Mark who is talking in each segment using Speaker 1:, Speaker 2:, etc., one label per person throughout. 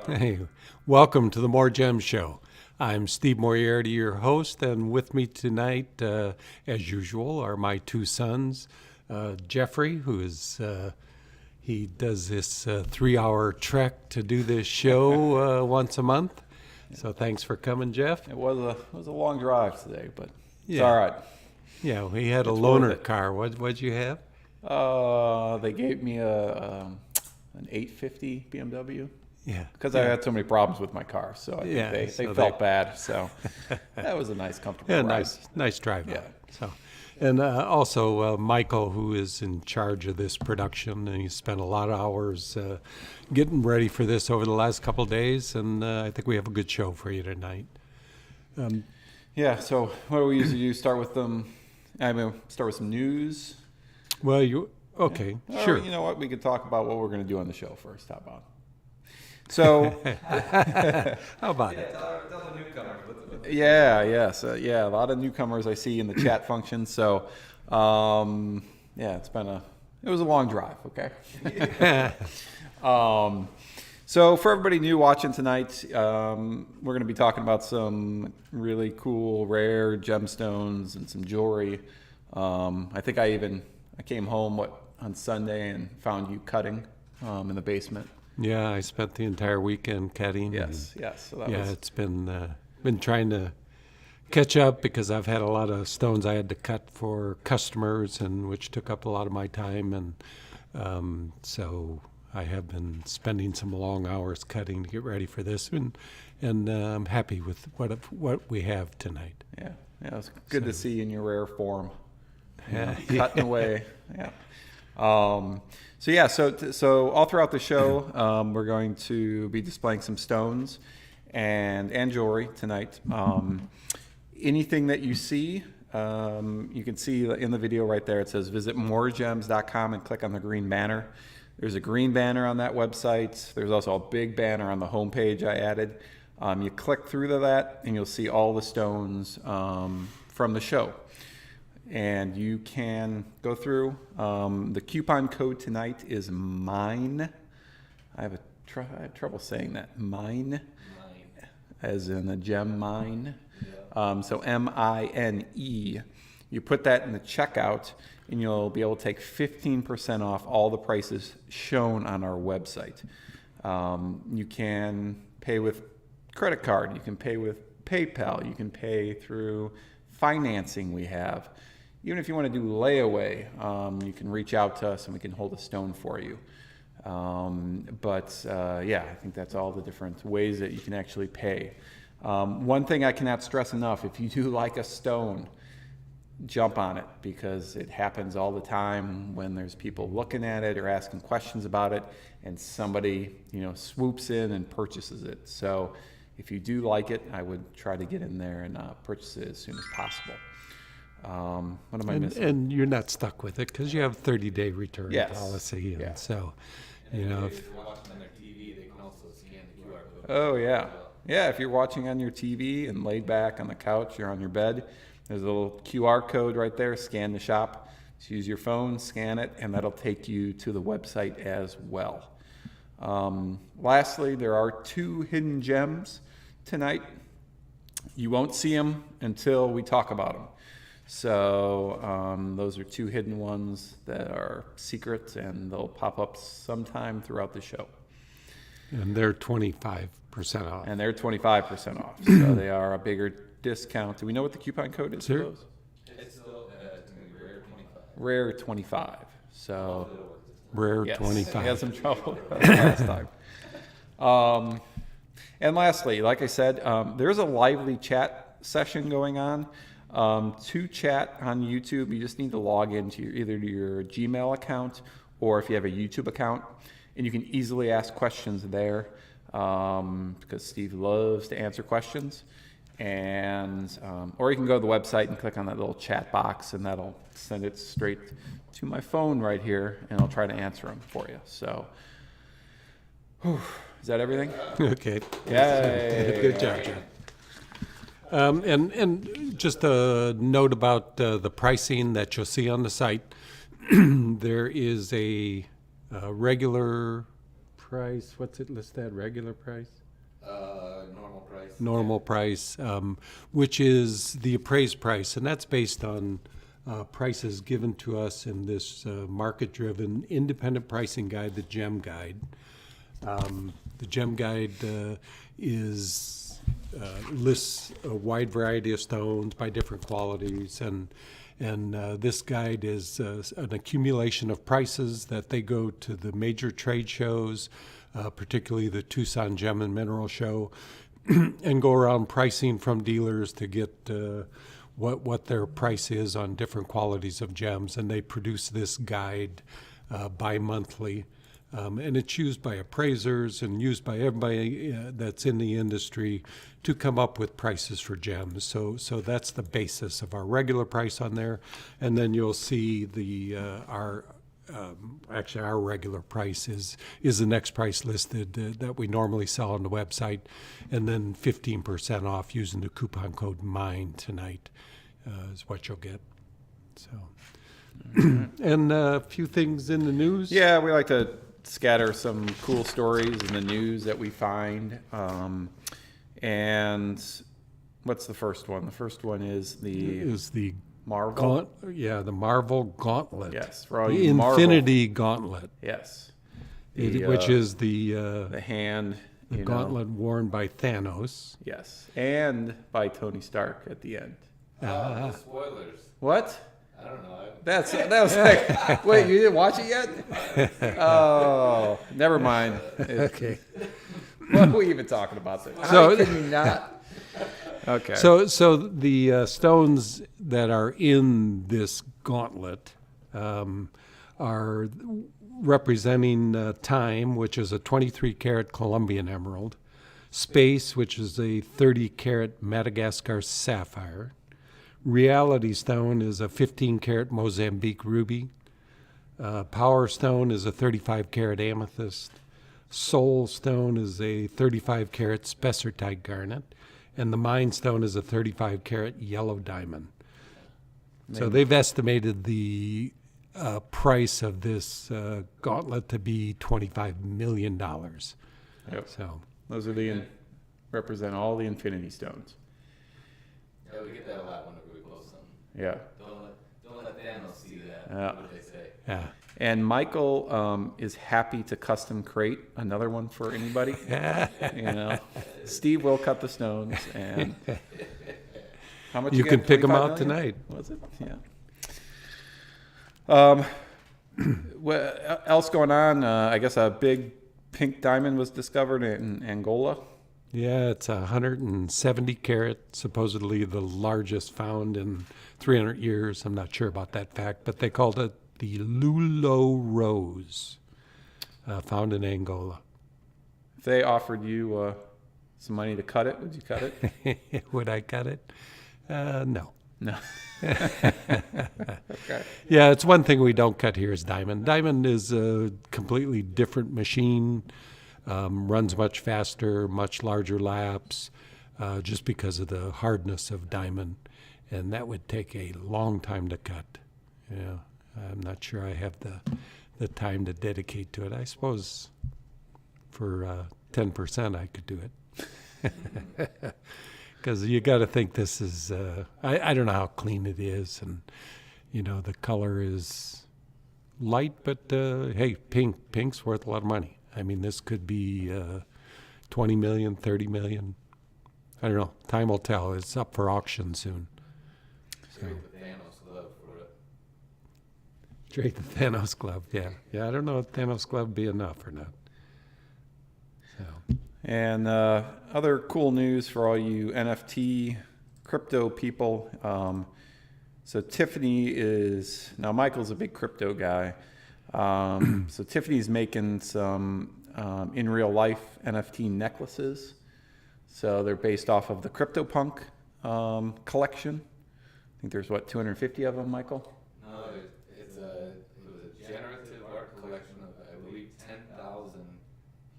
Speaker 1: Hey, welcome to the More Gems Show. I'm Steve Moriarty, your host, and with me tonight, as usual, are my two sons, Jeffrey, who is he does this 3-hour trek to do this show once a month. So thanks for coming, Jeff.
Speaker 2: It was a long drive today, but it's
Speaker 1: Yeah.
Speaker 2: all right.
Speaker 1: Yeah, we had a
Speaker 2: It's
Speaker 1: loaner
Speaker 2: worth it.
Speaker 1: car. What'd you have?
Speaker 2: They gave me an 850 BMW
Speaker 1: Yeah,
Speaker 2: because I had so many problems with my car, so I think
Speaker 1: Yeah,
Speaker 2: they
Speaker 1: so
Speaker 2: felt bad. So that was a nice, comfortable
Speaker 1: yeah,
Speaker 2: ride.
Speaker 1: nice drive.
Speaker 2: Yeah.
Speaker 1: So, and also Michael, who is in charge of this production, and he spent a lot of hours getting ready for this over the last couple of days, and I think we have a good show for you tonight.
Speaker 2: Yeah. So what do we usually do? Start with start with some news.
Speaker 1: Well, okay,
Speaker 2: Or,
Speaker 1: sure.
Speaker 2: you know what? We could talk about what we're going to do on the show first. How about? So
Speaker 1: How about it?
Speaker 3: Tell the newcomers.
Speaker 2: yeah, a lot of newcomers I see in the chat function. So, yeah, it was a long drive. Okay. So for everybody new watching tonight, we're going to be talking about some really cool, rare gemstones and some jewelry. I think I came home on Sunday and found you cutting in the basement.
Speaker 1: Yeah, I spent the entire weekend cutting.
Speaker 2: Yes. So that
Speaker 1: Yeah,
Speaker 2: was
Speaker 1: it's been trying to catch up because I've had a lot of stones I had to cut for customers, and which took up a lot of my time, and so I have been spending some long hours cutting to get ready for this, and I'm happy with what we have tonight.
Speaker 2: Yeah, it was good to see you in your rare form.
Speaker 1: Yeah.
Speaker 2: Cutting away. Yeah. So all throughout the show, we're going to be displaying some stones and jewelry tonight. Anything that you see, you can see in the video right there. It says visit MoreGems.com and click on the green banner. There's a green banner on that website. There's also a big banner on the homepage I added. You click through to that, and you'll see all the stones from the show. And you can go through. The coupon code tonight is MINE. I have trouble saying that. MINE, as in a gem mine. So MINE. You put that in the checkout, and you'll be able to take 15% off all the prices shown on our website. You can pay with credit card. You can pay with PayPal. You can pay through financing we have. Even if you want to do layaway, you can reach out to us and we can hold a stone for you. Yeah, I think that's all the different ways that you can actually pay. One thing I cannot stress enough, if you do like a stone, jump on it, because it happens all the time when there's people looking at it or asking questions about it, and somebody, swoops in and purchases it. So if you do like it, I would try to get in there and purchase it as soon as possible. What am I missing?
Speaker 1: And you're not stuck with it because you have 30-day return policy, and
Speaker 2: Yeah.
Speaker 1: so
Speaker 3: If
Speaker 1: if
Speaker 3: you're watching on their TV, they can also scan the QR code.
Speaker 2: Oh, yeah. Yeah, if you're watching on your TV and laid back on the couch or on your bed, there's a little QR code right there. Scan the shop. Just use your phone, scan it, and that'll take you to the website as well. Lastly, there are 2 hidden gems tonight. You won't see them until we talk about them. So those are 2 hidden ones that are secret, and they'll pop up sometime throughout the show.
Speaker 1: and they're 25% off.
Speaker 2: And they're 25% off. So they are a bigger discount. Do we know what the coupon code is for
Speaker 1: Sure.
Speaker 2: those?
Speaker 3: It's still it's gonna be rare 25.
Speaker 2: Rare 25. So
Speaker 1: Rare
Speaker 2: yes,
Speaker 1: 25.
Speaker 2: I had some trouble last time. And lastly, like I said, there's a lively chat session going on. To chat on YouTube, you just need to log into either your Gmail account, or if you have a YouTube account, and you can easily ask questions there, because Steve loves to answer questions. And or you can go to the website and click on that little chat box, and that'll send it straight to my phone right here, and I'll try to answer them for you. So, is that everything?
Speaker 1: Okay.
Speaker 2: Yay!
Speaker 1: Good job, John. And just a note about the pricing that you'll see on the site. There is a regular price. What's it listed at? Regular price?
Speaker 3: Normal price.
Speaker 1: Normal price, which is the appraised price, and that's based on prices given to us in this market-driven independent pricing guide, the Gem Guide. The Gem Guide lists a wide variety of stones by different qualities, and this guide is an accumulation of prices that they go to the major trade shows, particularly the Tucson Gem and Mineral Show, and go around pricing from dealers to get what their price is on different qualities of gems. And they produce this guide bi-monthly. And it's used by appraisers and used by everybody that's in the industry to come up with prices for gems. So that's the basis of our regular price on there. And then you'll see our regular price is the next price listed that we normally sell on the website, and then 15% off using the coupon code MINE tonight is what you'll get. So, and a few things in the news.
Speaker 2: Yeah, we like to scatter some cool stories in the news that we find. And what's the first one? The first one is the Marvel.
Speaker 1: The Marvel Gauntlet.
Speaker 2: Yes, for all
Speaker 1: the
Speaker 2: you
Speaker 1: Infinity Gauntlet.
Speaker 2: Yes,
Speaker 1: Which is the
Speaker 2: hand,
Speaker 1: gauntlet worn by Thanos.
Speaker 2: Yes, and by Tony Stark at the end.
Speaker 3: Spoilers.
Speaker 2: What?
Speaker 3: I don't know.
Speaker 2: That was like, wait, you didn't watch it yet? Oh, never mind.
Speaker 1: Okay.
Speaker 2: What are we even talking about this?
Speaker 1: So-
Speaker 2: How can you not? Okay.
Speaker 1: So the stones that are in this gauntlet are representing time, which is a 23-carat Colombian emerald, space, which is a 30-carat Madagascar sapphire, reality stone is a 15-carat Mozambique ruby, power stone is a 35-carat amethyst, soul stone is a 35-carat spessartite garnet, and the mine stone is a 35-carat yellow diamond. So they've estimated the price of this gauntlet to be $25 million.
Speaker 2: Yep.
Speaker 1: So
Speaker 2: Those are represent all the infinity stones.
Speaker 3: Yeah, we get that a lot whenever we post something.
Speaker 2: Yeah.
Speaker 3: Don't let Thanos see that.
Speaker 2: Yeah.
Speaker 3: What they say.
Speaker 1: yeah.
Speaker 2: And Michael is happy to custom crate another one for anybody. Steve will cut the stones, and how much
Speaker 1: You
Speaker 2: get?
Speaker 1: can pick 'em
Speaker 2: 25
Speaker 1: out
Speaker 2: million?
Speaker 1: tonight.
Speaker 2: Was it? Yeah. What else going on? I guess a big pink diamond was discovered in Angola.
Speaker 1: Yeah, it's 170 carat, supposedly the largest found in 300 years. I'm not sure about that fact, but they called it the Lulo Rose, found in Angola.
Speaker 2: If they offered you some money to cut it, would you cut it?
Speaker 1: Would I cut it? No.
Speaker 2: No. Okay.
Speaker 1: Yeah, it's one thing we don't cut here is diamond. Diamond is a completely different machine, runs much faster, much larger laps, just because of the hardness of diamond. And that would take a long time to cut. Yeah, I'm not sure I have the time to dedicate to it. I suppose for 10% I could do it. Because you got to think this is, I don't know how clean it is. And, the color is light, but hey, pink's worth a lot of money. I mean, this could be 20 million, 30 million. I don't know. Time will tell. It's up for auction soon.
Speaker 3: Trade the Thanos glove for it.
Speaker 1: Trade the Thanos glove, yeah. Yeah, I don't know if Thanos glove be enough or not. So.
Speaker 2: And other cool news for all you NFT crypto people. So Tiffany now Michael's a big crypto guy. So Tiffany's making some in real life NFT necklaces. So they're based off of the CryptoPunk collection. I think there's 250 of them, Michael?
Speaker 3: No, it was a generative art collection of, I believe, 10,000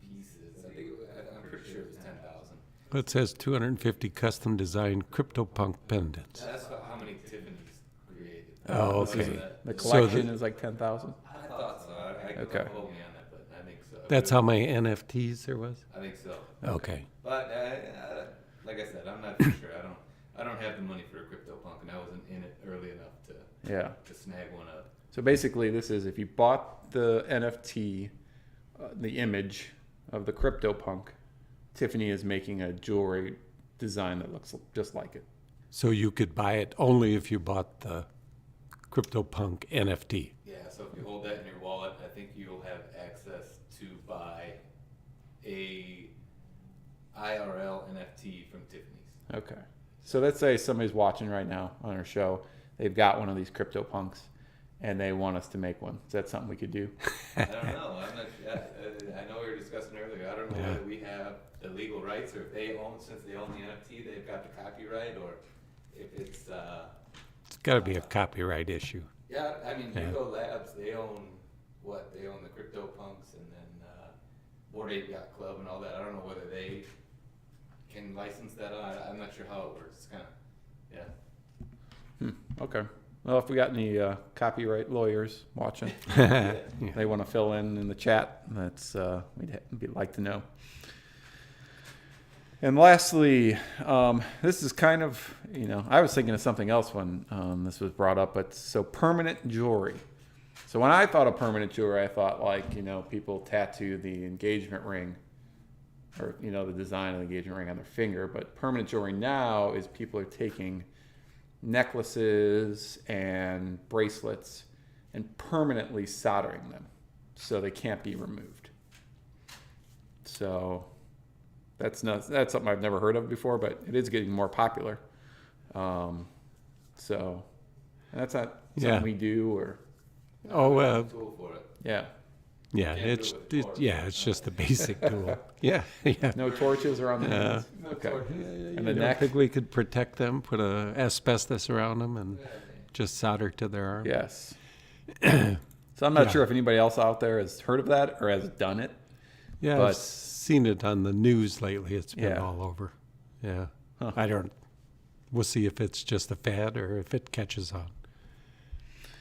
Speaker 3: pieces. I'm pretty sure it was 10,000.
Speaker 1: It says 250 custom designed CryptoPunk pendants.
Speaker 3: That's how many Tiffany's created.
Speaker 1: Oh,
Speaker 3: So
Speaker 1: okay.
Speaker 2: The
Speaker 1: So
Speaker 2: collection is like 10,000?
Speaker 3: I thought so. I
Speaker 2: Okay.
Speaker 3: Don't hold me on that, but I think so.
Speaker 1: That's how many NFTs there was?
Speaker 3: I think so.
Speaker 1: Okay.
Speaker 3: But like I said, I'm not too sure. I don't have the money for a CryptoPunk, and I wasn't in it early enough to snag one up.
Speaker 2: So basically, this is if you bought the NFT, the image of the CryptoPunk, Tiffany is making a jewelry design that looks just like it.
Speaker 1: So you could buy it only if you bought the CryptoPunk NFT.
Speaker 3: Yeah, so if you hold that in your wallet, I think you'll have access to buy a IRL NFT from Tiffany's.
Speaker 2: Okay. So let's say somebody's watching right now on our show. They've got one of these CryptoPunks, and they want us to make one. Is that something we could do?
Speaker 3: I don't know. I'm not. I know we were discussing earlier. I don't know whether we have the legal rights, or if they own, since they own the NFT, they've got the copyright, or if it's.
Speaker 1: It's got to be a copyright issue.
Speaker 3: Yeah, I mean,
Speaker 1: Yeah.
Speaker 3: Hugo Labs, they own what? They own the CryptoPunks, and then Bored Ape Yacht Club and all that. I don't know whether they can license that. I'm not sure how it works. It's kind of,
Speaker 2: Okay. Well, if we got any copyright lawyers watching,
Speaker 1: Yeah.
Speaker 2: they want to fill in the chat, that's we'd like to know. And lastly, this is kind of, I was thinking of something else when this was brought up, but so permanent jewelry. So when I thought of permanent jewelry, I thought like, people tattoo the engagement ring or, the design of the engagement ring on their finger. But permanent jewelry now is people are taking necklaces and bracelets and permanently soldering them so they can't be removed. So that's something I've never heard of before, but it is getting more popular. So that's not something we do, or
Speaker 1: Oh,
Speaker 3: tool for it.
Speaker 2: yeah,
Speaker 1: yeah,
Speaker 3: Can't
Speaker 1: it's
Speaker 3: do it with torch.
Speaker 1: it's just a basic tool. Yeah, yeah.
Speaker 2: no torches are on the hands.
Speaker 3: No
Speaker 2: Okay,
Speaker 3: torches.
Speaker 2: and
Speaker 1: I
Speaker 2: the neck.
Speaker 1: think we could protect them, put asbestos around them, and
Speaker 3: Yeah.
Speaker 1: just solder to their arm.
Speaker 2: Yes. So I'm not
Speaker 1: Yeah.
Speaker 2: sure if anybody else out there has heard of that or has done it.
Speaker 1: Yeah,
Speaker 2: But-
Speaker 1: I've seen it on the news lately. It's been
Speaker 2: Yeah.
Speaker 1: all over. Yeah,
Speaker 2: Huh.
Speaker 1: We'll see if it's just a fad or if it catches on.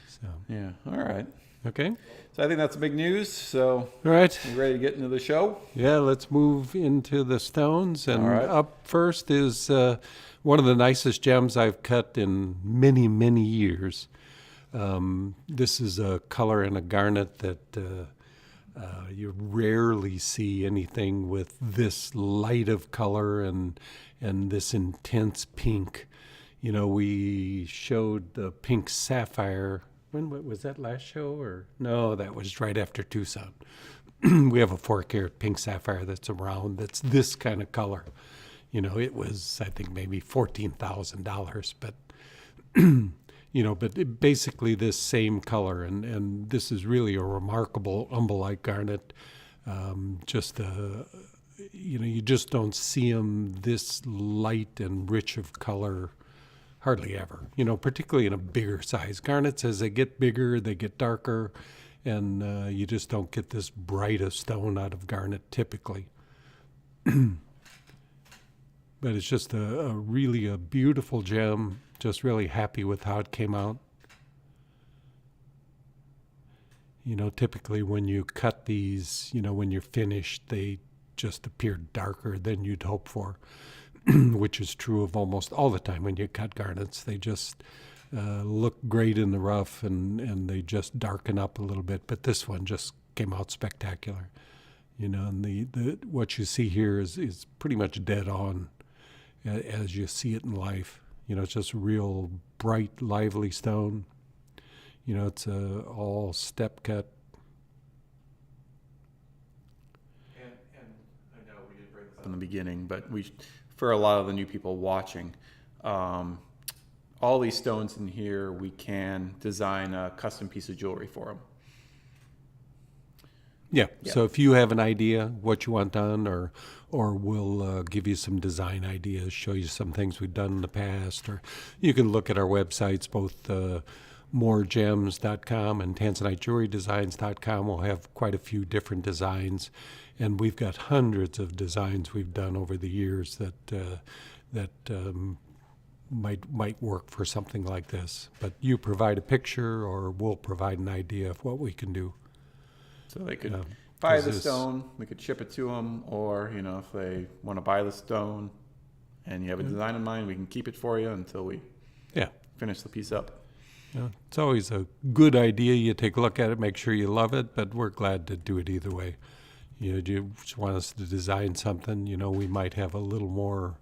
Speaker 1: So,
Speaker 2: Yeah. All right.
Speaker 1: okay.
Speaker 2: So I think that's big news. So
Speaker 1: All right.
Speaker 2: you ready to get into the show?
Speaker 1: Yeah, let's move into the stones. And
Speaker 2: All right.
Speaker 1: up first is one of the nicest gems I've cut in many, many years. This is a color in a garnet that you rarely see anything with this light of color and this intense pink. We showed the pink sapphire. When was that, last show? Or no, that was right after Tucson. We have a 4-carat pink sapphire that's around that's this kind of color. It was, I think, maybe $14,000, but basically this same color, and this is really a remarkable Ammolite garnet. You just don't see them this light and rich of color hardly ever. Particularly in a bigger size. Garnets, as they get bigger, they get darker, and you just don't get this bright a stone out of garnet typically. But it's just a really beautiful gem. Just really happy with how it came out. Typically when you cut these, when you're finished, they just appear darker than you'd hope for, which is true of almost all the time when you cut garnets. They just look great in the rough and they just darken up a little bit. But this one just came out spectacular. And the what you see here is pretty much dead on as you see it in life. It's just a real bright, lively stone. It's all step cut.
Speaker 2: And I know we didn't bring this up in the beginning, but for a lot of the new people watching, all these stones in here, we can design a custom piece of jewelry for them.
Speaker 1: Yeah.
Speaker 2: Yeah.
Speaker 1: So if you have an idea what you want done, or we'll give you some design ideas, show you some things we've done in the past, or you can look at our websites, both MoreGems.com and TanzaniteJewelryDesigns.com. We'll have quite a few different designs, and we've got hundreds of designs we've done over the years that might work for something like this. But you provide a picture, or we'll provide an idea of what we can do.
Speaker 2: So they could buy
Speaker 1: 'Cause
Speaker 2: the
Speaker 1: this-
Speaker 2: stone, we could ship it to them, or, you know, if they want to buy the stone and you have a design in mind, we can keep it for you until we
Speaker 1: Yeah.
Speaker 2: finish the piece up.
Speaker 1: Yeah, it's always a good idea. You take a look at it, make sure you love it, but we're glad to do it either way. You know, do you just want us to design something? You know, we might have a little more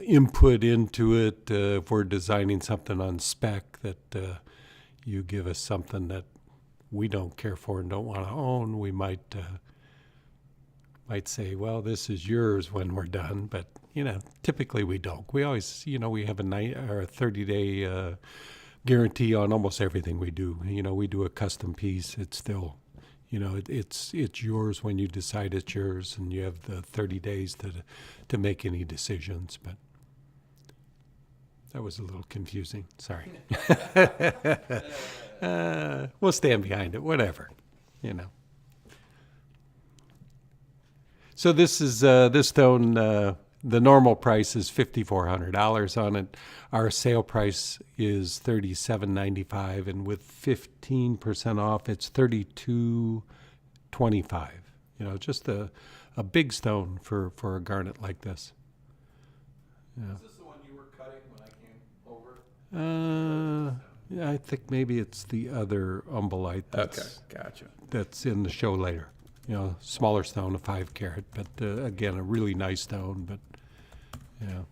Speaker 1: input into it if we're designing something on spec that you give us something that we don't care for and don't want to own. We might say, well, this is yours when we're done, but you know, typically we don't. We always, you know, we have a 30-day guarantee on almost everything we do. You know, we do a custom piece. It's still, you know, it's yours when you decide it's yours, and you have the 30 days to make any decisions. But that was a little confusing. Sorry. We'll stand behind it. Whatever, you know. So this is this stone. The normal price is $5,400 on it. Our sale price is $37.95, and with 15% off, it's $32.25. You know, just a big stone for a garnet like this. Yeah.
Speaker 2: Is this the one you were cutting when I came over?
Speaker 1: Yeah, I think maybe it's the other Ammolite
Speaker 2: Okay, gotcha.
Speaker 1: that's in the show later. You know, smaller stone, a 5 carat, but again, a really nice stone. But yeah,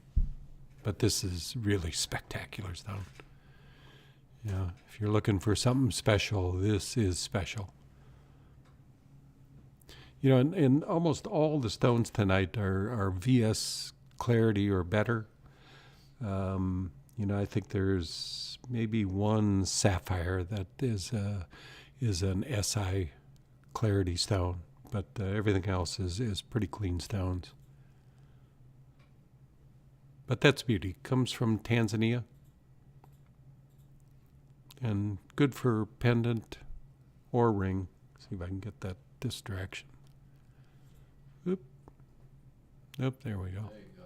Speaker 1: but this is really spectacular stone. You know, if you're looking for something special, this is special. You know, and almost all the stones tonight are VS clarity or better. You know, I think there's maybe one sapphire that is an SI clarity stone, but everything else is pretty clean stones. But that's beauty. Comes from Tanzania, and good for pendant or ring. See if I can get this direction. Oop, there we go.
Speaker 3: There you go.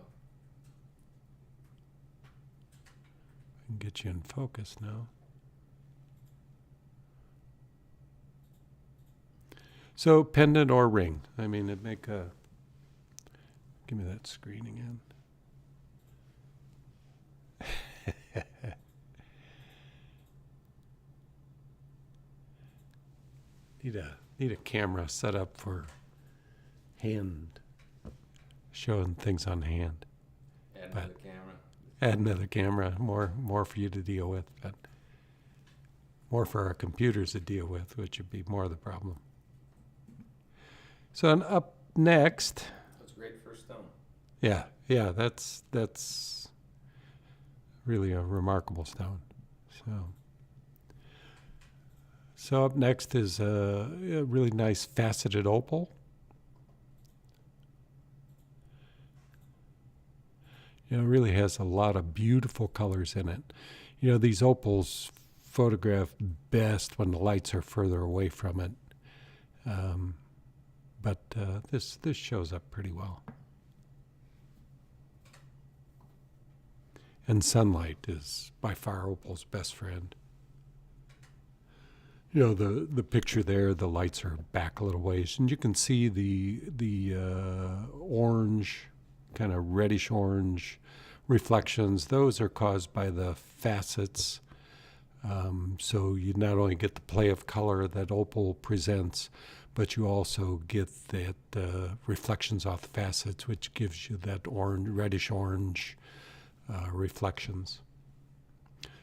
Speaker 1: I can get you in focus now. So pendant or ring. I mean, give me that screen again. Need a camera set up for hand, showing things on hand.
Speaker 3: Add
Speaker 1: But-
Speaker 3: another camera.
Speaker 1: Add another camera, more for you to deal with, but more for our computers to deal with, which would be more of the problem. So up next,
Speaker 3: That's great for stone.
Speaker 1: yeah, that's really a remarkable stone. So up next is a really nice faceted opal. You know, it really has a lot of beautiful colors in it. You know, these opals photograph best when the lights are further away from it. But this shows up pretty well. And sunlight is by far opal's best friend. You know, the picture there, the lights are back a little ways, and you can see the orange, kind of reddish orange reflections. Those are caused by the facets. So you not only get the play of color that opal presents, but you also get that reflections off the facets, which gives you that orange, reddish orange reflections.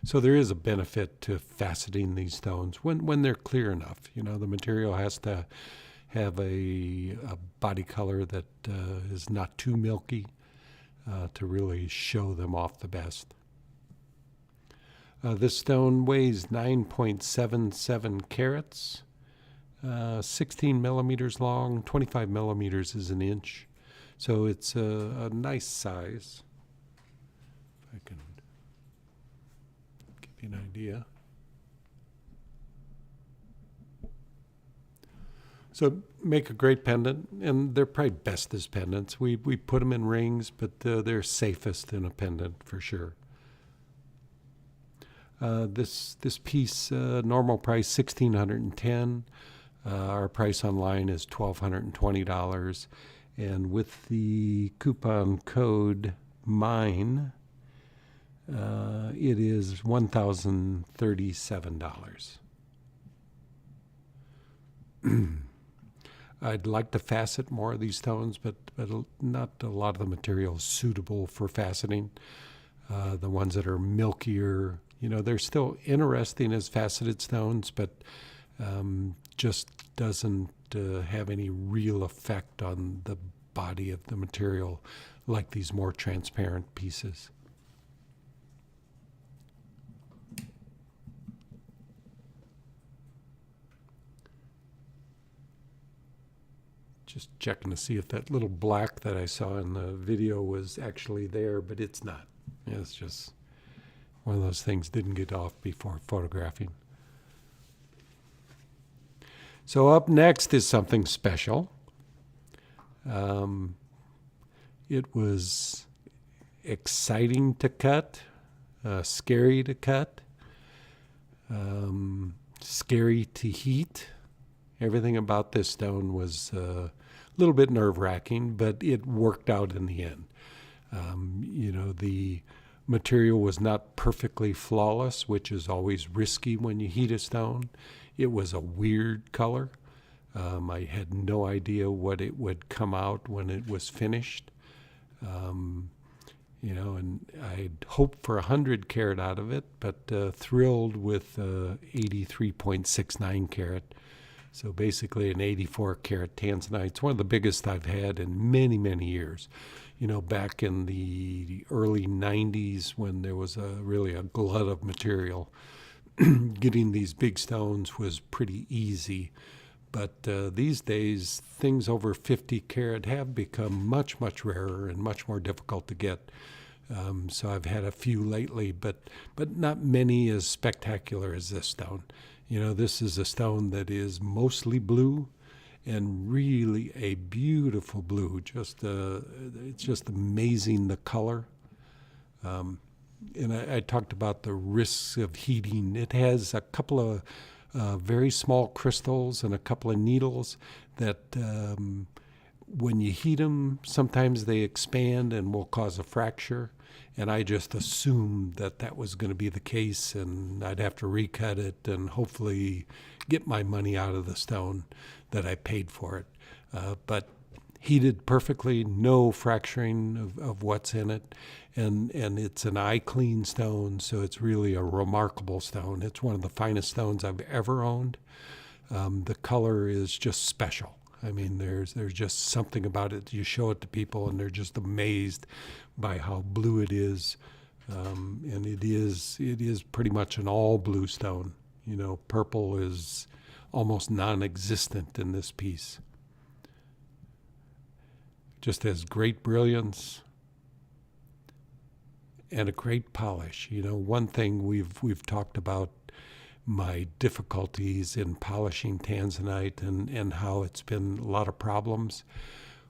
Speaker 1: So there is a benefit to faceting these stones when they're clear enough. You know, the material has to have a body color that is not too milky to really show them off the best. This stone weighs 9.77 carats, 16 millimeters long, 25 millimeters is an inch. So it's a nice size. If I can give you an idea. So make a great pendant, and they're probably best as pendants. We put them in rings, but they're safest in a pendant for sure. This piece, normal price $1,610. Our price online is $1,220, and with the coupon code MINE, it is $1,037. I'd like to facet more of these stones, but not a lot of the material is suitable for faceting. The ones that are milkier, they're still interesting as faceted stones, but just doesn't have any real effect on the body of the material like these more transparent pieces. Just checking to see if that little black that I saw in the video was actually there, but it's not. It's just one of those things didn't get off before photographing. So up next is something special. It was exciting to cut, scary to cut, scary to heat. Everything about this stone was a little bit nerve-wracking, but it worked out in the end. The material was not perfectly flawless, which is always risky when you heat a stone. It was a weird color. I had no idea what it would come out when it was finished. And I'd hoped for 100 carat out of it, but thrilled with 83.69 carat. So basically an 84 carat Tanzanite. It's one of the biggest I've had in many, many years. Back in the early 90s when there was really a glut of material, getting these big stones was pretty easy. But these days, things over 50 carat have become much, much rarer and much more difficult to get. So I've had a few lately, but not many as spectacular as this stone. This is a stone that is mostly blue and really a beautiful blue. It's just amazing, the color. And I talked about the risks of heating. It has a couple of very small crystals and a couple of needles that when you heat them, sometimes they expand and will cause a fracture. And I just assumed that was going to be the case, and I'd have to recut it and hopefully get my money out of the stone that I paid for it. But heated perfectly, no fracturing of what's in it. And it's an eye-clean stone, so it's really a remarkable stone. It's one of the finest stones I've ever owned. The color is just special. I mean, there's just something about it. You show it to people, and they're just amazed by how blue it is. And it is pretty much an all-blue stone. Purple is almost non-existent in this piece. Just has great brilliance and a great polish. One thing we've talked about, my difficulties in polishing Tanzanite and how it's been a lot of problems.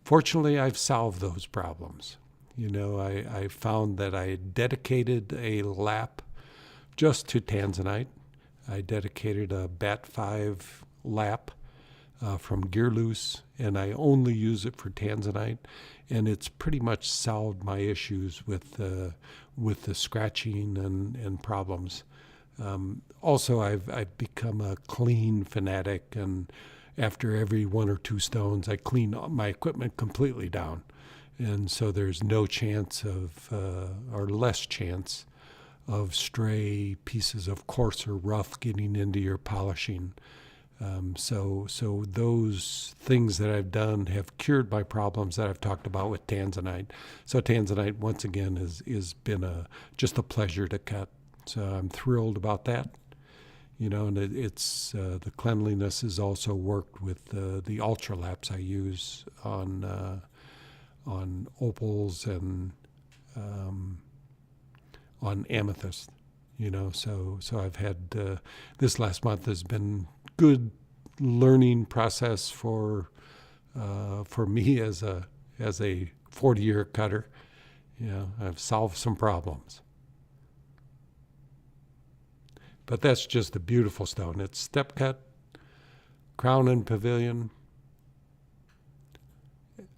Speaker 1: Fortunately, I've solved those problems. I found that I dedicated a lap just to Tanzanite. I dedicated a Bat 5 lap from Gear Loose, and I only use it for Tanzanite, and it's pretty much solved my issues with the scratching and problems. Also, I've become a clean fanatic, and after every one or two stones, I clean my equipment completely down. And so there's no chance of, or less chance of stray pieces of coarse or rough getting into your polishing. So those things that I've done have cured my problems that I've talked about with Tanzanite. So Tanzanite, once again, has been just a pleasure to cut. So I'm thrilled about that. And it's the cleanliness has also worked with the ultra laps I use on opals and on Amethyst. So I've had this last month has been good learning process for me as a 40-year cutter. I've solved some problems. But that's just a beautiful stone. It's step cut, crown and pavilion,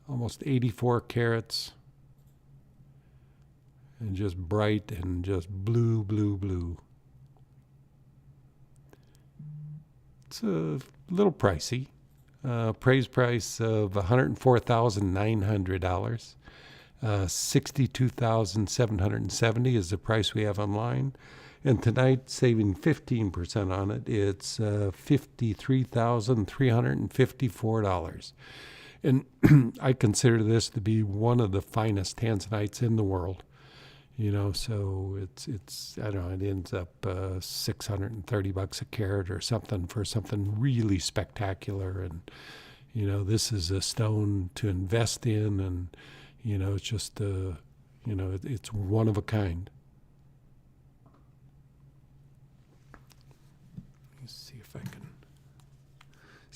Speaker 1: almost 84 carats, and just bright and just blue, blue, blue. It's a little pricey. Appraised price of $104,900. $62,770 is the price we have online. And tonight, saving 15% on it, it's $53,354. And I consider this to be one of the finest Tanzanites in the world. You know, so it's I don't know, it ends up $630 a carat or something for something really spectacular. And you know, this is a stone to invest in, and you know, it's just you know, it's one of a kind. Let's see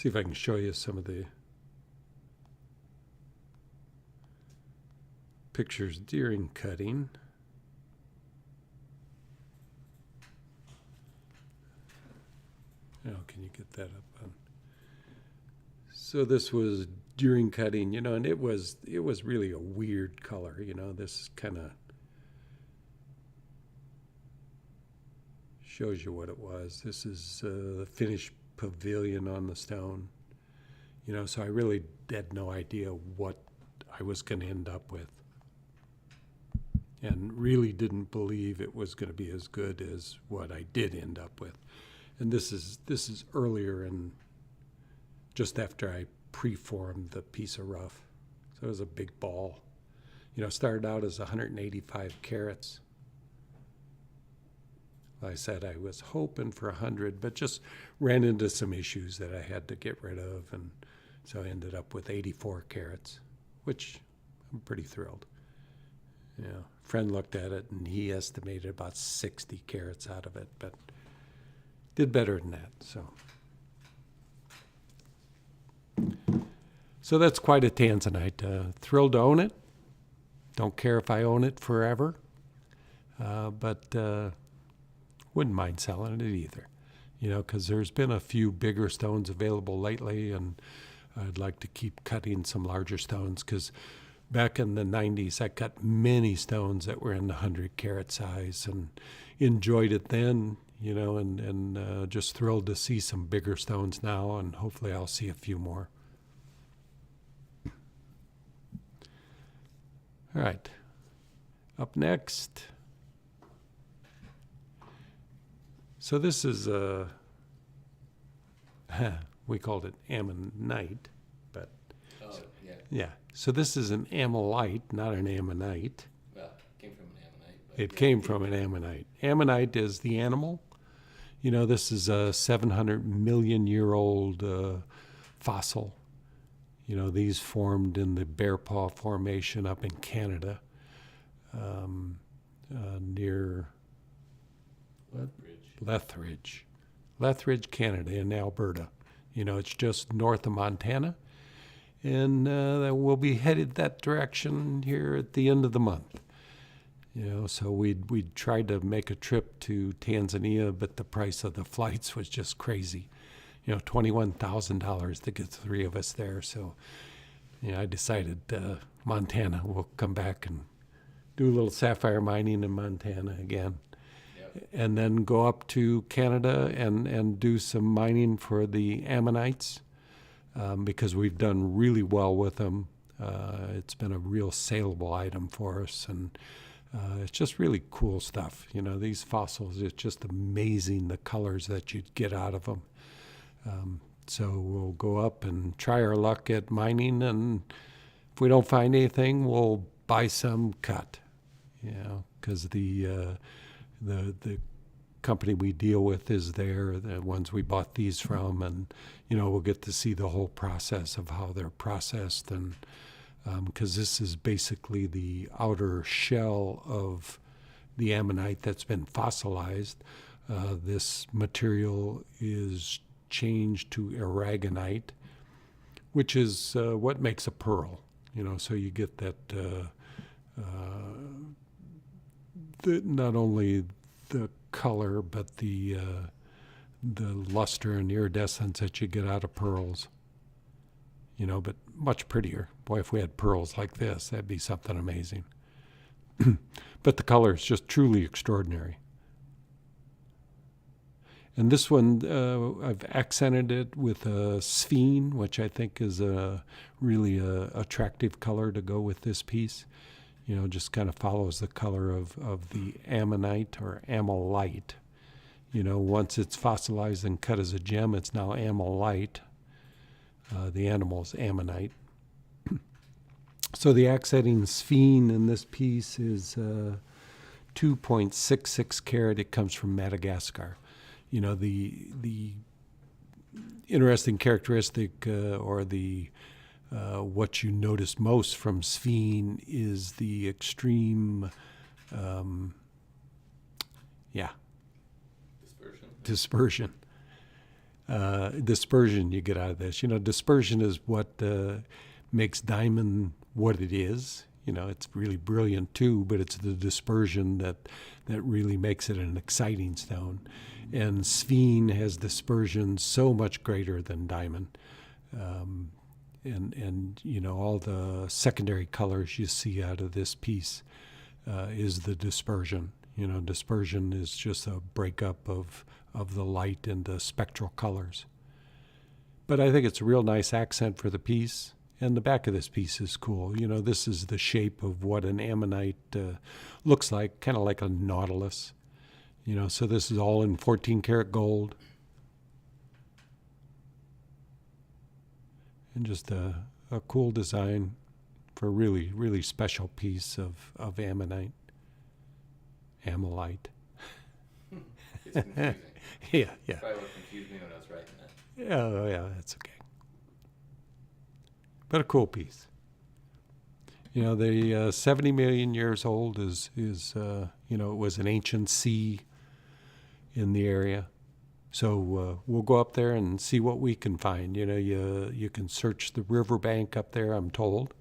Speaker 1: if I can show you some of the pictures during cutting. Oh, can you get that up on? So this was during cutting, you know, and it was really a weird color, you know. This kind of shows you what it was. This is the finished pavilion on the stone, you know. So I really had no idea what I was going to end up with, and really didn't believe it was going to be as good as what I did end up with. And this is earlier, and just after I preformed the piece of rough. So it was a big ball. You know, started out as 185 carats. Like I said, I was hoping for 100, but just ran into some issues that I had to get rid of, and so I ended up with 84 carats, which I'm pretty thrilled. You know, a friend looked at it, and he estimated about 60 carats out of it, but did better than that. So that's quite a Tanzanite. Thrilled to own it. Don't care if I own it forever, but wouldn't mind selling it either. You know, because there's been a few bigger stones available lately, and I'd like to keep cutting some larger stones, because back in the 90s, I cut many stones that were in the 100 carat size and enjoyed it then. You know, and just thrilled to see some bigger stones now, and hopefully I'll see a few more. All right, up next. So this is we called it Ammonite, but
Speaker 3: Oh, yeah.
Speaker 1: yeah. So this is an Ammolite, not an Ammonite.
Speaker 3: Well, it came from an Ammonite. But
Speaker 1: It came from an Ammonite. Ammonite is the animal. You know, this is a 700 million year old fossil. You know, these formed in the Bear Paw Formation up in Canada, near Lethbridge, Canada, in Alberta. You know, it's just north of Montana, and we'll be headed that direction here at the end of the month. You know, so we'd tried to make a trip to Tanzania, but the price of the flights was just crazy. You know, $21,000 to get the three of us there. So, you know, I decided Montana. We'll come back and do a little sapphire mining in Montana again.
Speaker 3: Yep.
Speaker 1: And then go up to Canada and do some mining for the ammonites, because we've done really well with them. It's been a real saleable item for us, and it's just really cool stuff. You know, these fossils, it's just amazing the colors that you'd get out of them. So we'll go up and try our luck at mining, and if we don't find anything, we'll buy some cut. You know, because the company we deal with is there, the ones we bought these from, and you know, we'll get to see the whole process of how they're processed, and because this is basically the outer shell of the ammonite that's been fossilized. This material is changed to aragonite, which is what makes a pearl. You know, so you get that not only the color, but the the luster and iridescence that you get out of pearls. But much prettier. Boy, if we had pearls like this, that'd be something amazing. But the color is just truly extraordinary. And this one, I've accented it with a Sphene, which I think is a really attractive color to go with this piece. Just kind of follows the color of the ammonite or Ammolite. Once it's fossilized and cut as a gem, it's now Ammolite. The animal's ammonite. So the accenting Sphene in this piece is 2.66 carat. It comes from Madagascar. The interesting characteristic or the what you notice most from Sphene is the extreme, dispersion. Dispersion you get out of this. Dispersion is what makes diamond what it is. It's really brilliant too, but it's the dispersion that really makes it an exciting stone. And Sphene has dispersion so much greater than diamond. And all the secondary colors you see out of this piece is the dispersion. Dispersion is just a breakup of the light into spectral colors. But I think it's a real nice accent for the piece. And the back of this piece is cool. This is the shape of what an ammonite looks like, kind of like a nautilus. So this is all in 14 karat gold. And just a cool design for a really, really special piece of ammonite. Ammolite.
Speaker 3: It's confusing.
Speaker 1: Yeah.
Speaker 3: Probably what confused me when I was writing that.
Speaker 1: Oh, yeah, that's okay. But a cool piece. The 70 million years old is it was an ancient sea in the area. So we'll go up there and see what we can find. You can search the riverbank up there, I'm told.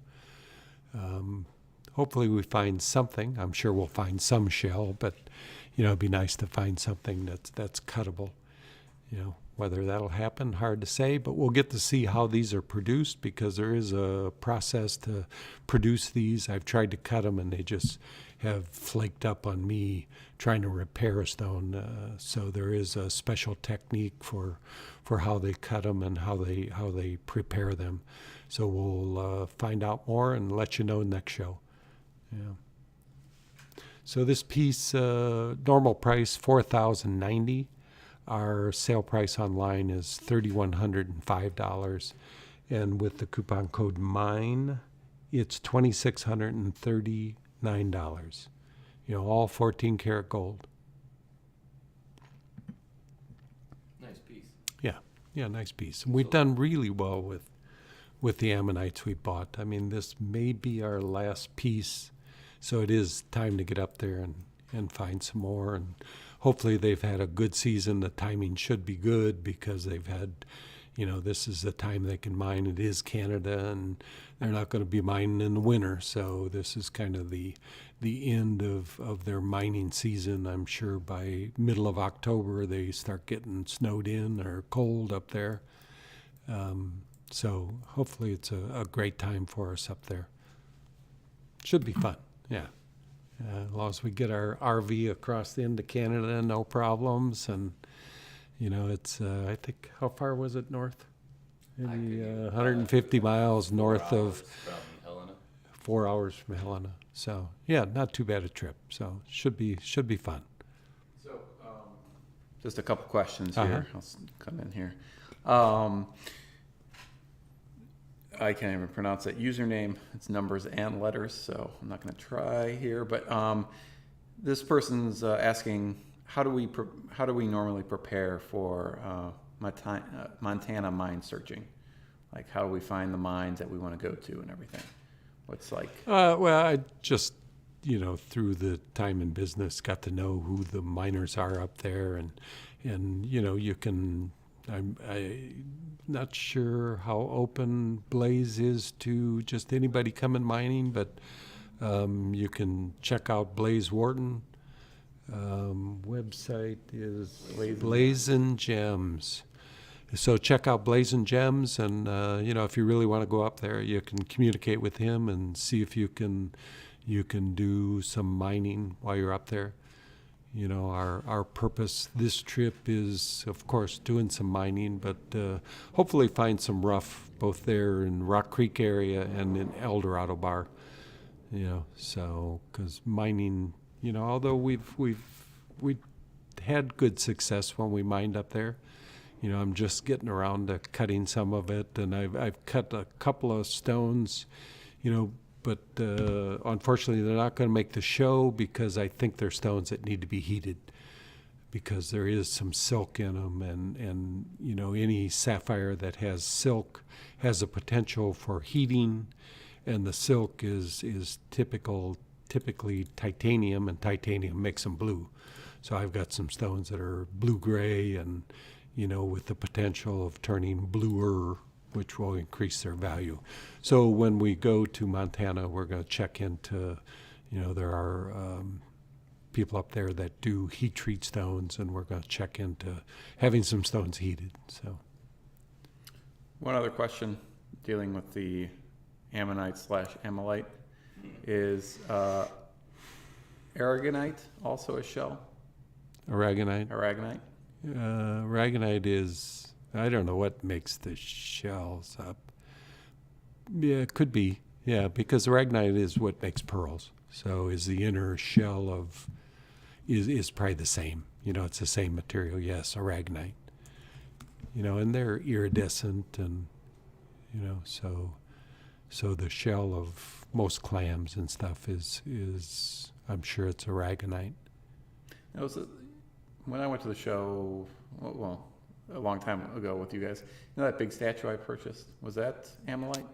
Speaker 1: Hopefully we find something. I'm sure we'll find some shell, but it'd be nice to find something that's cuttable. Whether that'll happen, hard to say, but we'll get to see how these are produced because there is a process to produce these. I've tried to cut them and they just have flaked up on me trying to repair a stone. So there is a special technique for how they cut them and how they prepare them. So we'll find out more and let you know next show. Yeah. So this piece, normal price $4,090. Our sale price online is $3,105, and with the coupon code MINE, it's $2,639. All 14 karat gold.
Speaker 3: Nice piece.
Speaker 1: Yeah, nice piece. And we've done really well with the ammonites we bought. I mean, this may be our last piece, so it is time to get up there and find some more. And hopefully they've had a good season. The timing should be good because they've had, this is the time they can mine. It is Canada, and they're not going to be mining in the winter. So this is kind of the end of their mining season. I'm sure by middle of October they start getting snowed in or cold up there. So hopefully it's a great time for us up there. Should be fun, yeah. As long as we get our RV across the end of Canada, no problems. And, it's, I think, how far was it north? Maybe 150 miles north of
Speaker 3: From Helena.
Speaker 1: 4 hours from Helena. So, yeah, not too bad a trip. So, should be fun.
Speaker 2: So, just a couple questions
Speaker 1: Uh-huh.
Speaker 2: here. I'll come in here. I can't even pronounce that username. It's numbers and letters, so I'm not going to try here. But this person's asking, how do we normally prepare for Montana mine searching? Like, how do we find the mines that we want to go to and everything? What's like?
Speaker 1: Well, I just, through the time in business, got to know who the miners are up there, and you can. I'm not sure how open Blaze is to just anybody coming mining, but you can check out Blaze Wharton. Website is
Speaker 2: Blazing
Speaker 1: Blazing Gems. So check out Blazing Gems, and if you really want to go up there, you can communicate with him and see if you can do some mining while you're up there. Our purpose this trip is, of course, doing some mining, but hopefully find some rough both there in Rock Creek area and in El Dorado Bar. So because mining, although we had good success when we mined up there. I'm just getting around to cutting some of it, and I've cut a couple of stones, but unfortunately they're not going to make the show because I think they're stones that need to be heated because there is some silk in them, and any sapphire that has silk has a potential for heating, and the silk is typically titanium, and titanium makes them blue. So I've got some stones that are blue-gray and with the potential of turning bluer, which will increase their value. So when we go to Montana, we're going to check into, there are people up there that do heat treat stones, and we're going to check into having some stones heated. So,
Speaker 2: One other question dealing with the Ammonite/Ammolite is aragonite also a shell?
Speaker 1: aragonite.
Speaker 2: Aragonite?
Speaker 1: Aragonite is, I don't know what makes the shells up. Yeah, it could be. Yeah, because aragonite is what makes pearls. So is the inner shell is probably the same. It's the same material. Yes, aragonite. And they're iridescent, and so the shell of most clams and stuff is I'm sure it's aragonite.
Speaker 2: When I went to the show, well, a long time ago with you guys, that big statue I purchased, was that Ammolite?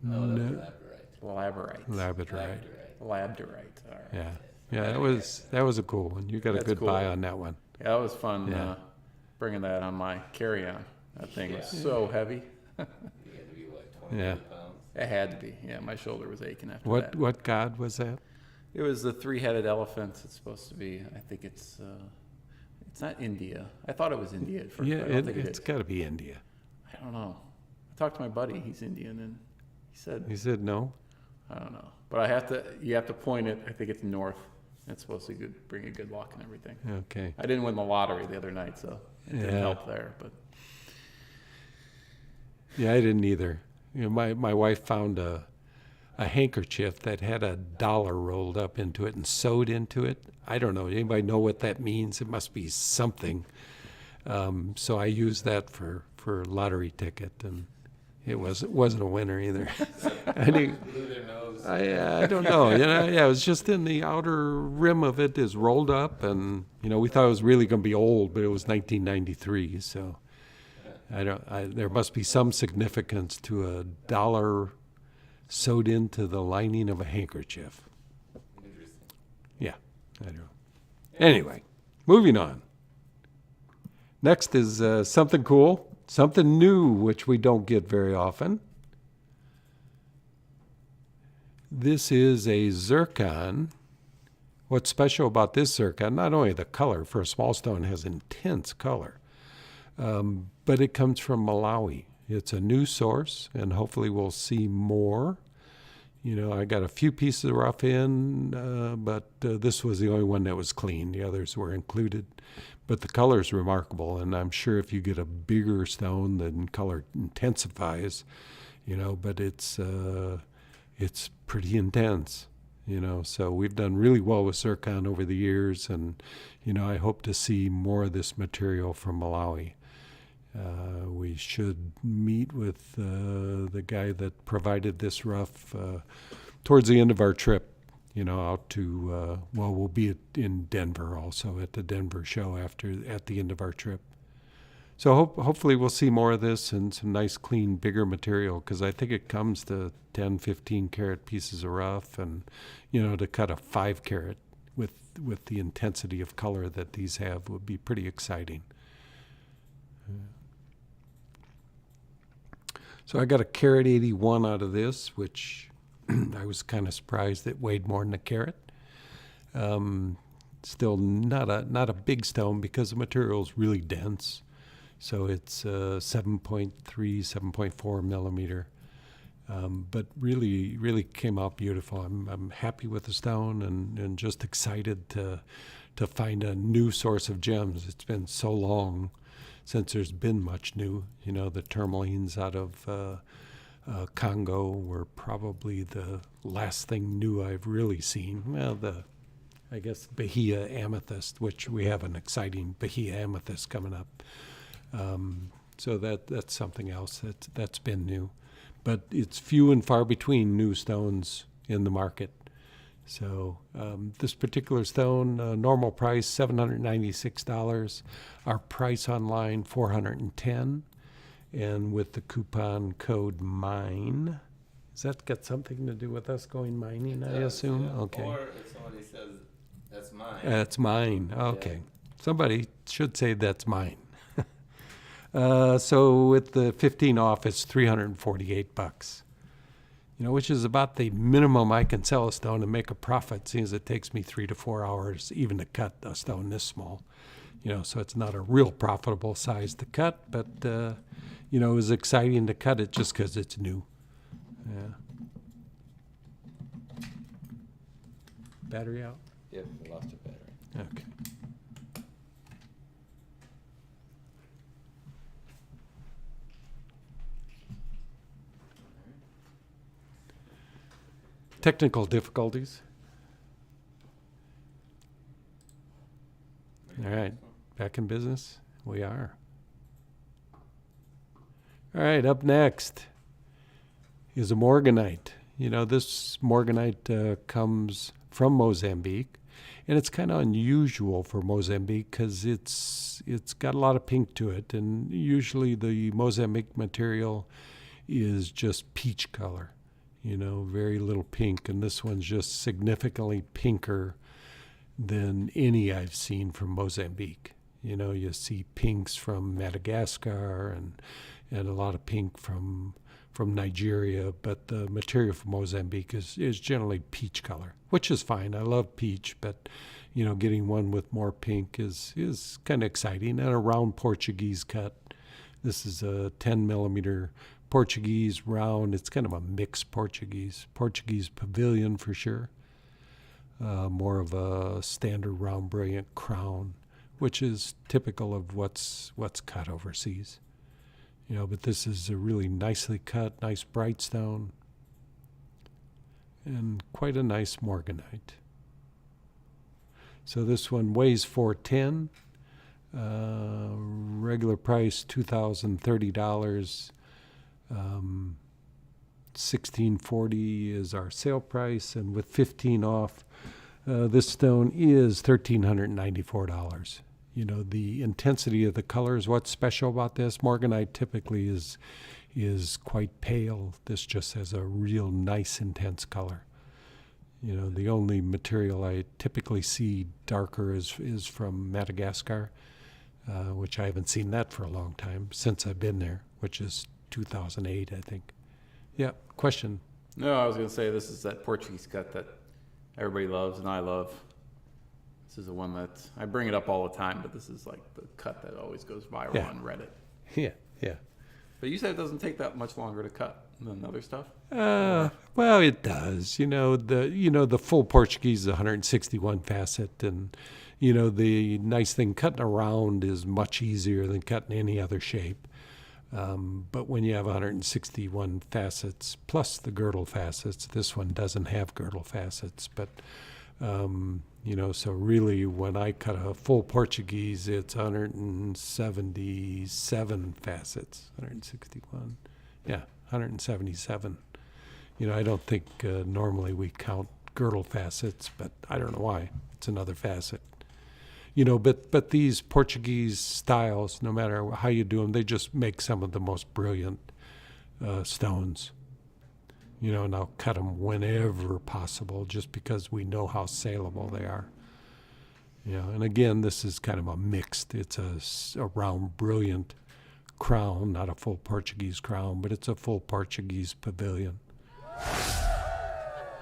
Speaker 3: No, that's
Speaker 2: Labradorite.
Speaker 1: Labradorite.
Speaker 2: Labradorite. All right.
Speaker 1: Yeah. That was a cool one. You got a good buy on that one.
Speaker 2: Yeah, that was fun.
Speaker 1: Yeah.
Speaker 2: Bringing that on my carry-on. That thing was so heavy.
Speaker 3: You had to be 20 pounds.
Speaker 2: It had to be. Yeah, my shoulder was aching after that.
Speaker 1: What god was that?
Speaker 2: It was the three-headed elephant. It's supposed to be. I think it's not India. I thought it was India at first.
Speaker 1: Yeah,
Speaker 2: but I don't think
Speaker 1: it's got to be India.
Speaker 2: I don't know. I talked to my buddy. He's Indian, and he said
Speaker 1: no.
Speaker 2: I don't know, but you have to point it. I think it's north. It's supposed to bring you good luck and everything.
Speaker 1: Okay.
Speaker 2: I didn't win the lottery the other night, so it didn't help there. But
Speaker 1: yeah, I didn't either. My wife found a handkerchief that had $1 rolled up into it and sewed into it. I don't know. Anybody know what that means? It must be something. So I used that for lottery ticket, and it wasn't a winner either. I don't know. It was just in the outer rim of it is rolled up, and we thought it was really going to be old, but it was 1993. So there must be some significance to $1 sewed into the lining of a handkerchief.
Speaker 3: Interesting.
Speaker 1: Yeah, I don't know. Anyway, moving on. Next is something cool, something new, which we don't get very often. This is a zircon. What's special about this zircon, not only the color, for a small stone, has intense color, but it comes from Malawi. It's a new source, and hopefully we'll see more. I got a few pieces of rough in, but this was the only one that was clean. The others were included. But the color is remarkable, and I'm sure if you get a bigger stone, then color intensifies, but it's pretty intense, So we've done really well with zircon over the years, and, I hope to see more of this material from Malawi. We should meet with the guy that provided this rough towards the end of our trip, out to, we'll be in Denver also at the Denver show at the end of our trip. So hopefully we'll see more of this and some nice, clean, bigger material, because I think it comes to 10, 15 carat pieces of rough, and, to cut a 5 carat with the intensity of color that these have would be pretty exciting. So I got a carat 81 out of this, which I was kind of surprised it weighed more than a carat. Still not a big stone because the material is really dense. So it's 7.3, 7.4 millimeter. But really came out beautiful. I'm happy with the stone and just excited to find a new source of gems. It's been so long since there's been much new. The tourmalines out of Congo were probably the last thing new I've really seen. Well, I guess Bahia Amethyst, which we have an exciting Bahia Amethyst coming up. So that's something else that's been new. But it's few and far between new stones in the market. So this particular stone, normal price $796. Our price online $410, and with the coupon code MINE. Has that got something to do with us going mining? I assume.
Speaker 3: Yeah.
Speaker 1: Okay.
Speaker 3: Or if somebody says that's mine.
Speaker 1: That's mine. Okay.
Speaker 3: Yeah.
Speaker 1: Somebody should say that's mine. So with the 15 off, it's $348. Which is about the minimum I can sell a stone and make a profit, seeing as it takes me 3 to 4 hours even to cut a stone this small. So it's not a real profitable size to cut, but it was exciting to cut it just because it's new. Yeah. Battery out?
Speaker 3: Yep, we lost your battery.
Speaker 1: Okay. Technical difficulties. All right, back in business? We are. All right, up next is a Morganite. This Morganite comes from Mozambique, and it's kind of unusual for Mozambique because it's got a lot of pink to it, and usually the Mozambique material is just peach color. Very little pink, and this one's just significantly pinker than any I've seen from Mozambique. You see pinks from Madagascar and a lot of pink from Nigeria, but the material from Mozambique is generally peach color, which is fine. I love peach, but getting one with more pink is kind of exciting, and a round Portuguese cut. This is a 10 millimeter Portuguese round. It's kind of a mixed Portuguese pavilion for sure. More of a standard round brilliant crown, which is typical of what's cut overseas. But this is a really nicely cut, nice bright stone, and quite a nice Morganite. So this one weighs 410. Regular price $2,030. $1,640 is our sale price, and with 15 off, this stone is $1,394. The intensity of the color is what's special about this. Morganite typically is quite pale. This just has a real nice intense color. The only material I typically see darker is from Madagascar, which I haven't seen that for a long time since I've been there, which is 2008, I think. Yeah, question.
Speaker 2: No, I was going to say this is that Portuguese cut that everybody loves and I love. This is the one that I bring it up all the time, but this is like the cut that always goes viral on Reddit.
Speaker 1: Yeah.
Speaker 2: But you said it doesn't take that much longer to cut than other stuff?
Speaker 1: Well, it does. The full Portuguese is 161 facet, and the nice thing, cutting around is much easier than cutting any other shape. But when you have 161 facets plus the girdle facets, this one doesn't have girdle facets. But, so really when I cut a full Portuguese, it's 177 facets, 161. Yeah, 177. I don't think normally we count girdle facets, but I don't know why. It's another facet. But these Portuguese styles, no matter how you do them, they just make some of the most brilliant stones. And I'll cut them whenever possible just because we know how saleable they are. And again, this is kind of a mixed. It's a round, brilliant crown, not a full Portuguese crown, but it's a full Portuguese pavilion.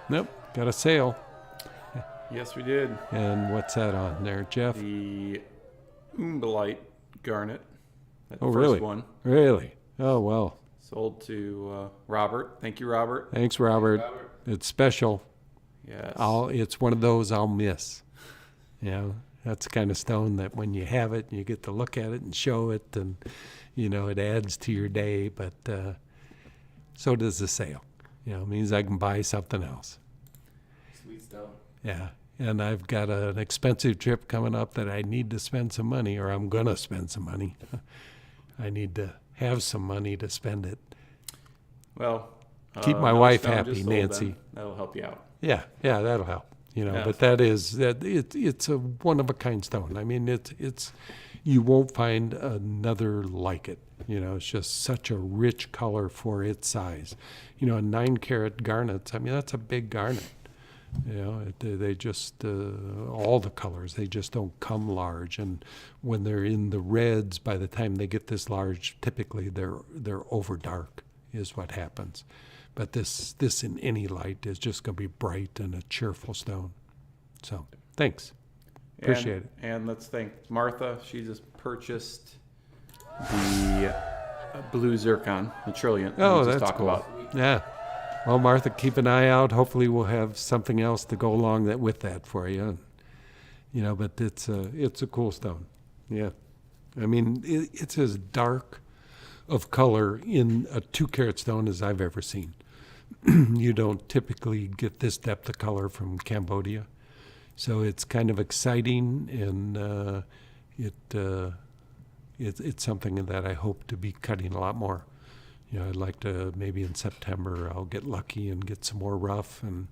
Speaker 1: Nope, got a sale.
Speaker 2: Yes, we did.
Speaker 1: And what's that on there, Jeff?
Speaker 2: The Ammolite garnet. That
Speaker 1: Oh,
Speaker 2: first
Speaker 1: really?
Speaker 2: one.
Speaker 1: Really? Oh, well.
Speaker 2: Sold to Robert. Thank you, Robert.
Speaker 1: Thanks, Robert. It's special.
Speaker 2: Yes.
Speaker 1: It's one of those I'll miss. You know, that's the kind of stone that when you have it, you get to look at it and show it, and, you know, it adds to your day, but so does the sale. You know, it means I can buy something else.
Speaker 3: Sweet stone.
Speaker 1: Yeah. And I've got an expensive trip coming up that I need to spend some money, or I'm going to spend some money. I need to have some money to spend it.
Speaker 2: Well,
Speaker 1: Keep my
Speaker 2: another
Speaker 1: wife
Speaker 2: stone
Speaker 1: happy,
Speaker 2: just sold
Speaker 1: Nancy.
Speaker 2: then. That'll help you out.
Speaker 1: Yeah, that'll help. You know,
Speaker 2: Yeah.
Speaker 1: but it's a one of a kind stone. I mean, it's you won't find another like it. You know, it's just such a rich color for its size. You know, a 9-carat garnets. I mean, that's a big garnet. You know, they just all the colors. They just don't come large. And when they're in the reds, by the time they get this large, typically they're over dark, is what happens. But this in any light is just going to be bright and a cheerful stone. So thanks, appreciate it.
Speaker 2: And let's thank Martha. She just purchased the blue zircon, the trillion.
Speaker 1: Oh,
Speaker 2: we just
Speaker 1: that's
Speaker 2: talked
Speaker 1: cool.
Speaker 2: about.
Speaker 1: Yeah. Well, Martha, keep an eye out. Hopefully, we'll have something else to go along with that for you. And, you know, but it's a cool stone. Yeah. I mean, it's as dark of color in a 2-carat stone as I've ever seen. You don't typically get this depth of color from Cambodia. So it's kind of exciting, and it's something that I hope to be cutting a lot more. You know, I'd like to, maybe in September, I'll get lucky and get some more rough and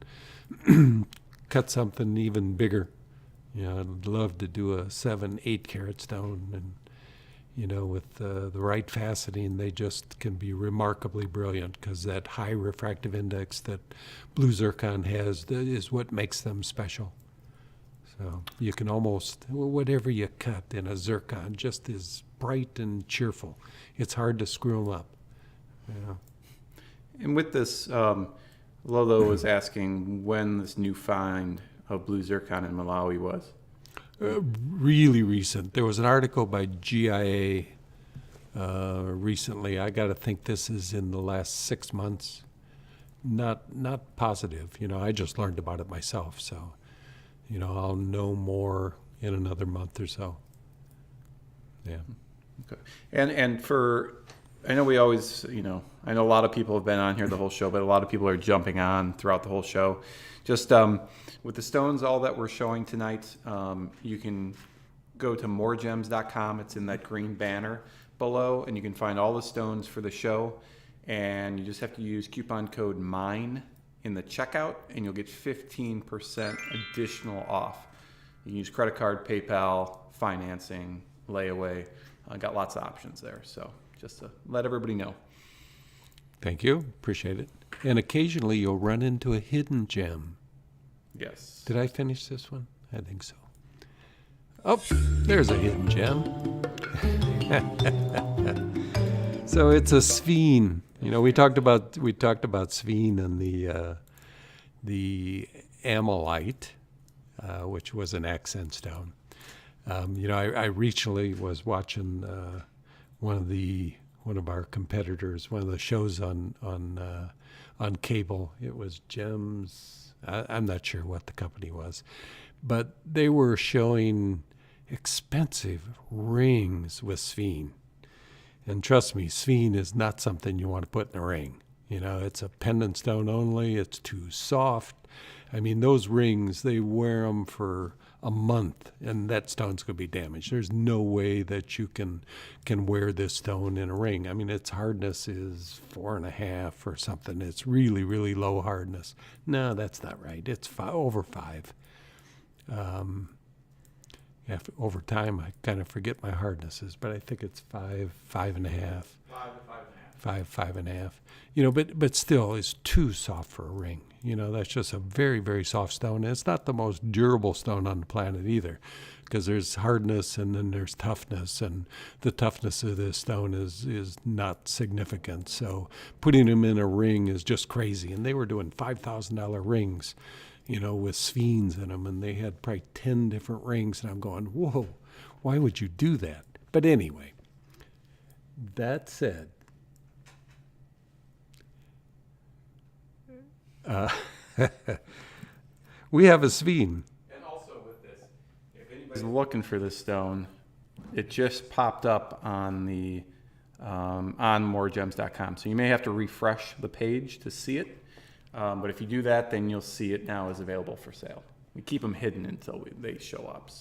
Speaker 1: cut something even bigger. You know, I'd love to do a 7-8 carat stone, and, you know, with the right faceting, they just can be remarkably brilliant, because that high refractive index that blue zircon has is what makes them special. So you can almost, whatever you cut in a zircon just is bright and cheerful. It's hard to screw them up. Yeah.
Speaker 2: And with this, Lolo was asking when this new find of blue zircon in Malawi was.
Speaker 1: Really recent. There was an article by GIA recently. I got to think this is in the last 6 months. Not positive. You know, I just learned about it myself. So, you know, I'll know more in another month or so. Yeah.
Speaker 2: Okay. And for, I know we always, you know, I know a lot of people have been on here the whole show, but a lot of people are jumping on throughout the whole show. Just with the stones, all that we're showing tonight, you can go to MoreGems.com. It's in that green banner below, and you can find all the stones for the show. And you just have to use coupon code MINE in the checkout, and you'll get 15% additional off. You can use credit card, PayPal, financing, layaway. Got lots of options there. So just to let everybody know.
Speaker 1: Thank you. Appreciate it. And occasionally you'll run into a hidden gem.
Speaker 2: Yes.
Speaker 1: Did I finish this one? I think so. Oh, there's a hidden gem. So it's a Sphene. You know, we talked about Sphene and the Ammolite, which was an accent stone. You know, I recently was watching one of our competitors, one of the shows on cable. It was Gems. I'm not sure what the company was, but they were showing expensive rings with Sphene. And trust me, Sphene is not something you want to put in a ring. You know, it's a pendant stone only. It's too soft. I mean, those rings, they wear them for a month, and that stone's going to be damaged. There's no way that you can wear this stone in a ring. I mean, its hardness is 4.5 or something. It's really, really low hardness. No, that's not right. It's over 5. Over time, I kind of forget my hardnesses, but I think it's 5, 5.5. 5.5. You know, but still, it's too soft for a ring. You know, that's just a very, very soft stone. And it's not the most durable stone on the planet either, because there's hardness and then there's toughness, and the toughness of this stone is not significant. So putting them in a ring is just crazy. And they were doing $5,000 rings, with sphenes in them, and they had probably 10 different rings, and I'm going, whoa, why would you do that? But anyway, that said, we have a Sphene.
Speaker 2: And also with this, if anybody's looking for this stone, it just popped up on the on MoreGems.com. So you may have to refresh the page to see it. But if you do that, then you'll see it now is available for sale. We keep them hidden until they show up.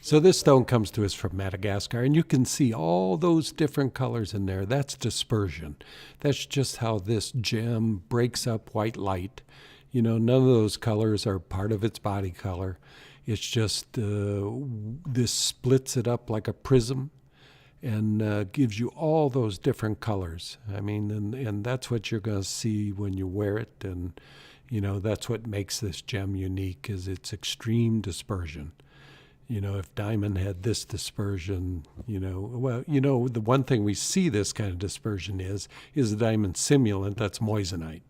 Speaker 1: So this stone comes to us from Madagascar, and you can see all those different colors in there. That's dispersion. That's just how this gem breaks up white light. None of those colors are part of its body color. It's just this splits it up like a prism and gives you all those different colors. I mean, and that's what you're going to see when you wear it. And, that's what makes this gem unique, is its extreme dispersion. If diamond had this dispersion, the one thing we see this kind of dispersion is a diamond simulant, that's moissanite.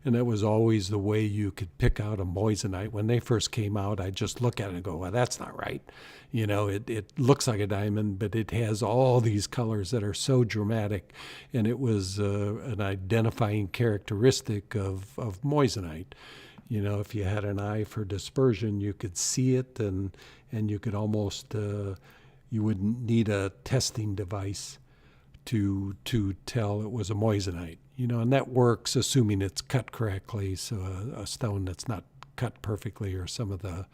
Speaker 1: And that was always the way you could pick out a moissanite. When they first came out, I just look at it and go, well, that's not right. It looks like a diamond, but it has all these colors that are so dramatic. And it was an identifying characteristic of moissanite. If you had an eye for dispersion, you could see it, and you could almost, you wouldn't need a testing device to tell it was a moissanite. And that works assuming it's cut correctly. So a stone that's not cut perfectly, or some of the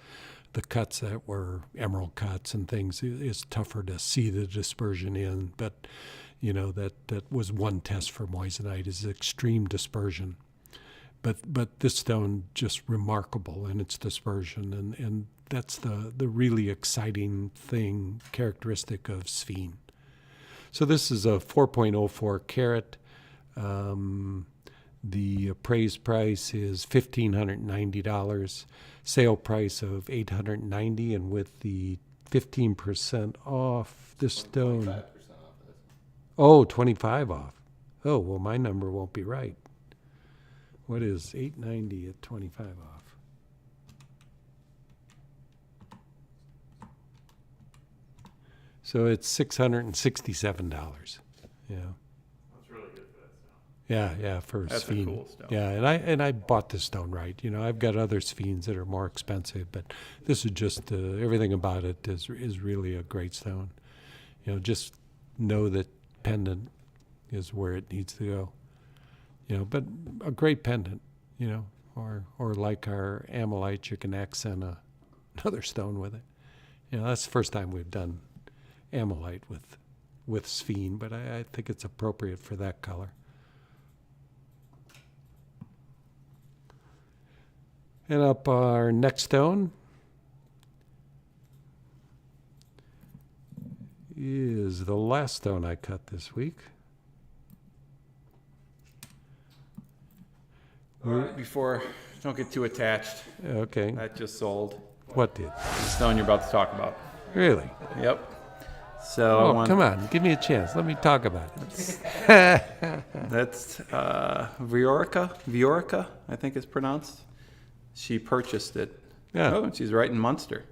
Speaker 1: cuts that were emerald cuts and things, is tougher to see the dispersion in. But, that was one test for moissanite, is extreme dispersion. But this stone, just remarkable in its dispersion, and that's the really exciting characteristic of Sphene. So this is a 4.04 carat. The appraised price is $1,590, sale price of $890, and with the 15% off, this stone.
Speaker 3: 25% off this.
Speaker 1: Oh, 25 off. Oh, well, my number won't be right. What is $890 at 25 off? So it's $667. Yeah.
Speaker 2: That's really good for that stone.
Speaker 1: Yeah, for
Speaker 2: That's a
Speaker 1: Sphene.
Speaker 2: cool stone.
Speaker 1: Yeah, and I bought this stone right. I've got other Sphenes that are more expensive, but this is just everything about it is really a great stone. Just know that pendant is where it needs to go. But a great pendant, or like our Ammolite, you can accent another stone with it. That's the first time we've done Ammolite with Sphene, but I think it's appropriate for that color. And up our next stone is the last stone I cut this week.
Speaker 2: Before, don't get too attached.
Speaker 1: Okay.
Speaker 2: That just sold.
Speaker 1: What did?
Speaker 2: The stone you're about to talk about.
Speaker 1: Really?
Speaker 2: Yep. So
Speaker 1: Come on. Give me a chance. Let me talk about it.
Speaker 2: that's Viorica, I think it's pronounced. She purchased it.
Speaker 1: Yeah.
Speaker 2: Oh, and she's right in Munster.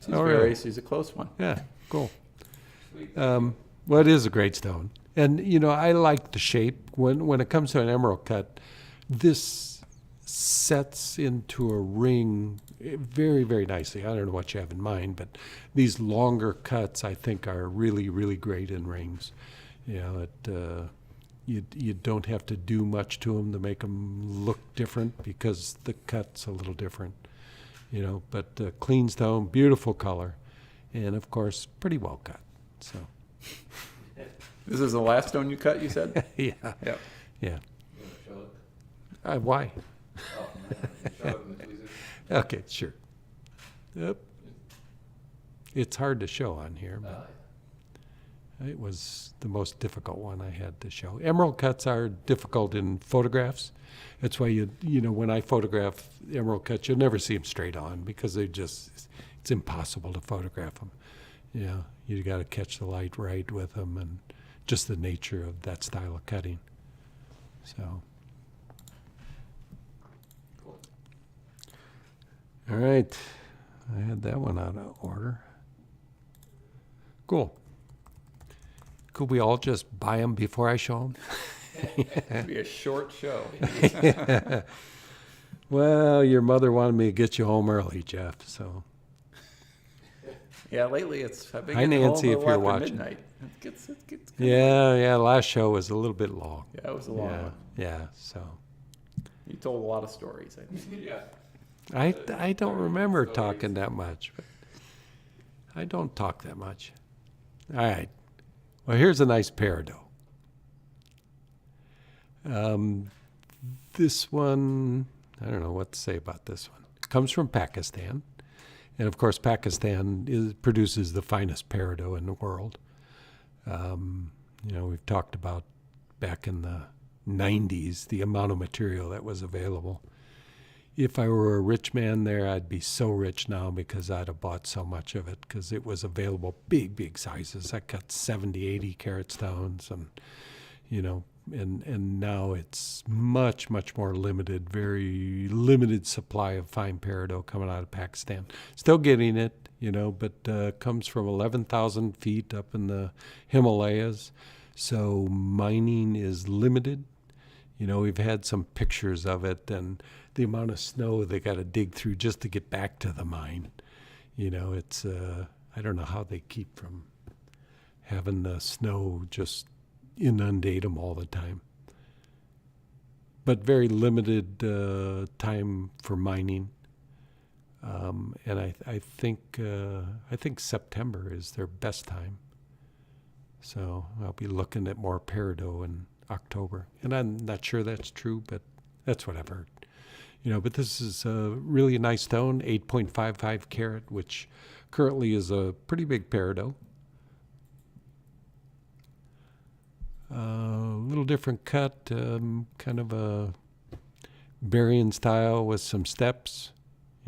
Speaker 2: She's a close one.
Speaker 1: Yeah, cool. Well, it is a great stone. And, I like the shape. When it comes to an emerald cut, this sets into a ring very, very nicely. I don't know what you have in mind, but these longer cuts, I think, are really, really great in rings. You don't have to do much to them to make them look different, because the cut's a little different. But clean stone, beautiful color, and of course, pretty well cut. So.
Speaker 2: This is the last stone you cut, you said?
Speaker 1: Yeah.
Speaker 2: Yep.
Speaker 1: Yeah.
Speaker 3: You want to show it?
Speaker 1: Why?
Speaker 3: Oh, man. Show it in the tweezers.
Speaker 1: Okay, sure. Yep. It's hard to show on here, but it was the most difficult one I had to show. Emerald cuts are difficult in photographs. That's why when I photograph emerald cuts, you'll never see them straight on, because it's impossible to photograph them. You got to catch the light right with them, and just the nature of that style of cutting. So.
Speaker 3: Cool.
Speaker 1: All right. I had that one out of order. Cool. Could we all just buy them before I show them?
Speaker 2: It'd be a short show.
Speaker 1: Well, your mother wanted me to get you home early, Jeff, so.
Speaker 2: Yeah, lately I've been
Speaker 1: Hi,
Speaker 2: getting
Speaker 1: Nancy,
Speaker 2: home
Speaker 1: if you're
Speaker 2: after
Speaker 1: watching.
Speaker 2: midnight. It gets kinda
Speaker 1: Yeah, last show was a little bit long.
Speaker 2: Yeah, it was a long one.
Speaker 1: Yeah, so.
Speaker 2: You told a lot of stories, I think.
Speaker 3: Yeah.
Speaker 1: I don't remember
Speaker 3: Stories.
Speaker 1: talking that much, but I don't talk that much. All right. Well, here's a nice peridot. This one, I don't know what to say about this one. It comes from Pakistan. And of course, Pakistan produces the finest peridot in the world. We've talked about back in the 90s, the amount of material that was available. If I were a rich man there, I'd be so rich now because I'd have bought so much of it because it was available big sizes. I got 70, 80 carat stones and now it's much more limited, very limited supply of fine peridot coming out of Pakistan. Still getting it, but comes from 11,000 feet up in the Himalayas. So mining is limited. We've had some pictures of it and the amount of snow they got to dig through just to get back to the mine. It's, I don't know how they keep from having the snow just inundate them all the time. But very limited time for mining. And I think September is their best time. So I'll be looking at more peridot in October. And I'm not sure that's true, but that's what I've heard. But this is a really nice stone, 8.55 carat, which currently is a pretty big peridot. A little different cut, kind of a Berrien style with some steps.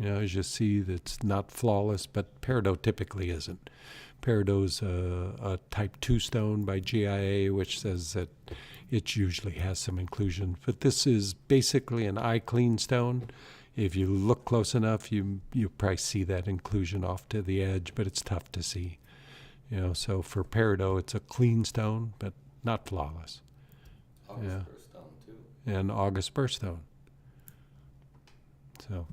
Speaker 1: As you see, it's not flawless, but peridot typically isn't. Peridot's a type 2 stone by GIA, which says that it usually has some inclusion. But this is basically an eye clean stone. If you look close enough, you probably see that inclusion off to the edge, but it's tough to see. So for peridot, it's a clean stone, but not flawless.
Speaker 3: August birthstone too.
Speaker 1: And August birthstone. So,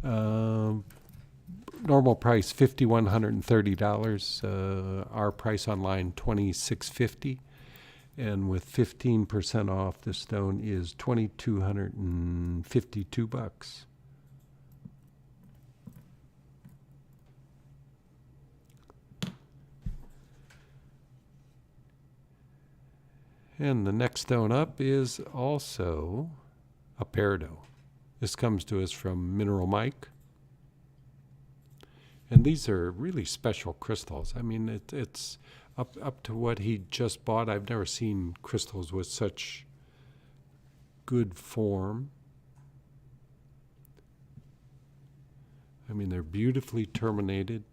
Speaker 1: normal price $5,130. Our price online $2,650, and with 15% off, the stone is $2,252. And the next stone up is also a peridot. This comes to us from Mineral Mike. And these are really special crystals. I mean, it's up to what he just bought. I've never seen crystals with such good form. I mean, they're beautifully terminated.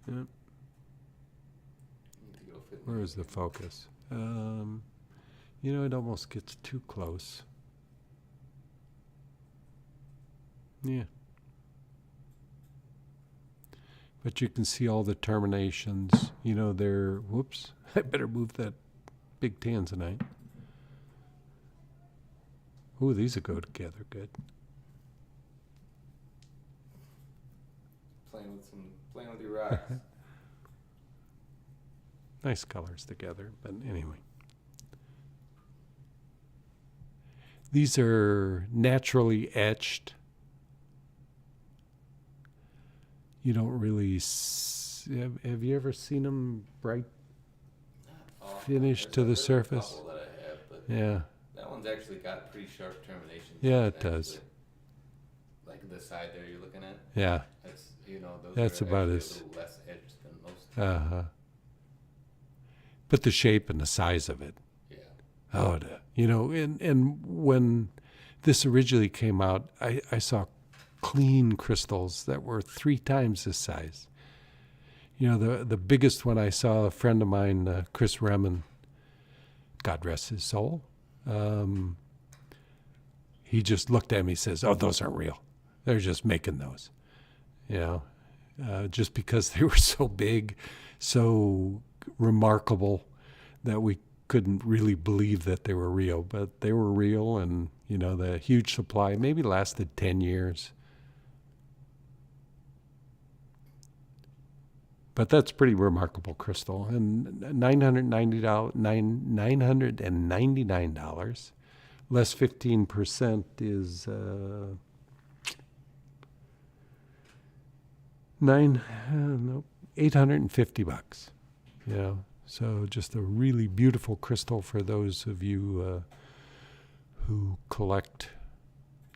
Speaker 1: Yeah. Where is the focus? It almost gets too close. Yeah. But you can see all the terminations. They're, whoops, I better move that big Tanzanite. Ooh, these will go together good.
Speaker 3: Playing with your rocks.
Speaker 1: Nice colors together, but anyway. These are naturally etched. You don't really have you ever seen them bright finished to the surface?
Speaker 3: Couple that I have, but
Speaker 1: Yeah.
Speaker 3: that one's actually got pretty sharp terminations.
Speaker 1: Yeah, it does.
Speaker 3: Actually. Like the side there you're looking at.
Speaker 1: Yeah.
Speaker 3: That's those
Speaker 1: That's
Speaker 3: are
Speaker 1: about
Speaker 3: actually
Speaker 1: as-
Speaker 3: a little less edged than most.
Speaker 1: Uh-huh. But the shape and the size of it.
Speaker 3: Yeah.
Speaker 1: And when this originally came out, I saw clean crystals that were 3 times this size. The biggest one I saw, a friend of mine, Chris Remen, God rest his soul, he just looked at me and says, "Oh, those aren't real. They're just making those." You know, just because they were so big, so remarkable that we couldn't really believe that they were real. But they were real, and, you know, the huge supply maybe lasted 10 years. But that's pretty remarkable crystal. And $999, less 15% is $850. You know, so just a really beautiful crystal for those of you who collect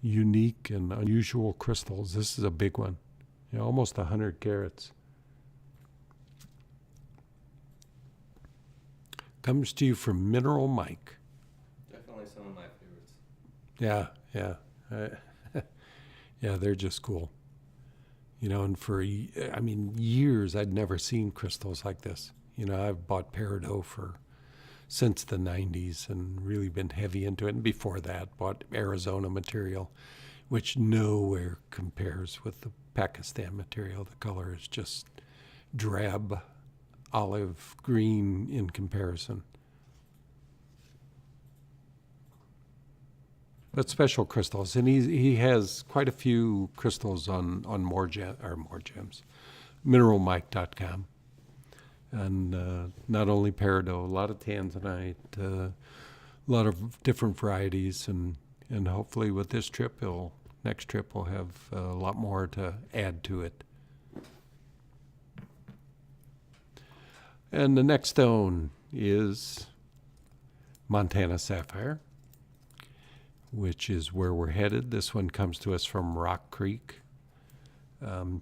Speaker 1: unique and unusual crystals. This is a big one, you know, almost 100 carats. Comes to you from Mineral Mike.
Speaker 3: Definitely some of my favorites.
Speaker 1: Yeah, yeah. Yeah, they're just cool. You know, and for, I mean, years I'd never seen crystals like this. You know, I've bought Peridot since the 90s and really been heavy into it. And before that, bought Arizona material, which nowhere compares with the Pakistan material. The color is just drab olive green in comparison. But special crystals, and he has quite a few crystals on MoreGems, mineralmike.com, and not only Peridot, a lot of Tanzanite, a lot of different varieties, and hopefully with this trip, next trip we'll have a lot more to add to it. And the next stone is Montana Sapphire, which is where we're headed. This one comes to us from Rock Creek.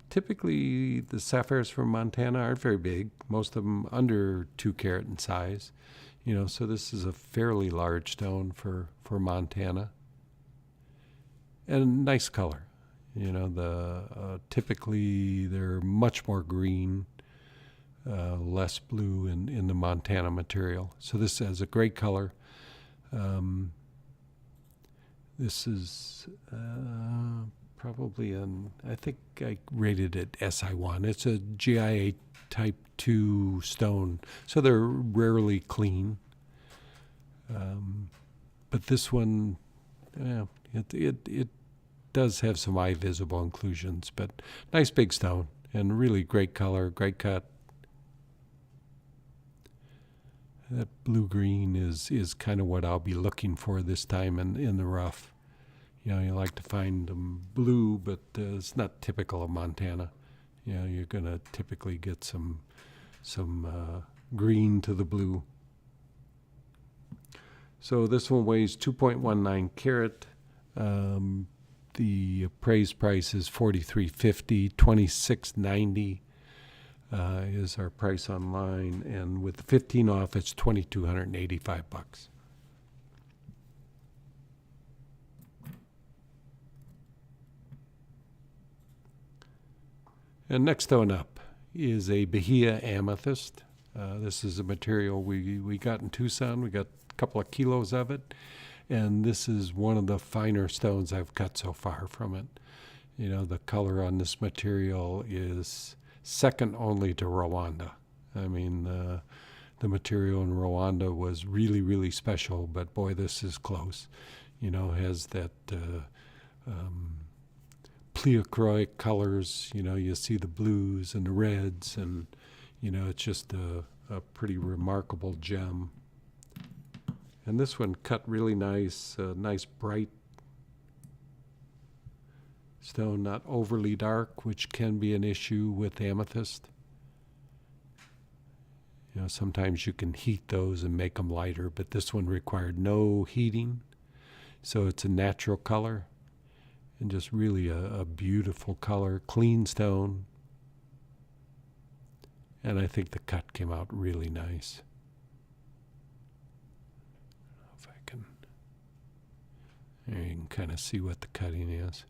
Speaker 1: Typically, the sapphires from Montana aren't very big. Most of them under 2 carat in size. You know, so this is a fairly large stone for Montana. And nice color. You know, typically they're much more green. Less blue in the Montana material. So this has a great color. This is probably I think I rated it SI1. It's a GIA type 2 stone, so they're rarely clean. But this one, it does have some eye visible inclusions, but nice big stone and really great color, great cut. That blue-green is kind of what I'll be looking for this time in the rough. You know, you like to find them blue, but it's not typical of Montana. You know, you're going to typically get some green to the blue. So this one weighs 2.19 carat. The appraised price is $43.50, $26.90. Is our price online, and with the 15 off, it's $2,285. And next stone up is a Bahia Amethyst. This is a material we got in Tucson. We got a couple of kilos of it, and this is one of the finer stones I've cut so far from it. You know, the color on this material is second only to Rwanda. I mean, the material in Rwanda was really, really special, but boy, this is close. You know, has that pleochroic colors. You know, you see the blues and the reds, and, you know, it's just a pretty remarkable gem. And this one cut really nice, nice bright stone, not overly dark, which can be an issue with amethyst. You know, sometimes you can heat those and make them lighter, but this one required no heating, so it's a natural color and just really a beautiful color, clean stone. And I think the cut came out really nice. I don't know if I can, there you can kind of see what the cutting is.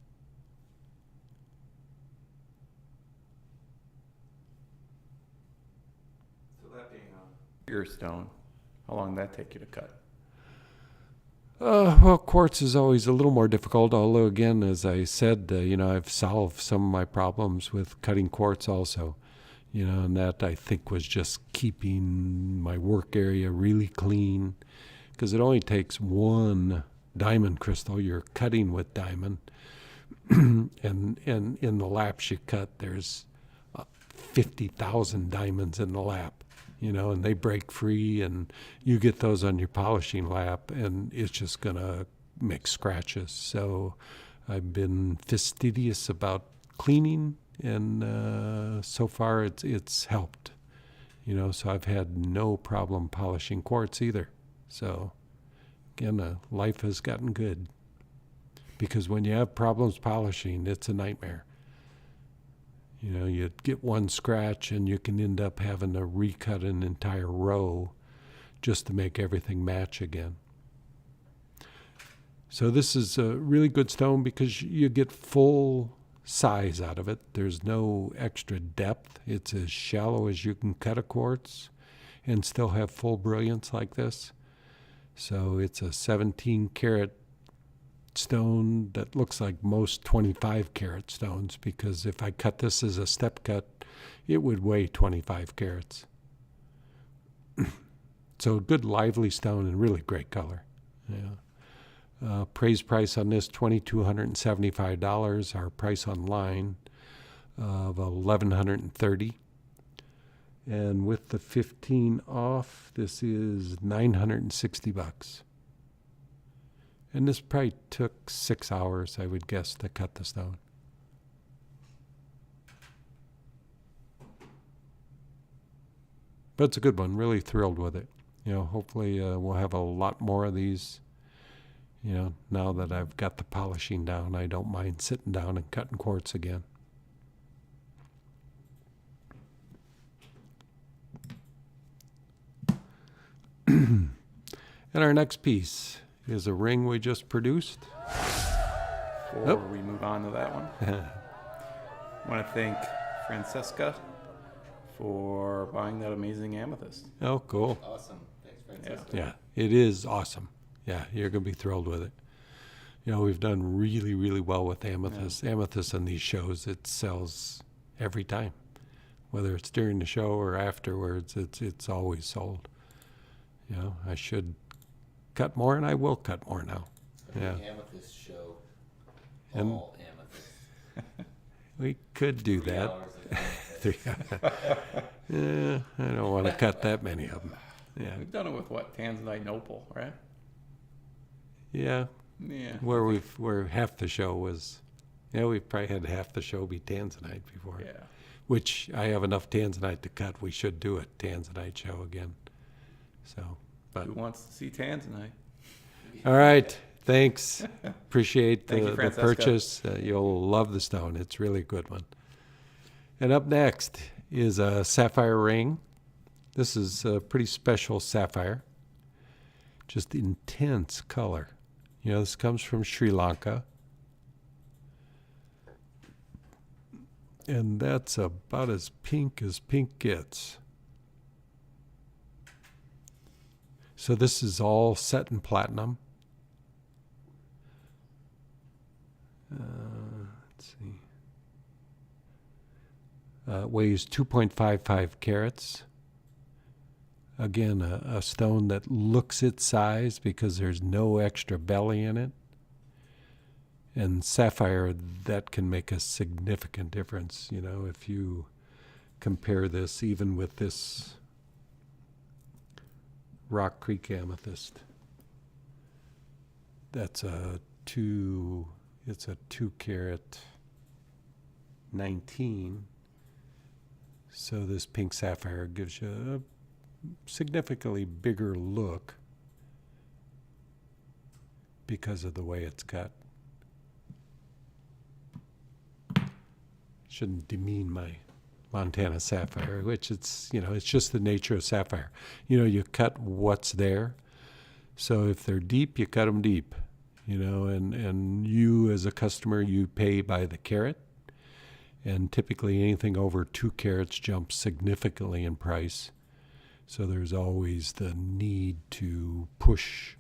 Speaker 2: That being a bigger stone, how long did that take you to cut?
Speaker 1: Well, quartz is always a little more difficult, although, again, as I said, I've solved some of my problems with cutting quartz also. And that I think was just keeping my work area really clean, because it only takes one diamond crystal. You're cutting with diamond, and in the laps you cut, there's 50,000 diamonds in the lap, and they break free, and you get those on your polishing lap, and it's just going to make scratches. So I've been fastidious about cleaning, and so far it's helped. So I've had no problem polishing quartz either. So again, life has gotten good, because when you have problems polishing, it's a nightmare. You get one scratch and you can end up having to recut an entire row just to make everything match again. So this is a really good stone because you get full size out of it. There's no extra depth. It's as shallow as you can cut a quartz and still have full brilliance like this. So it's a 17 karat stone that looks like most 25 karat stones, because if I cut this as a step cut, it would weigh 25 carats. So a good lively stone and really great color. Yeah. Praise price on this, $2,275. Our price online of $1,130. And with the 15 off, this is $960. And this probably took 6 hours, I would guess, to cut the stone. But it's a good one. Really thrilled with it. Hopefully we'll have a lot more of these. Now that I've got the polishing down, I don't mind sitting down and cutting quartz again. And our next piece is a ring we just produced.
Speaker 2: Before we move on to that one, I want to thank Francesca for buying that amazing amethyst.
Speaker 1: Oh, cool.
Speaker 3: Awesome. Thanks, Francisco.
Speaker 1: Yeah, it is awesome. Yeah, you're going to be thrilled with it. We've done really, really well with amethyst. Yeah. Amethyst in these shows, it sells every time. Whether it's during the show or afterwards, it's always sold. I should cut more, and I will cut more now. Yeah.
Speaker 3: The amethyst show.
Speaker 1: And
Speaker 3: all amethyst.
Speaker 1: We could do
Speaker 3: 3
Speaker 1: that.
Speaker 3: hours of amethyst.
Speaker 1: Yeah, I don't want to cut that many of them. Yeah.
Speaker 2: We've done it with what? Tanzanite and opal, right?
Speaker 1: Yeah.
Speaker 2: Yeah.
Speaker 1: Where half the show was, we've probably had half the show be Tanzanite before.
Speaker 2: Yeah.
Speaker 1: Which I have enough Tanzanite to cut. We should do a Tanzanite show again. So, but
Speaker 2: Who wants to see Tanzanite?
Speaker 1: all right. Thanks. Appreciate
Speaker 2: Thank you,
Speaker 1: the
Speaker 2: Francesca.
Speaker 1: purchase. You'll love the stone. It's really a good one. And up next is a sapphire ring. This is a pretty special sapphire. Just intense color. This comes from Sri Lanka. And that's about as pink gets. So this is all set in platinum. Let's see. It weighs 2.55 carats. Again, a stone that looks its size because there's no extra belly in it. And sapphire, that can make a significant difference, if you compare this even with this Rock Creek amethyst. It's a 2 carat 19. So this pink sapphire gives you a significantly bigger look because of the way it's cut. Shouldn't demean my Montana sapphire, which it's just the nature of sapphire. You cut what's there. So if they're deep, you cut them deep, and you as a customer, you pay by the carat. And typically anything over 2 carats jumps significantly in price. So there's always the need to push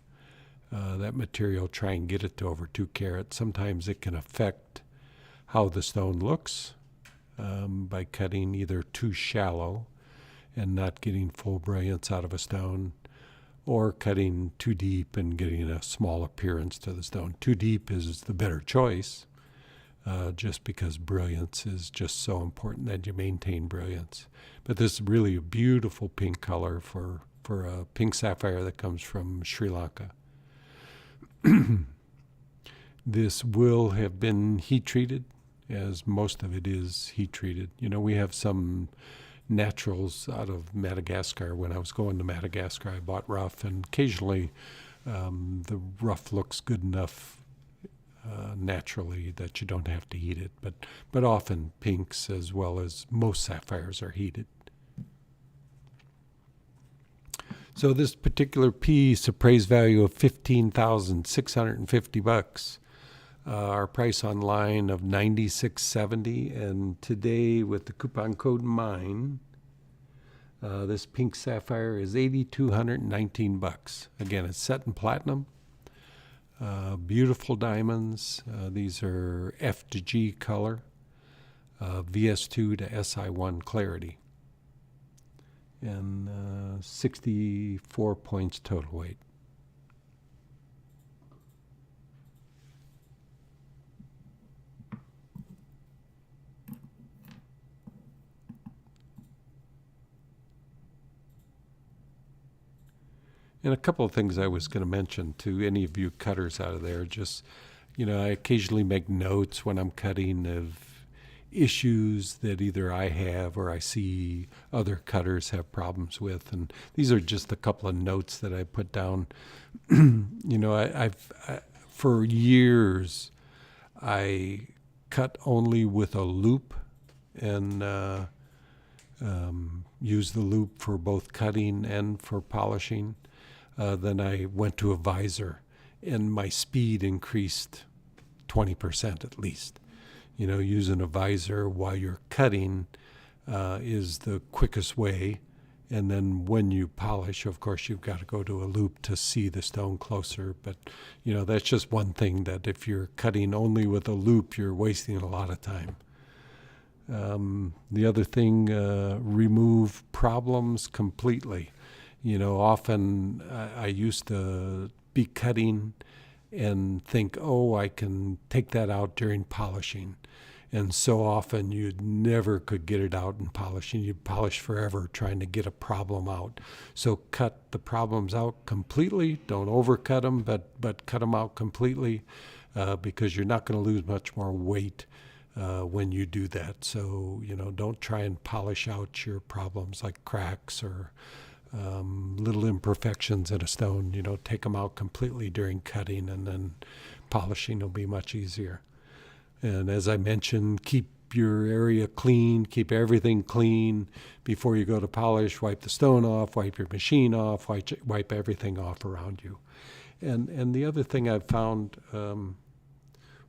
Speaker 1: that material, try and get it to over 2 carat. Sometimes it can affect how the stone looks by cutting either too shallow and not getting full brilliance out of a stone, or cutting too deep and getting a small appearance to the stone. Too deep is the better choice, just because brilliance is just so important that you maintain brilliance. But this is really a beautiful pink color for a pink sapphire that comes from Sri Lanka. This will have been heat treated, as most of it is heat treated. You know, we have some naturals out of Madagascar. When I was going to Madagascar, I bought rough, and occasionally the rough looks good enough naturally that you don't have to heat it. But often pinks, as well as most sapphires, are heated. So this particular piece, appraised value of $15,650. Our price online of $96.70, and today with the coupon code MINE, this pink sapphire is $8,219. Again, it's set in platinum. Beautiful diamonds. These are F to G color, VS2 to SI1 clarity, and 64 points total weight. And a couple of things I was going to mention to any of you cutters out of there. Just, you know, I occasionally make notes when I'm cutting of issues that either I have or I see other cutters have problems with. And these are just a couple of notes that I put down. You know, I've for years, I cut only with a loop and use the loop for both cutting and for polishing. Then I went to a visor, and my speed increased 20% at least. You know, using a visor while you're cutting is the quickest way. And then when you polish, of course, you've got to go to a loop to see the stone closer. But, you know, that's just one thing, that if you're cutting only with a loop, you're wasting a lot of time. The other thing, remove problems completely. You know, often I used to be cutting and think, oh, I can take that out during polishing. And so often you never could get it out in polishing. You'd polish forever trying to get a problem out. So cut the problems out completely. Don't overcut them, but cut them out completely because you're not going to lose much more weight when you do that. So, you know, don't try and polish out your problems like cracks or little imperfections in a stone. You know, take them out completely during cutting, and then polishing will be much easier. And as I mentioned, keep your area clean, keep everything clean before you go to polish. Wipe the stone off, wipe your machine off, wipe everything off around you. And the other thing I've found,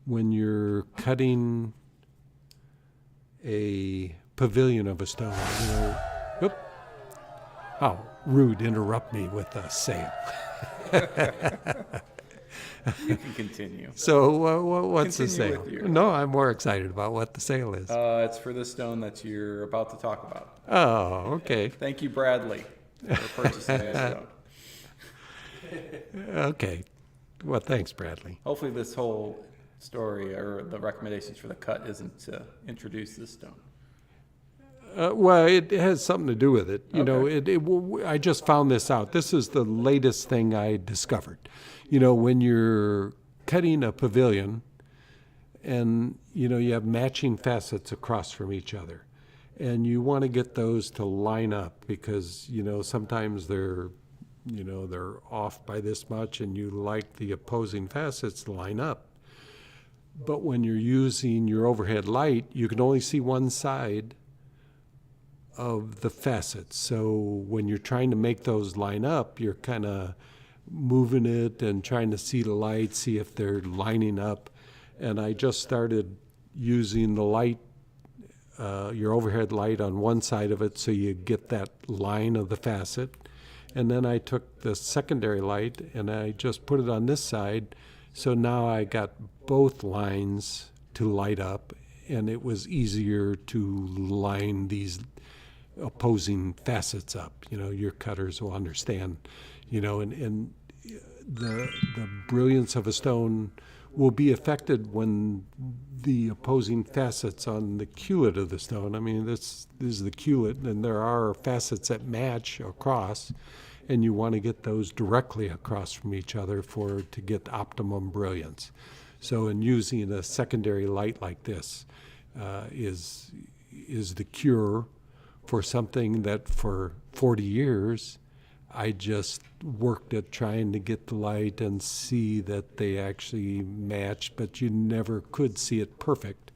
Speaker 1: when you're cutting a pavilion of a stone, you know, whoop, how rude, interrupt me with a sale.
Speaker 2: You can continue.
Speaker 1: So what's the
Speaker 2: Continue
Speaker 1: sale?
Speaker 2: with your-
Speaker 1: No, I'm more excited about what the sale is.
Speaker 2: It's for the stone that you're about to talk about.
Speaker 1: Oh, okay.
Speaker 2: Thank you, Bradley, for purchasing this stone.
Speaker 1: Okay. Well, thanks, Bradley.
Speaker 2: Hopefully this whole story or the recommendations for the cut isn't to introduce this stone.
Speaker 1: Well, it has something to do with it. You know, I just found this out. This is the latest thing I discovered. You know, when you're cutting a pavilion and, you know, you have matching facets across from each other, and you want to get those to line up because, you know, sometimes they're off by this much and you like the opposing facets to line up. But when you're using your overhead light, you can only see one side of the facets. So when you're trying to make those line up, you're kind of moving it and trying to see the light, see if they're lining up. And I just started using the light, your overhead light on one side of it, so you get that line of the facet. And then I took the secondary light and I just put it on this side. So now I got both lines to light up, and it was easier to line these opposing facets up. Your cutters will understand, and the brilliance of a stone will be affected when the opposing facets on the culet of the stone. I mean, this is the culet, and there are facets that match across, and you want to get those directly across from each other to get optimum brilliance. So in using a secondary light like this is the cure for something that for 40 years I just worked at trying to get the light and see that they actually matched, but you never could see it perfect.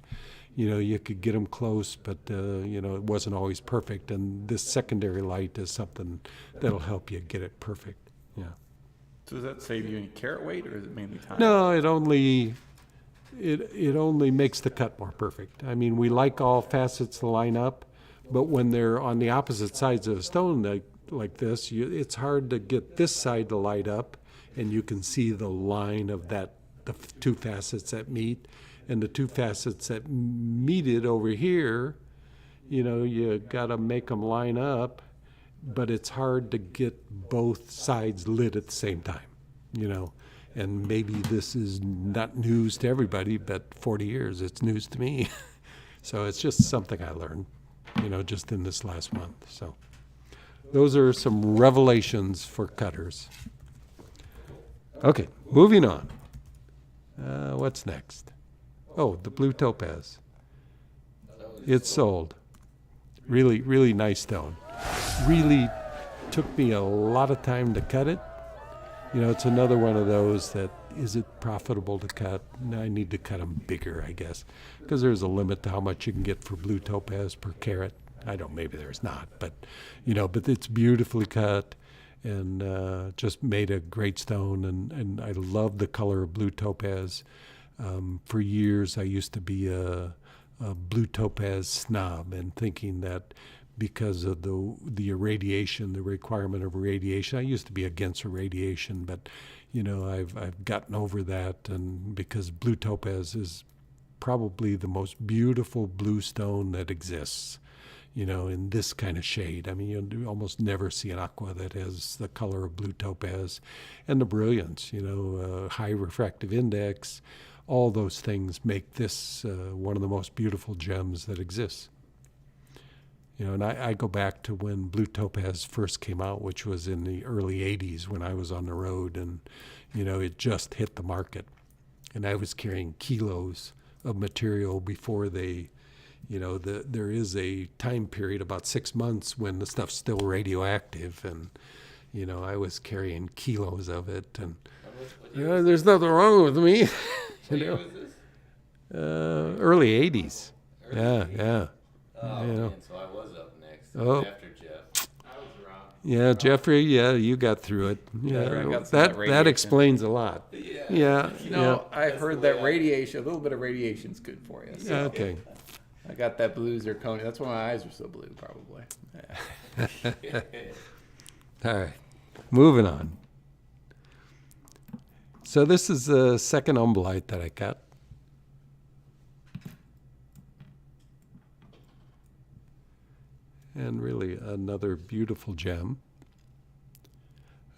Speaker 1: You could get them close, but it wasn't always perfect. And this secondary light is something that'll help you get it perfect. Yeah.
Speaker 2: So does that save you any carat weight, or is it mainly time?
Speaker 1: No, it only makes the cut more perfect. I mean, we like all facets to line up, but when they're on the opposite sides of a stone like this, it's hard to get this side to light up, and you can see the line of the two facets that meet, and the two facets that meet over here, you got to make them line up, but it's hard to get both sides lit at the same time, and maybe this is not news to everybody, but 40 years, it's news to me. So it's just something I learned, just in this last month. So those are some revelations for cutters. Okay, moving on. What's next? Oh, the blue topaz. It's sold. Really, really nice stone. Really took me a lot of time to cut it. It's another one of those that, is it profitable to cut? No, I need to cut them bigger, I guess, because there's a limit to how much you can get for blue topaz per carat. I don't, maybe there's not, but it's beautifully cut and just made a great stone. And I love the color of blue topaz. For years, I used to be a blue topaz snob and thinking that because of the irradiation, the requirement of irradiation. I used to be against irradiation, but I've gotten over that, and because blue topaz is probably the most beautiful blue stone that exists, in this kind of shade. I mean, you almost never see an aqua that has the color of blue topaz, and the brilliance, high refractive index. All those things make this one of the most beautiful gems that exists. And I go back to when blue topaz first came out, which was in the early 80s when I was on the road, and, it just hit the market. And I was carrying kilos of material before they, there is a time period, about 6 months, when the stuff's still radioactive, and, I was carrying kilos of it, and, there's nothing wrong with me.
Speaker 3: What year was this?
Speaker 1: Early 80s. Yeah.
Speaker 3: Oh, man, so I was up next.
Speaker 1: Oh.
Speaker 3: After Jeff. I was around.
Speaker 1: Yeah, Jeffrey, you got through it.
Speaker 2: Yeah, I
Speaker 1: Yeah,
Speaker 2: got some of that
Speaker 1: that
Speaker 2: radiation.
Speaker 1: explains a lot.
Speaker 3: Yeah.
Speaker 1: Yeah.
Speaker 2: I've heard that radiation, a little bit of radiation's good for you. So
Speaker 1: Okay.
Speaker 2: I got that blue zircon. That's why my eyes are so blue, probably. Yeah.
Speaker 1: All right. Moving on. So this is the second Ammolite that I got. And really another beautiful gem.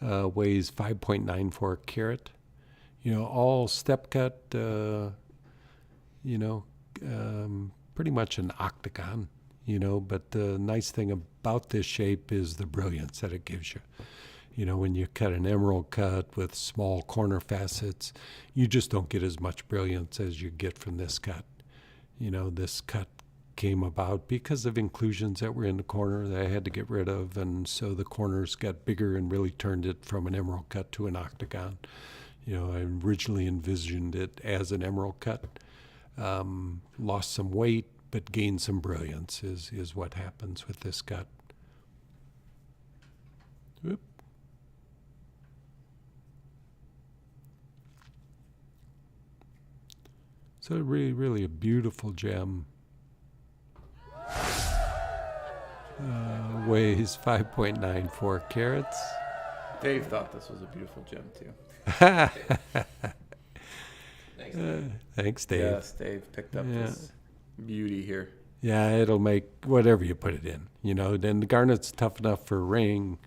Speaker 1: Weighs 5.94 carat. All step cut, pretty much an octagon, but the nice thing about this shape is the brilliance that it gives you. When you cut an emerald cut with small corner facets, you just don't get as much brilliance as you get from this cut. This cut came about because of inclusions that were in the corner that I had to get rid of, and so the corners got bigger and really turned it from an emerald cut to an octagon. I originally envisioned it as an emerald cut. Lost some weight, but gained some brilliance is what happens with this cut. Whoop. So really, really a beautiful gem. Weighs 5.94 carats.
Speaker 2: Dave thought this was a beautiful gem too.
Speaker 3: Thanks, Dave.
Speaker 1: Thanks, Dave.
Speaker 2: Yes, Dave picked up
Speaker 1: Yeah.
Speaker 2: this beauty here.
Speaker 1: Yeah, it'll make whatever you put it in. Then the garnet's tough enough for a ring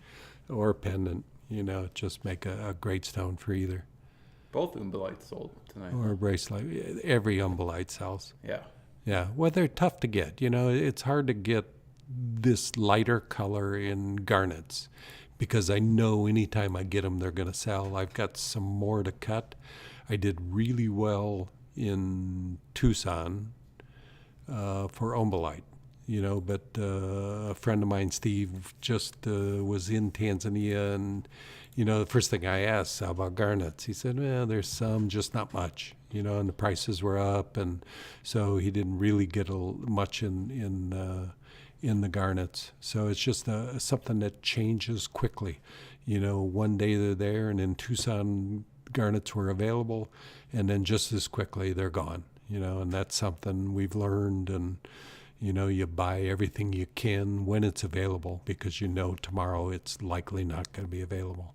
Speaker 1: or a pendant. Just make a great stone for either.
Speaker 2: Both Umbelites sold tonight.
Speaker 1: Or a bracelet. Every Ammolite sells.
Speaker 2: Yeah.
Speaker 1: Yeah, well, they're tough to get. It's hard to get this lighter color in garnets because I know anytime I get them, they're going to sell. I've got some more to cut. I did really well in Tucson for Ammolite, but a friend of mine, Steve, just was in Tanzania, and the first thing I asked, how about garnets? He said, well, there's some, just not much, and the prices were up, and so he didn't really get much in the garnets. So it's just something that changes quickly. One day they're there, and in Tucson, garnets were available, and then just as quickly they're gone. And that's something we've learned, and you buy everything you can when it's available because tomorrow it's likely not going to be available.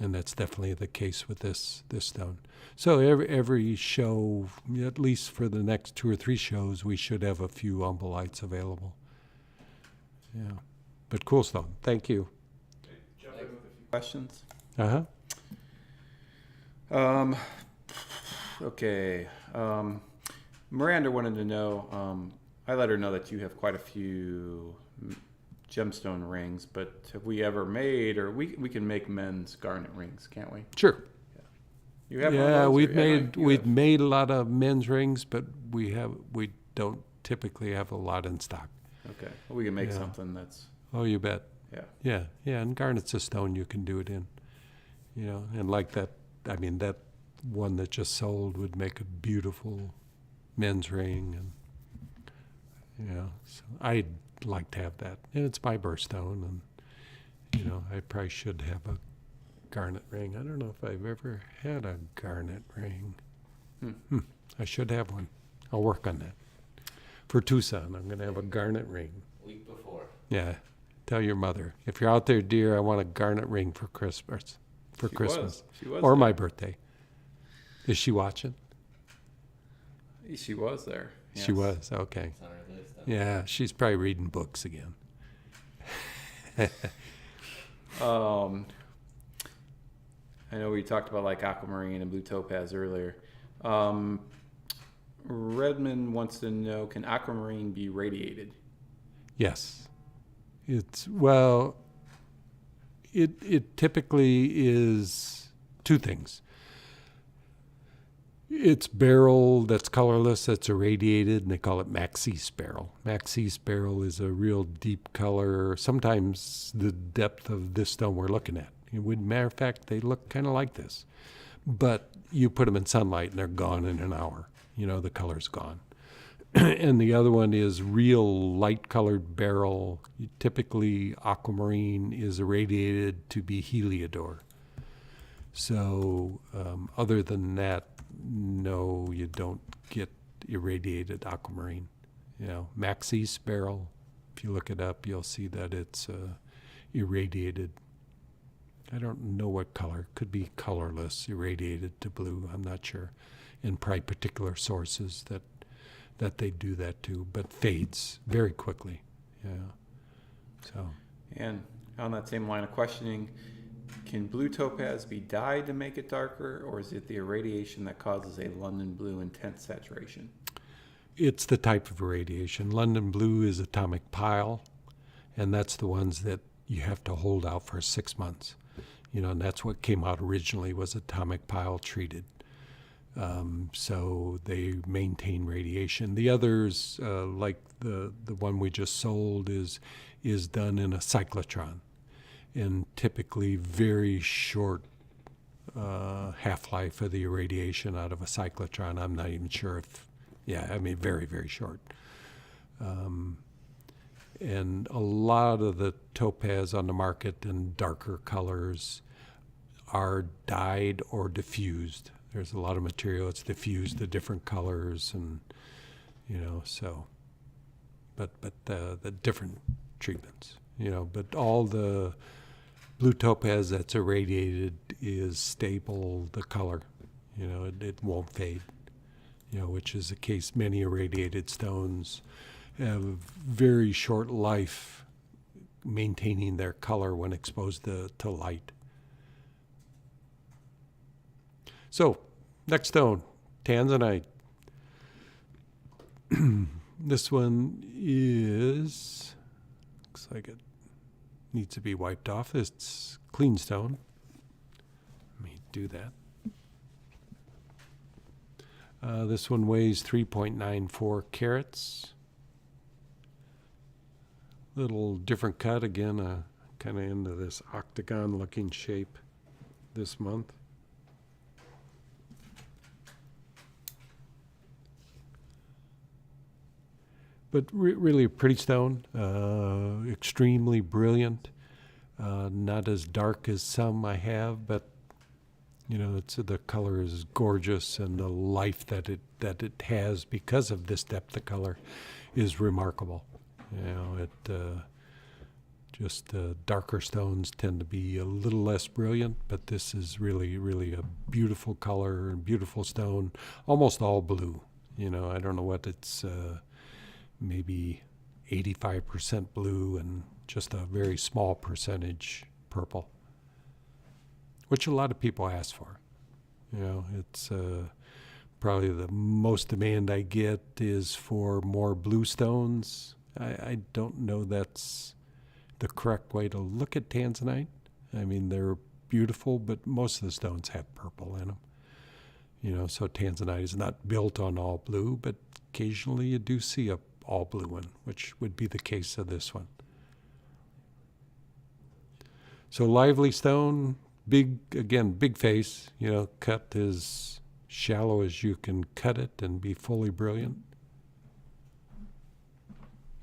Speaker 1: And that's definitely the case with this stone. So every show, at least for the next 2 or 3 shows, we should have a few Ammolites available. Yeah, but cool stone. Thank you.
Speaker 2: Questions?
Speaker 1: Uh-huh.
Speaker 2: Okay. Miranda wanted to know, I let her know that you have quite a few gemstone rings, but have we ever made, or we can make men's garnet rings, can't we?
Speaker 1: Sure.
Speaker 2: You have one of
Speaker 1: Yeah,
Speaker 2: those,
Speaker 1: we've made a lot of men's rings, but we don't typically have a lot in stock.
Speaker 2: Okay. Well, we can make
Speaker 1: Yeah.
Speaker 2: something that's,
Speaker 1: Oh, you bet.
Speaker 2: yeah.
Speaker 1: Yeah, and garnet's a stone you can do it in. And like that, that one that just sold would make a beautiful men's ring, and so I'd like to have that. And it's my birthstone, and I probably should have a garnet ring. I don't know if I've ever had a garnet ring. I should have one. I'll work on that. For Tucson, I'm going to have a garnet ring.
Speaker 3: Week before.
Speaker 1: Yeah. Tell your mother, if you're out there, dear, I want a garnet ring for Christmas.
Speaker 2: She was
Speaker 1: Or
Speaker 2: there.
Speaker 1: my birthday. Is she watching?
Speaker 2: She was there.
Speaker 1: She
Speaker 2: yes.
Speaker 1: was. Okay.
Speaker 3: It's on our list.
Speaker 1: Yeah, she's probably reading books again.
Speaker 2: I know we talked about like aquamarine and blue topaz earlier. Redmond wants to know, can aquamarine be radiated?
Speaker 1: Yes. It typically is 2 things. It's beryl that's colorless, that's irradiated, and they call it maxis beryl. Maxis beryl is a real deep color, sometimes the depth of this stone we're looking at. Matter of fact, they look kind of like this. But you put them in sunlight and they're gone in an hour. The color's gone. And the other one is real light-colored beryl. Typically, aquamarine is irradiated to be heliodor. So other than that, no, you don't get irradiated aquamarine. Maxis beryl, if you look it up, you'll see that it's irradiated. I don't know what color. Could be colorless, irradiated to blue. I'm not sure. In probably particular sources that they do that to, but fades very quickly. Yeah. So.
Speaker 2: And on that same line of questioning, can blue topaz be dyed to make it darker, or is it the irradiation that causes a London blue intense saturation?
Speaker 1: It's the type of irradiation. London blue is atomic pile, and that's the ones that you have to hold out for 6 months. And that's what came out originally, was atomic pile treated. So they maintain radiation. The others, like the one we just sold, is done in a cyclotron, and typically very short half-life of the irradiation out of a cyclotron. I'm not even sure if, very, very short. And a lot of the topaz on the market in darker colors are dyed or diffused. There's a lot of material that's diffused to different colors, and so. But the different treatments, but all the Blue topaz that's irradiated is stable, the color. It won't fade, which is the case. Many irradiated stones have very short life maintaining their color when exposed to light. So, next stone, Tanzanite. This one looks like it needs to be wiped off. It's clean stone. Let me do that. This one weighs 3.94 carats. Little different cut again, kind of into this octagon looking shape this month. But really a pretty stone, extremely brilliant, not as dark as some I have, but the color is gorgeous, and the life that it has because of this depth of color is remarkable. Darker stones tend to be a little less brilliant, but this is really, really a beautiful color and beautiful stone, almost all blue. I don't know what it's, maybe 85% blue and just a very small percentage purple, which a lot of people ask for. It's probably the most demand I get is for more blue stones. I don't know that's the correct way to look at Tanzanite. I mean, they're beautiful, but most of the stones have purple in them. So Tanzanite is not built on all blue, but occasionally you do see a all blue one, which would be the case of this one. So lively stone, big face, cut as shallow as you can cut it and be fully brilliant.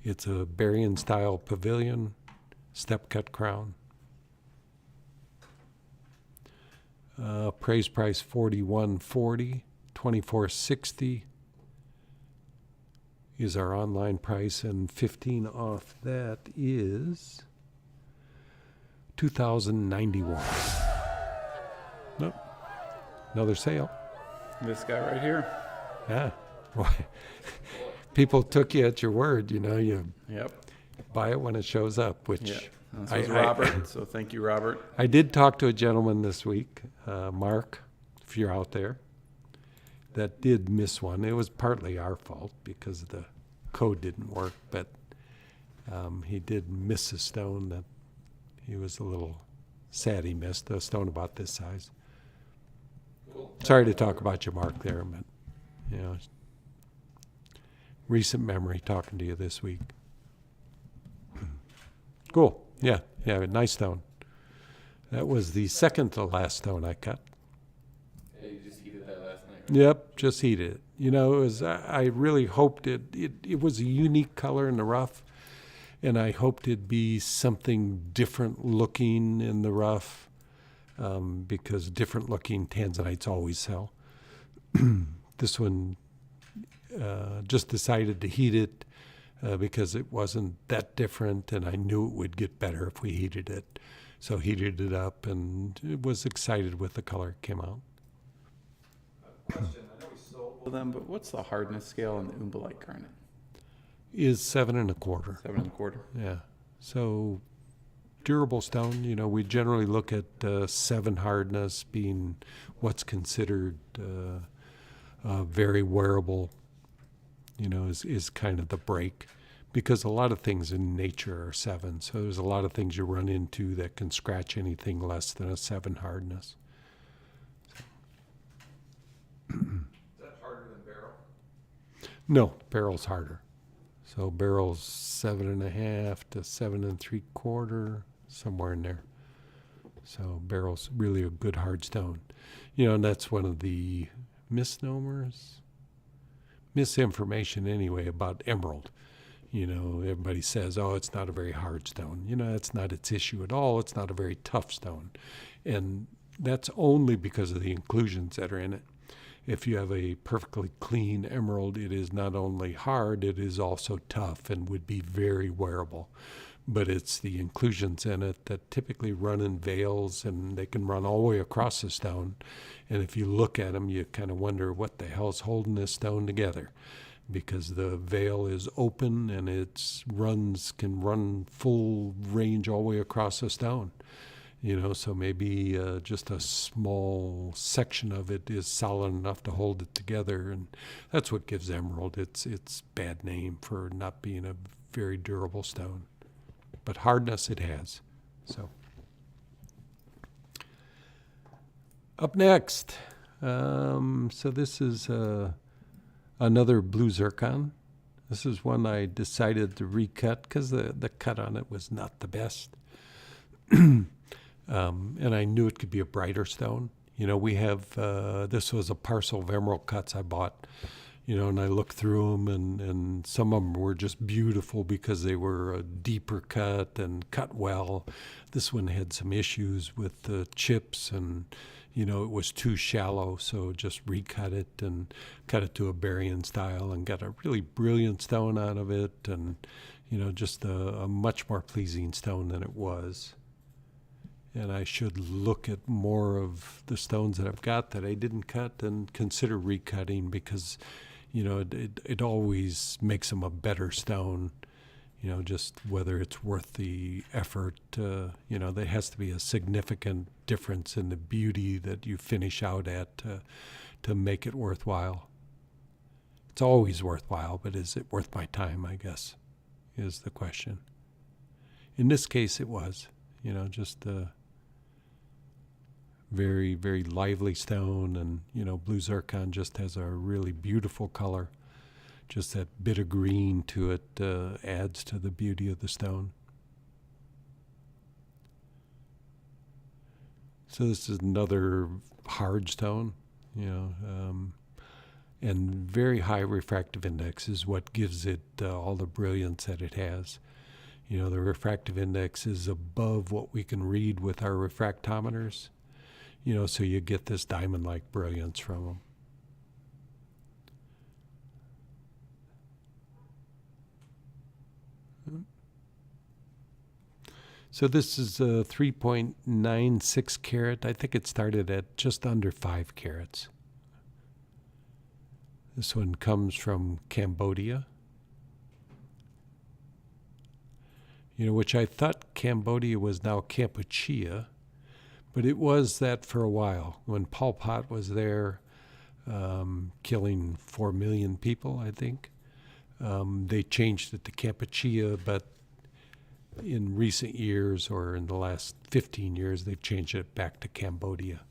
Speaker 1: It's a Berrien style pavilion, step cut crown. Appraised price $41.40, $24.60 is our online price, and 15 off that is $2,091. Nope. Another sale.
Speaker 2: This guy right here.
Speaker 1: Yeah. People took you at your word, you
Speaker 2: Yep.
Speaker 1: buy it when it shows up, which
Speaker 2: Yeah. This was Robert, so thank you, Robert.
Speaker 1: I did talk to a gentleman this week, Mark, if you're out there, that did miss one. It was partly our fault because the code didn't work, but he did miss a stone that he was a little sad he missed, a stone about this size.
Speaker 3: Cool.
Speaker 1: Sorry to talk about you, Mark, there, but recent memory talking to you this week. Cool. Yeah, nice stone. That was the second to last stone I cut.
Speaker 3: Yeah, you just heated that last night, right?
Speaker 1: Yep, just heated it. It was. I really hoped it was a unique color in the rough, and I hoped it'd be something different looking in the rough, because different looking Tanzanites always sell. This one just decided to heat it because it wasn't that different, and I knew it would get better if we heated it. So heated it up, and it was excited with the color it came out.
Speaker 2: Question, I know we sold them, but what's the hardness scale on the Ammolite garnet?
Speaker 1: Is 7 1/4.
Speaker 2: 7 1/4.
Speaker 1: Yeah. So durable stone, we generally look at 7 hardness being what's considered very wearable, is kind of the break, because a lot of things in nature are 7. So there's a lot of things you run into that can scratch anything less than a 7 hardness.
Speaker 2: Is that harder than barrel?
Speaker 1: No, barrel's harder. So barrel's 7.5 to 7 3/4, somewhere in there. So barrel's really a good hard stone. And that's one of the misinformation anyway about emerald. Everybody says, oh, it's not a very hard stone. That's not its issue at all. It's not a very tough stone. And that's only because of the inclusions that are in it. If you have a perfectly clean emerald, it is not only hard, it is also tough and would be very wearable. but it's the inclusions in it that typically run in veils, and they can run all the way across the stone. And if you look at them, you kind of wonder what the hell's holding this stone together, because the veil is open and its runs can run full range all the way across the stone. So maybe just a small section of it is solid enough to hold it together, and that's what gives emerald its bad name for not being a very durable stone. But hardness it has. So up next, so this is another blue zircon. This is one I decided to recut because the cut on it was not the best. And I knew it could be a brighter stone. We have, this was a parcel of emerald cuts I bought, and I looked through them, and some of them were just beautiful because they were a deeper cut and cut well. This one had some issues with the chips, and, it was too shallow, so just recut it and cut it to a Berrien style and got a really brilliant stone out of it, and, just a much more pleasing stone than it was. And I should look at more of the stones that I've got that I didn't cut and consider recutting, because, it always makes them a better stone, just whether it's worth the effort. There has to be a significant difference in the beauty that you finish out at to make it worthwhile. It's always worthwhile, but is it worth my time, I guess, is the question. In this case, it was, just very, very lively stone, and blue zircon just has a really beautiful color. Just that bit of green to it adds to the beauty of the stone. So this is another hard stone, and very high refractive index is what gives it all the brilliance that it has. The refractive index is above what we can read with our refractometers. So you get this diamond-like brilliance from them. So this is a 3.96 carat. I think it started at just under 5 carats. This one comes from Cambodia. Which I thought Cambodia was now Kampuchea. But it was that for a while. When Pol Pot was there, killing 4 million people, I think, they changed it to Kampuchea, but in recent years, or in the last 15 years, they've changed it back to Cambodia.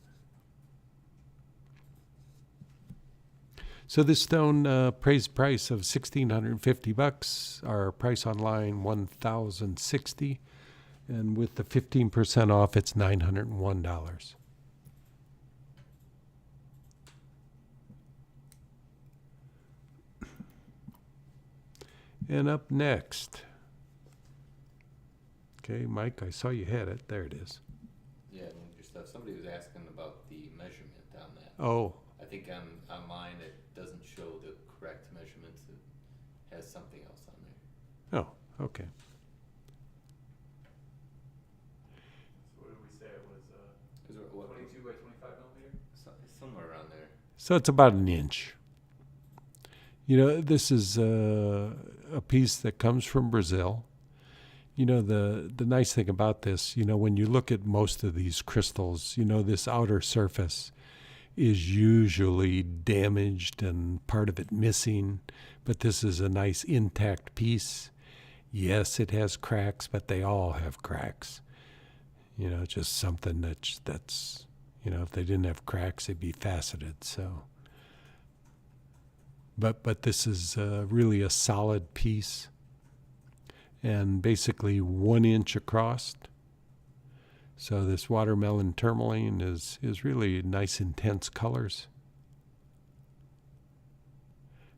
Speaker 1: So this stone appraised price of $1,650. Our price online, $1,060. And with the 15% off, it's $901. And up next, okay, Mike, I saw you had it. There it is.
Speaker 3: Yeah, your stuff. Somebody was asking about the measurement on that.
Speaker 1: Oh,
Speaker 3: I think online it doesn't show the correct measurements. It has something else on there.
Speaker 1: oh, okay.
Speaker 2: So what did we say it was?
Speaker 3: Is it what,
Speaker 2: 22 by 25 millimeter?
Speaker 3: somewhere around there.
Speaker 1: So it's about an inch. This is a piece that comes from Brazil. The nice thing about this, when you look at most of these crystals, this outer surface is usually damaged and part of it missing, but this is a nice intact piece. Yes, it has cracks, but they all have cracks. Just something that's if they didn't have cracks, they'd be faceted. So, but this is really a solid piece, and basically 1 inch across. So this watermelon tourmaline is really nice, intense colors.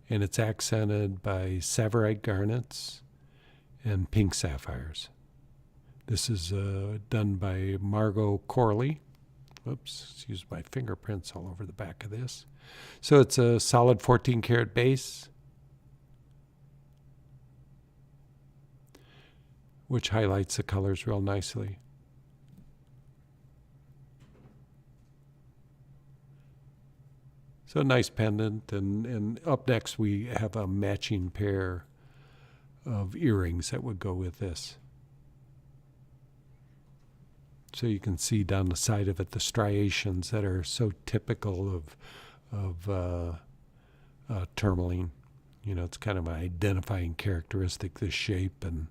Speaker 1: And it's accented by savorite garnets and pink sapphires. This is done by Margot Corley. Oops, excuse my fingerprints all over the back of this. So it's a solid 14 karat base which highlights the colors real nicely. So nice pendant, and up next we have a matching pair of earrings that would go with this. So you can see down the side of it the striations that are so typical of tourmaline. You know, it's kind of an identifying characteristic, this shape and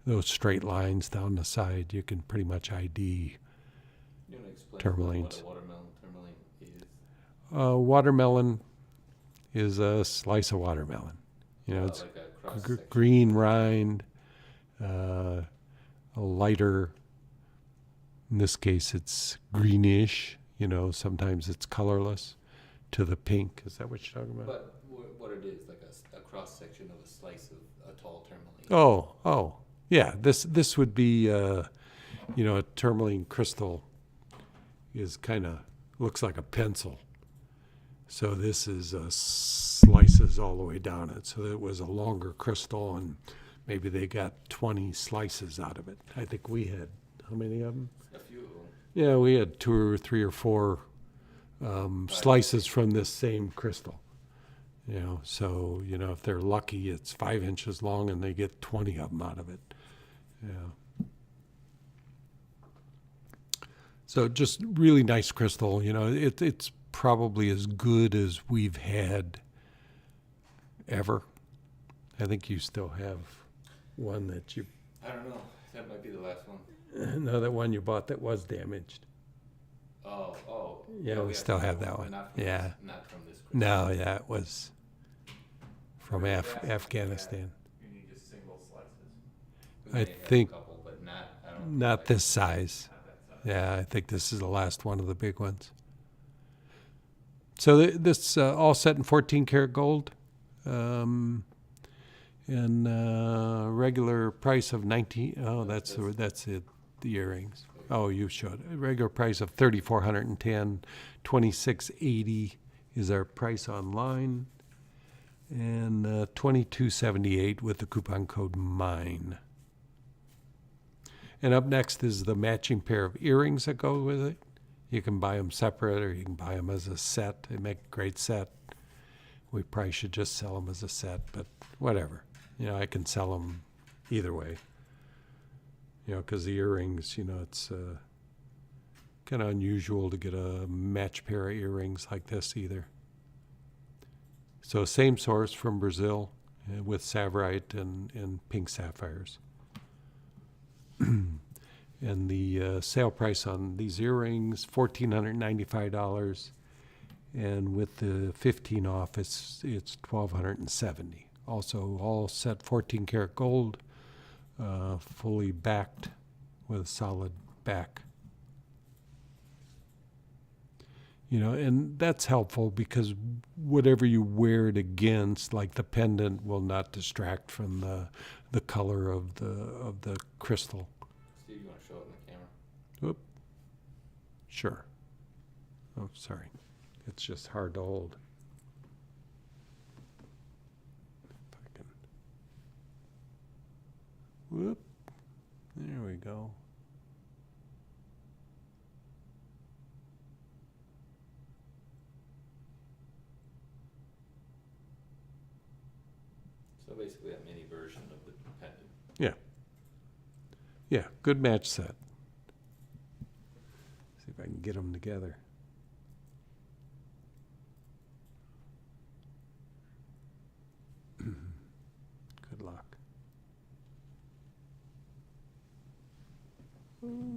Speaker 1: those straight lines down the side. You can pretty much ID
Speaker 3: You want to explain
Speaker 1: tourmalines.
Speaker 3: what a watermelon tourmaline is?
Speaker 1: Watermelon is a slice of watermelon. You know, it's
Speaker 3: Like a cross
Speaker 1: gr-
Speaker 3: section.
Speaker 1: green rind, a lighter, in this case it's greenish, you know, sometimes it's colorless to the pink. Is that what you're talking about?
Speaker 3: But what it is, like a cross section of a slice of a tall tourmaline.
Speaker 1: Oh, yeah. This would be, you know, a tourmaline crystal is kind of looks like a pencil. So this is slices all the way down it. So it was a longer crystal, and maybe they got 20 slices out of it. I think we had how many of them?
Speaker 3: A few of them.
Speaker 1: Yeah, we had 2 or 3 or 4 slices from this same crystal. You know, so, you know, if they're lucky, it's 5 inches long and they get 20 of them out of it. Yeah. So just really nice crystal. You know, it's probably as good as we've had ever. I think you still have one that you,
Speaker 3: I don't know. That might be the last one.
Speaker 1: no, that one you bought that was damaged.
Speaker 3: Oh.
Speaker 1: Yeah, we still have that one.
Speaker 3: Not from
Speaker 1: Yeah.
Speaker 3: This, not from this crystal.
Speaker 1: No, yeah, it was from Afghanistan.
Speaker 2: You need just single slices.
Speaker 3: We
Speaker 1: I
Speaker 3: may have
Speaker 1: think
Speaker 3: a couple, but I don't
Speaker 1: not
Speaker 3: like
Speaker 1: this size.
Speaker 2: Not that size.
Speaker 1: Yeah, I think this is the last one of the big ones. So this all set in 14 karat gold, and regular price of 19. Oh, that's it. The earrings. Oh, you showed it. Regular price of $3,410, $2,680 is our price online, and $2,278 with the coupon code MINE. And up next is the matching pair of earrings that go with it. You can buy them separate, or you can buy them as a set. They make a great set. We probably should just sell them as a set, but whatever. You know, I can sell them either way. You know, because the earrings, you know, it's kind of unusual to get a match pair of earrings like this either. So same source from Brazil with savorite and pink sapphires. And the sale price on these earrings, $1,495, and with the 15 off, it's $1,270. Also, all set 14 karat gold, fully backed with a solid back. You know, and that's helpful because whatever you wear it against, like the pendant, will not distract from the color of the crystal.
Speaker 3: Steve, you want to show it in the camera?
Speaker 1: Whoop. Sure. Oh, sorry. It's just hard to hold. If I can. Whoop. There we go.
Speaker 3: So basically a mini version of the pendant.
Speaker 1: Yeah. Yeah, good match set. See if I can get them together. Good luck.
Speaker 3: Cool.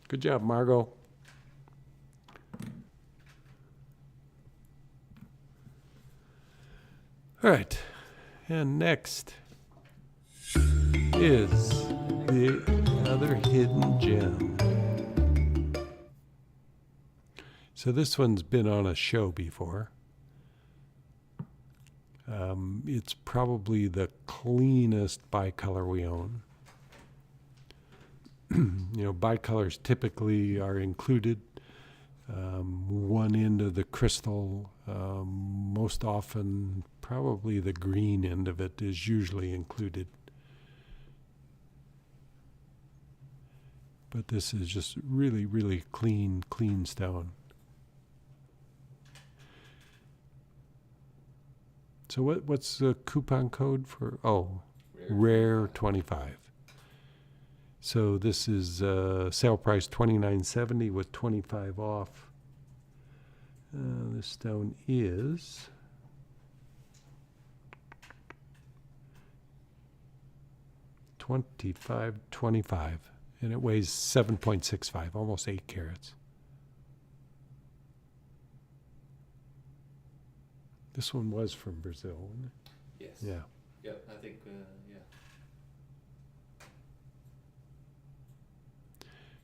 Speaker 1: Good job, Margot. All right, and next is the other hidden gem. So this one's been on a show before. It's probably the cleanest bicolor we own. bicolors typically are included. One end of the crystal, most often, probably the green end of it is usually included. But this is just really, really clean stone. So what's the coupon code for? Oh, Rare 25. So this is sale price $29.70 with 25 off. This stone is $25.25, and it weighs 7.65, almost 8 carats. This one was from Brazil, wasn't it?
Speaker 3: Yes.
Speaker 1: Yeah.
Speaker 3: Yep. I think. Yeah.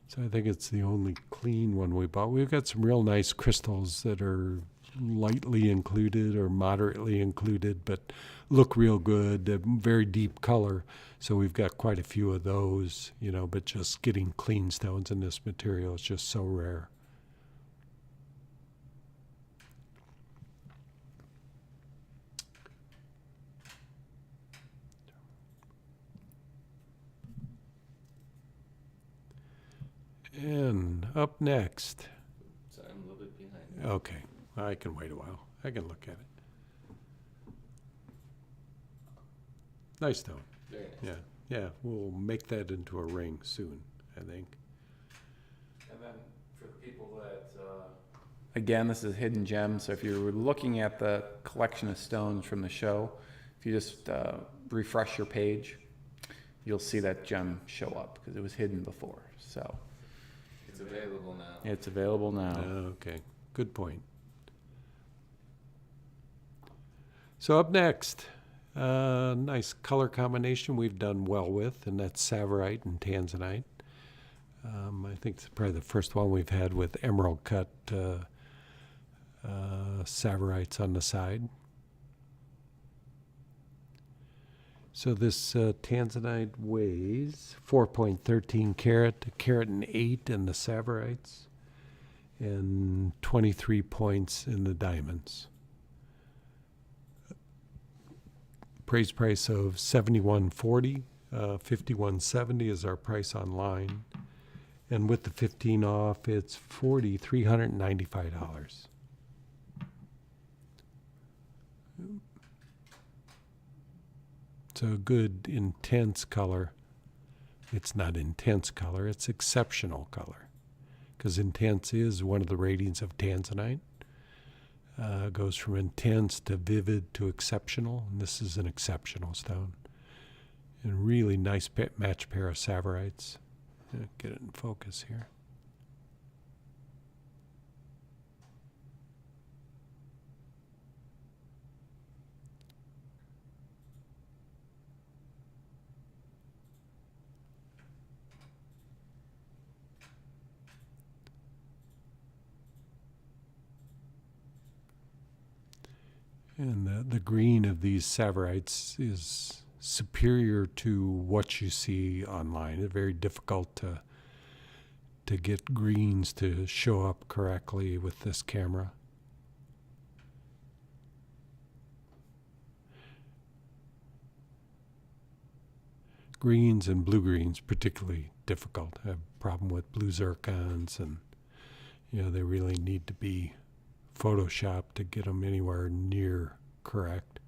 Speaker 1: So I think it's the only clean one we bought. We've got some real nice crystals that are lightly included or moderately included, but look real good, very deep color. So we've got quite a few of those, but just getting clean stones in this material is just so rare. And up next.
Speaker 3: Sorry, I'm a little bit behind.
Speaker 1: Okay, I can wait a while. I can look at it. Nice stone.
Speaker 3: Very nice.
Speaker 1: Yeah, we'll make that into a ring soon, I think.
Speaker 2: And then for the people that, again, this is hidden gems. So if you're looking at the collection of stones from the show, if you just refresh your page, you'll see that gem show up because it was hidden before. So
Speaker 3: It's available now.
Speaker 2: it's available now.
Speaker 1: Okay, good point. So up next, nice color combination we've done well with, and that's savorite and Tanzanite. I think it's probably the first one we've had with emerald cut savorites on the side. So this Tanzanite weighs 4.13 carat, a carat and 8 in the savorites, and 23 points in the diamonds. Appraised price of $71.40, $51.70 is our price online, and with the 15 off, it's $4,395. So a good intense color. It's not intense color, it's exceptional color, because intense is one of the ratings of Tanzanite. Goes from intense to vivid to exceptional, and this is an exceptional stone. And really nice match pair of savorites. Get it in focus here. And the green of these savorites is superior to what you see online. It's very difficult to get greens to show up correctly with this camera. Greens and blue greens particularly difficult. I have a problem with blue zircons, and they really need to be photoshopped to get them anywhere near correct.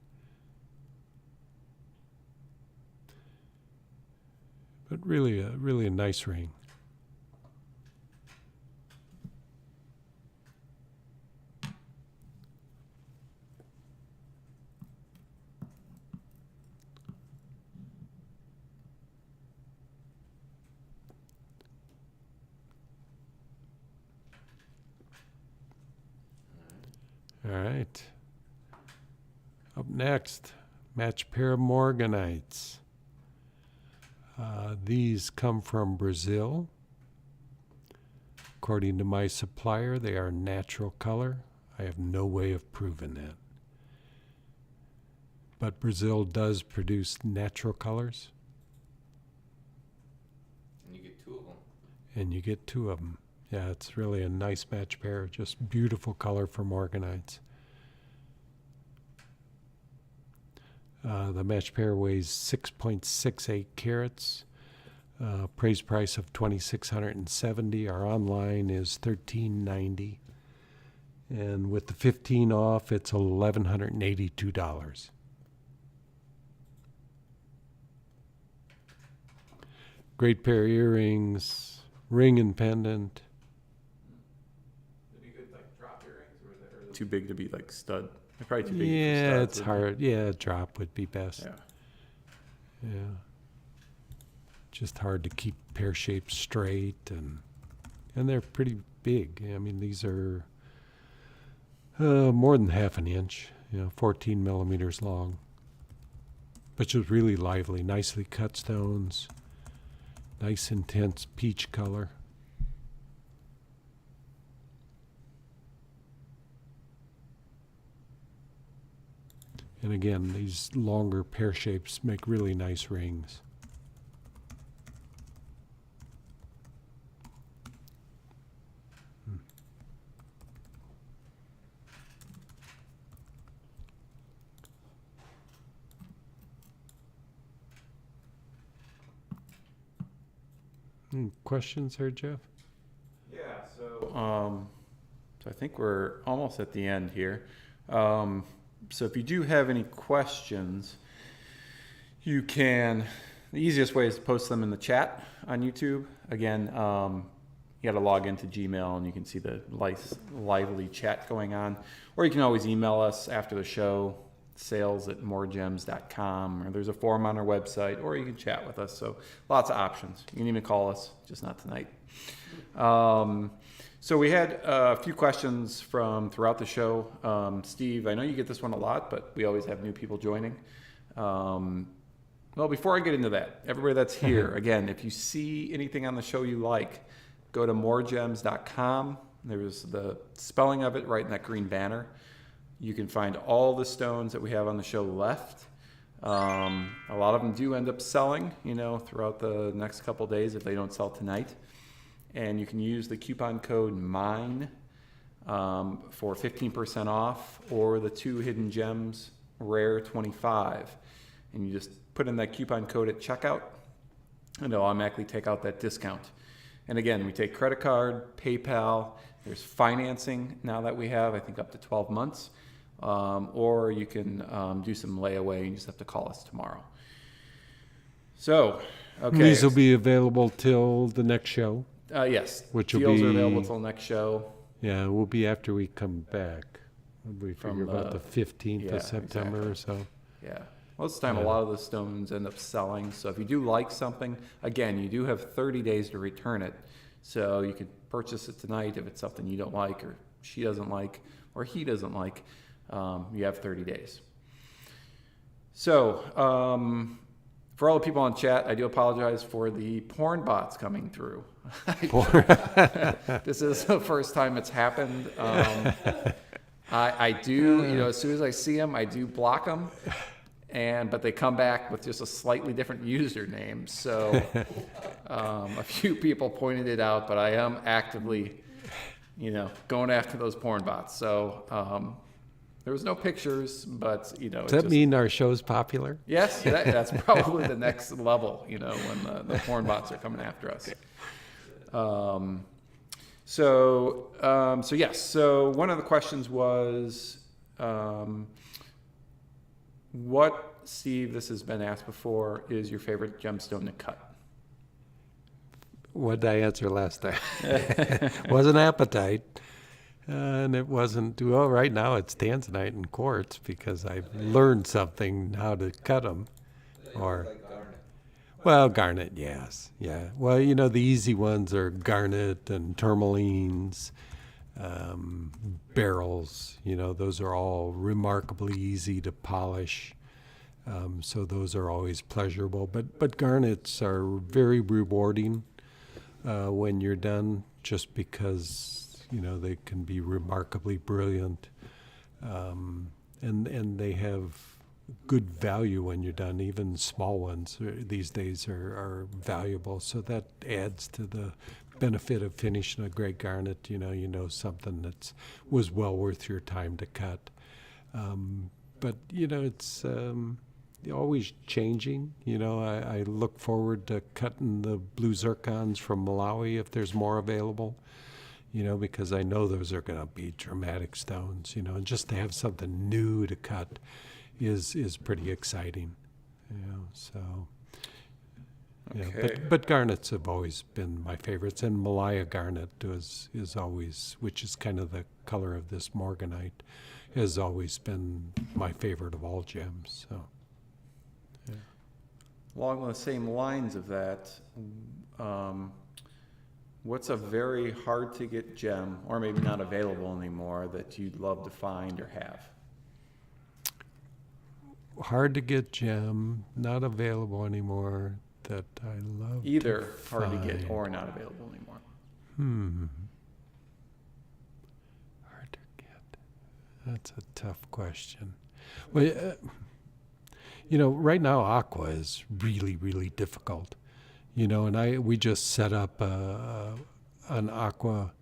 Speaker 1: But really a nice ring. All right. Up next, match pair of Morganites. These come from Brazil. According to my supplier, they are natural color. I have no way of proving that. But Brazil does produce natural colors.
Speaker 3: And you get 2 of them.
Speaker 1: and you get two of them. Yeah, it's really a nice match pair. Just beautiful color for Morganites. The match pair weighs 6.68 carats. Appraised price of $2,670. Our online is $1,390. And with the 15 off, it's $1,182. Great pair of earrings, ring and pendant.
Speaker 2: Would be good, like drop earrings, or is that too big to be like stud? They're probably too big.
Speaker 1: Yeah,
Speaker 2: for studs,
Speaker 1: it's
Speaker 2: wouldn't
Speaker 1: hard. Yeah, drop would be best.
Speaker 2: they? Yeah.
Speaker 1: Yeah. Just hard to keep pear shapes straight, and they're pretty big. I mean, these are more than half an inch, 14 millimeters long. But just really lively, nicely cut stones, nice intense peach color. And again, these longer pear shapes make really nice rings. Questions there, Jeff?
Speaker 2: Yeah. So I think we're almost at the end here. So if you do have any questions, you can. The easiest way is to post them in the chat on YouTube. Again, you got to log into Gmail and you can see the lively chat going on. Or you can always email us after the show, sales@MoreGems.com, or there's a form on our website, or you can chat with us. So lots of options. You can even call us, just not tonight. So we had a few questions from throughout the show. Steve, I know you get this one a lot, but we always have new people joining. Well, before I get into that, everybody that's here, again, if you see anything on the show you like, go to MoreGems.com. There's the spelling of it right in that green banner. You can find all the stones that we have on the show left. A lot of them do end up selling, throughout the next couple of days if they don't sell tonight. And you can use the coupon code MINE for 15% off, or the 2 hidden gems rare 25. And you just put in that coupon code at checkout, and it'll automatically take out that discount. And again, we take credit card, PayPal. There's financing now that we have, I think up to 12 months. Or you can do some layaway and you just have to call us tomorrow. So, okay.
Speaker 1: These will be available till the next show.
Speaker 2: Yes.
Speaker 1: Which will
Speaker 2: Deals
Speaker 1: be
Speaker 2: are available till next show.
Speaker 1: Yeah, it will be after we come back. We
Speaker 2: From
Speaker 1: figure about the 15th
Speaker 2: yeah,
Speaker 1: of September
Speaker 2: exactly.
Speaker 1: or so.
Speaker 2: Yeah. Most of the time,
Speaker 1: Yeah.
Speaker 2: a lot of the stones end up selling. So if you do like something, again, you do have 30 days to return it. So you could purchase it tonight if it's something you don't like, or she doesn't like, or he doesn't like. You have 30 days. So for all the people on chat, I do apologize for the porn bots coming through. This is the first time it's happened. I do, as soon as I see them, I do block them. But they come back with just a slightly different username. So a few people pointed it out, but I am actively, going after those porn bots. So there was no pictures, but
Speaker 1: Does that mean our show's popular?
Speaker 2: Yes, that's probably the next level. When the porn bots are coming after us. So yes. So one of the questions was, what, Steve, this has been asked before, is your favorite gemstone to cut?
Speaker 1: What did I answer last time? Wasn't apatite. And it wasn't, well, right now it's Tanzanite and quartz because I've learned something how to cut them. Or,
Speaker 3: Like garnet.
Speaker 1: well, garnet, yes. Yeah. Well, the easy ones are garnet and tourmalines, barrels. Those are all remarkably easy to polish. So those are always pleasurable. But garnets are very rewarding when you're done, just because they can be remarkably brilliant, and they have good value when you're done. Even small ones these days are valuable, so that adds to the benefit of finishing a great garnet. You know something that was well worth your time to cut. But it's always changing. I look forward to cutting the blue zircons from Malawi if there's more available. Because I know those are going to be dramatic stones. And just to have something new to cut is pretty exciting. So. Yeah,
Speaker 2: Okay.
Speaker 1: but garnets have always been my favorites, and Malaya garnet is always, which is kind of the color of this Morganite, has always been my favorite of all gems. So, yeah.
Speaker 2: Along the same lines of that, what's a very hard to get gem, or maybe not available anymore, that you'd love to find or have?
Speaker 1: Hard to get gem, not available anymore, that I love.
Speaker 2: Either
Speaker 1: to
Speaker 2: hard to get
Speaker 1: find.
Speaker 2: or not available anymore.
Speaker 1: Hard to get. That's a tough question. Well, right now aqua is really, really difficult. And we just set up an aqua.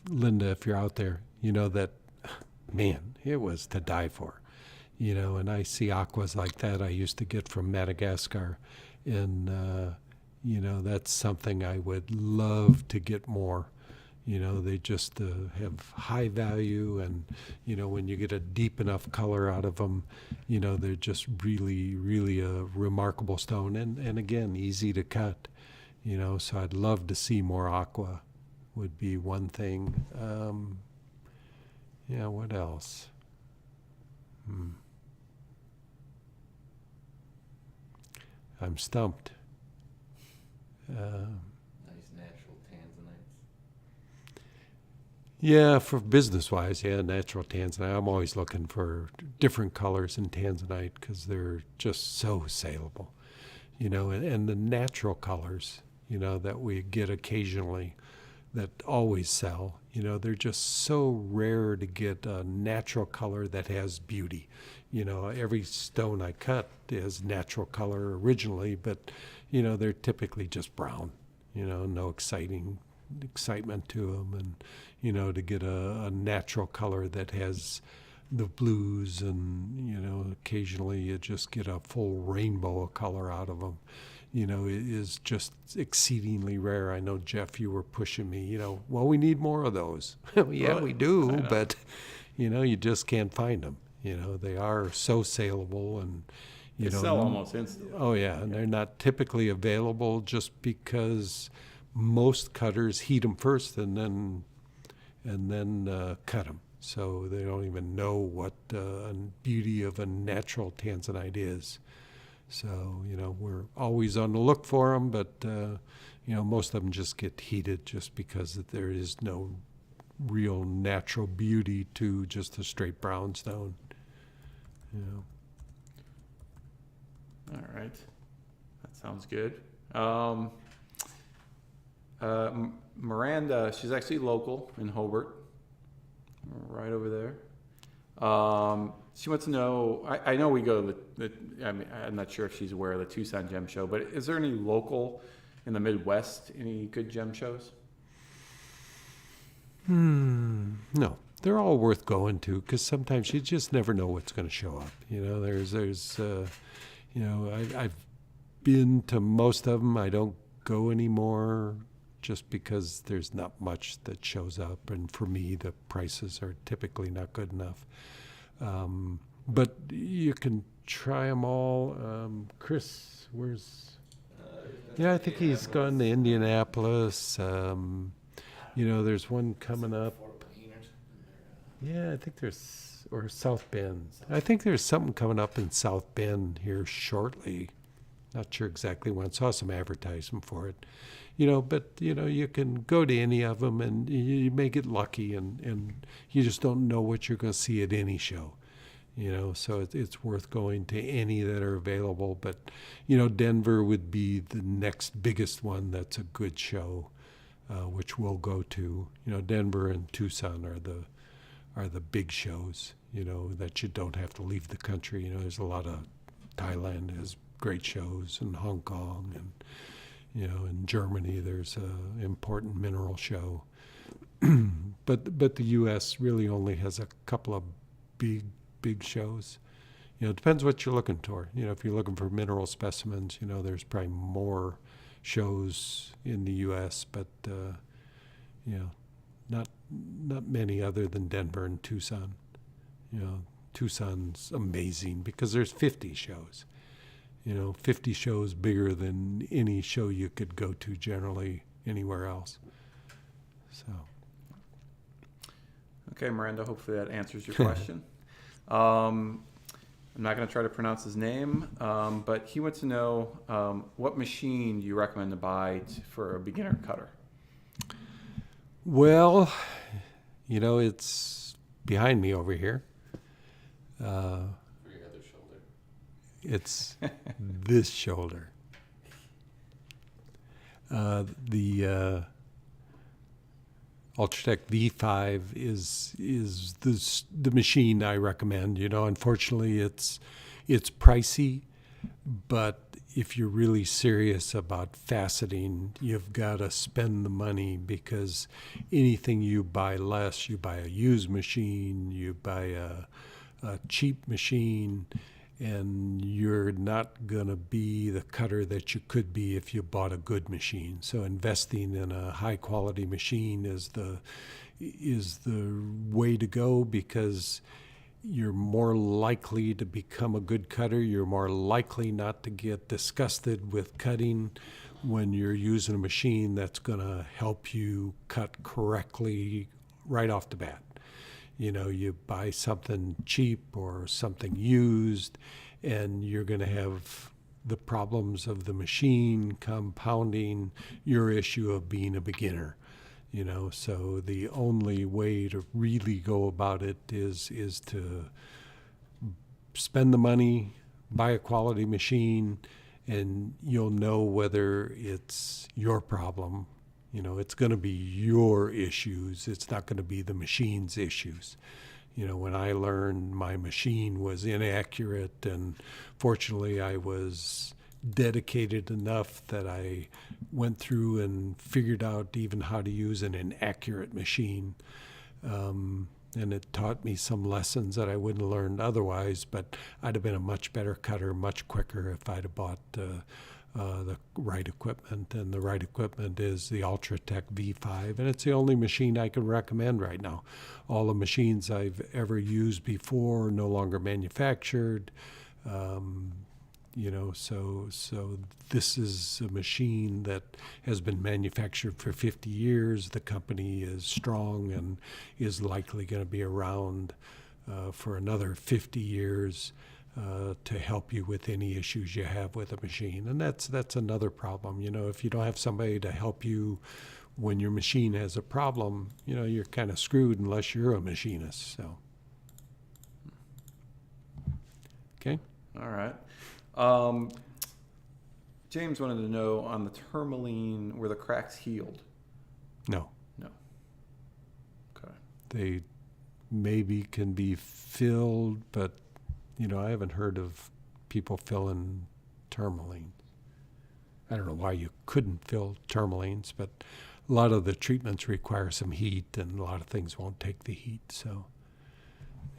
Speaker 1: Linda, if you're out there, that, man, it was to die for. And I see aquas like that I used to get from Madagascar. And, that's something I would love to get more. They just have high value. And, when you get a deep enough color out of them, they're just really, really a remarkable stone. And again, easy to cut. So I'd love to see more aqua would be one thing. What else? I'm stumped.
Speaker 3: Nice natural tanzanites.
Speaker 1: Yeah, for business-wise, natural tanzanite. I'm always looking for different colors in tanzanite because they're just so saleable. And the natural colors, that we get occasionally that always sell, they're just so rare to get a natural color that has beauty. Every stone I cut is natural color originally, but, they're typically just brown, no excitement to them. And, to get a natural color that has the blues and, occasionally you just get a full rainbow of color out of them, is just exceedingly rare. I know, Jeff, you were pushing me, well, we need more of those. Yeah, we do, but, you just can't find them. They are so saleable and,
Speaker 2: They sell almost instantly.
Speaker 1: Oh, yeah, and they're not typically available just because most cutters heat them first and then cut them. So they don't even know what the beauty of a natural tanzanite is. So, we're always on the look for them, but, most of them just get heated just because there is no real natural beauty to just a straight brown stone.
Speaker 2: All right. That sounds good. Miranda, she's actually local in Hobart, right over there. She wants to know, I know we go to I'm not sure if she's aware of the Tucson Gem Show, but is there any local in the Midwest, any good gem shows?
Speaker 1: No, they're all worth going to because sometimes you just never know what's going to show up. I've been to most of them. I don't go anymore just because there's not much that shows up. And for me, the prices are typically not good enough. But you can try them all. Chris, where's... I think he's gone to Indianapolis. There's one coming up. Yeah, I think there's, or South Bend. I think there's something coming up in South Bend here shortly. Not sure exactly when. Saw some advertisement for it. But, you can go to any of them and you may get lucky and you just don't know what you're going to see at any show. So it's worth going to any that are available. But, Denver would be the next biggest one that's a good show, which we'll go to. Denver and Tucson are the big shows, that you don't have to leave the country. There's a lot of Thailand has great shows in Hong Kong and, in Germany there's a important mineral show. But the U.S. really only has a couple of big shows. It depends what you're looking for. If you're looking for mineral specimens, there's probably more shows in the U.S., but not many other than Denver and Tucson. Tucson's amazing because there's 50 shows. 50 shows bigger than any show you could go to generally anywhere else. So.
Speaker 2: Okay, Miranda, hopefully that answers your question. I'm not going to try to pronounce his name, but he wants to know what machine you recommend to buy for a beginner cutter.
Speaker 1: Well, it's behind me over here.
Speaker 3: For your other shoulder.
Speaker 1: It's this shoulder. The Ultratech V5 is the machine I recommend. Unfortunately, it's pricey, but if you're really serious about faceting, you've got to spend the money, because anything you buy less, you buy a used machine, you buy a cheap machine, and you're not going to be the cutter that you could be if you bought a good machine. So investing in a high quality machine is the way to go, because you're more likely to become a good cutter. You're more likely not to get disgusted with cutting when you're using a machine that's going to help you cut correctly right off the bat. You buy something cheap or something used, and you're going to have the problems of the machine compounding your issue of being a beginner. So the only way to really go about it is to spend the money, buy a quality machine, and you'll know whether it's your problem. It's going to be your issues. It's not going to be the machine's issues. When I learned my machine was inaccurate, and fortunately I was dedicated enough that I went through and figured out even how to use an inaccurate machine. And it taught me some lessons that I wouldn't have learned otherwise, but I'd have been a much better cutter much quicker if I'd have bought the right equipment. And the right equipment is the Ultratech V5, and it's the only machine I can recommend right now. All the machines I've ever used before are no longer manufactured. So this is a machine that has been manufactured for 50 years. The company is strong and is likely going to be around for another 50 years to help you with any issues you have with a machine. And that's another problem. If you don't have somebody to help you when your machine has a problem, you're kind of screwed unless you're a machinist. So, okay.
Speaker 2: All right. James wanted to know on the Tourmaline, were the cracks healed?
Speaker 1: No.
Speaker 2: Okay.
Speaker 1: They maybe can be filled, but I haven't heard of people filling tourmalines. I don't know why you couldn't fill tourmalines, but a lot of the treatments require some heat, and a lot of things won't take the heat. So,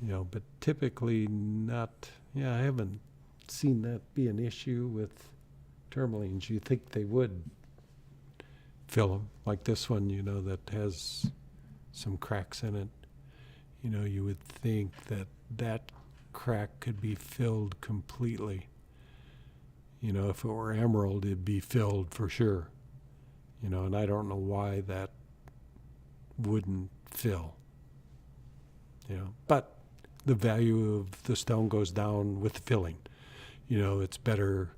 Speaker 1: but typically not. Yeah, I haven't seen that be an issue with tourmalines. You think they would fill them, like this one, that has some cracks in it. You would think that crack could be filled completely. If it were emerald, it'd be filled for sure. And I don't know why that wouldn't fill. But the value of the stone goes down with the filling. It's better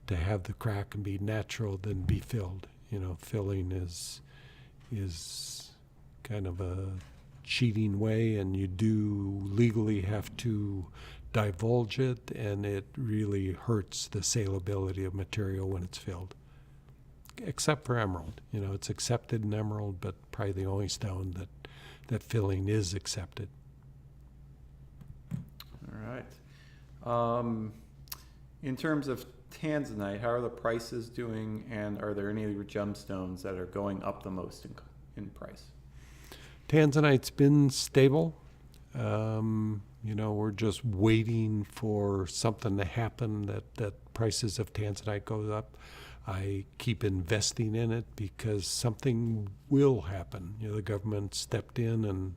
Speaker 1: to have the crack and be natural than be filled. Filling is kind of a cheating way, and you do legally have to divulge it, and it really hurts the saleability of material when it's filled. Except for emerald. It's accepted in emerald, but probably the only stone that filling is accepted.
Speaker 2: All right. In terms of Tanzanite, how are the prices doing, and are there any of your gemstones that are going up the most in price?
Speaker 1: Tanzanite's been stable. We're just waiting for something to happen that prices of Tanzanite goes up. I keep investing in it because something will happen. The government stepped in and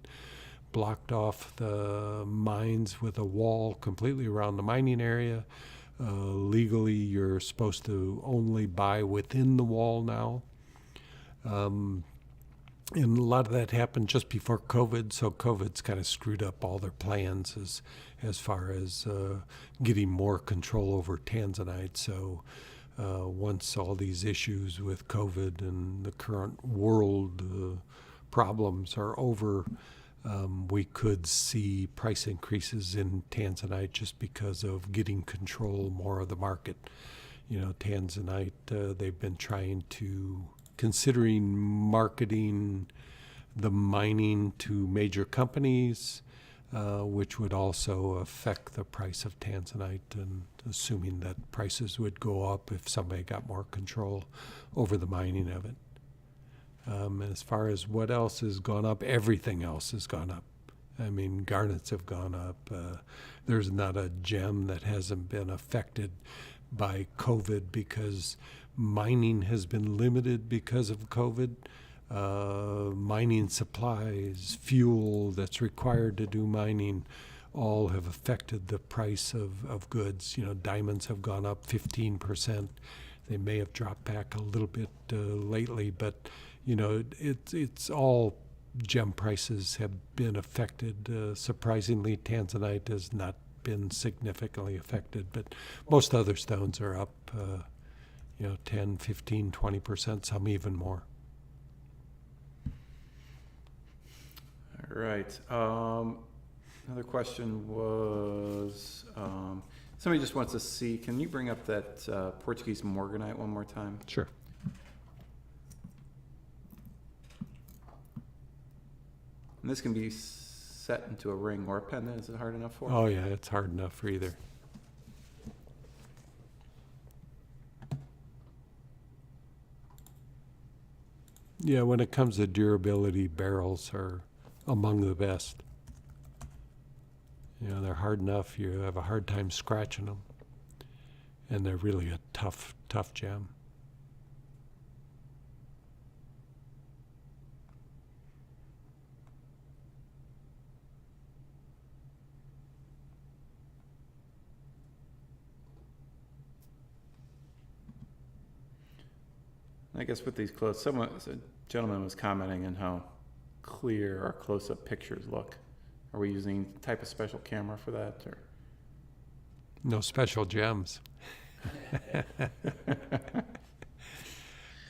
Speaker 1: blocked off the mines with a wall completely around the mining area. Legally, you're supposed to only buy within the wall now. And a lot of that happened just before COVID, so COVID's kind of screwed up all their plans as far as getting more control over Tanzanite. So once all these issues with COVID and the current world problems are over, we could see price increases in Tanzanite just because of getting control more of the market. Tanzanite, they've been considering marketing the mining to major companies, which would also affect the price of Tanzanite, and assuming that prices would go up if somebody got more control over the mining of it. As far as what else has gone up, everything else has gone up. I mean, garnets have gone up. There's not a gem that hasn't been affected by COVID because mining has been limited because of COVID. Mining supplies, fuel that's required to do mining, all have affected the price of goods. Diamonds have gone up 15%. They may have dropped back a little bit lately, but it's all gem prices have been affected. Surprisingly, Tanzanite has not been significantly affected, but most other stones are up 10, 15, 20%, some even more.
Speaker 2: All right. Another question was, somebody just wants to see, can you bring up that Portuguese Morganite one more time?
Speaker 1: Sure.
Speaker 2: And this can be set into a ring or a pendant. Is it hard enough for?
Speaker 1: Oh yeah, it's hard enough for either. Yeah, when it comes to durability, barrels are among the best. They're hard enough. You have a hard time scratching them. And they're really a tough gem.
Speaker 2: I guess with these close, a gentleman was commenting on how clear our close-up pictures look. Are we using type of special camera for that, or?
Speaker 1: No special gems.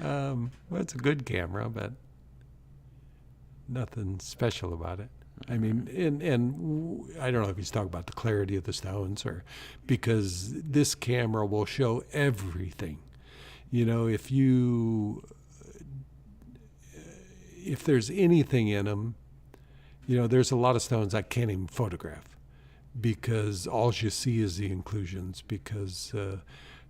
Speaker 1: Well, it's a good camera, but nothing special about it. I mean, and I don't know if he's talking about the clarity of the stones, or because this camera will show everything. If there's anything in them, there's a lot of stones I can't even photograph because all you see is the inclusions, because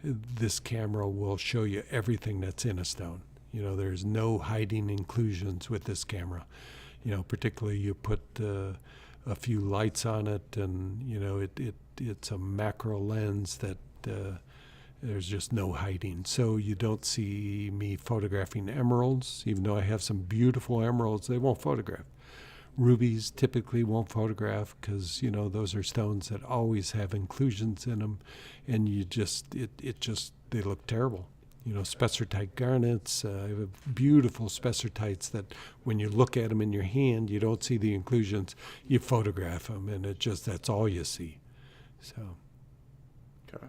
Speaker 1: this camera will show you everything that's in a stone. There's no hiding inclusions with this camera. Particularly you put a few lights on it, and it's a macro lens that there's just no hiding. So you don't see me photographing emeralds, even though I have some beautiful emeralds. They won't photograph. Rubies typically won't photograph because those are stones that always have inclusions in them, and they look terrible. Spessartite garnets, I have beautiful spessartites that when you look at them in your hand, you don't see the inclusions. You photograph them, and that's all you see. So.
Speaker 2: Okay.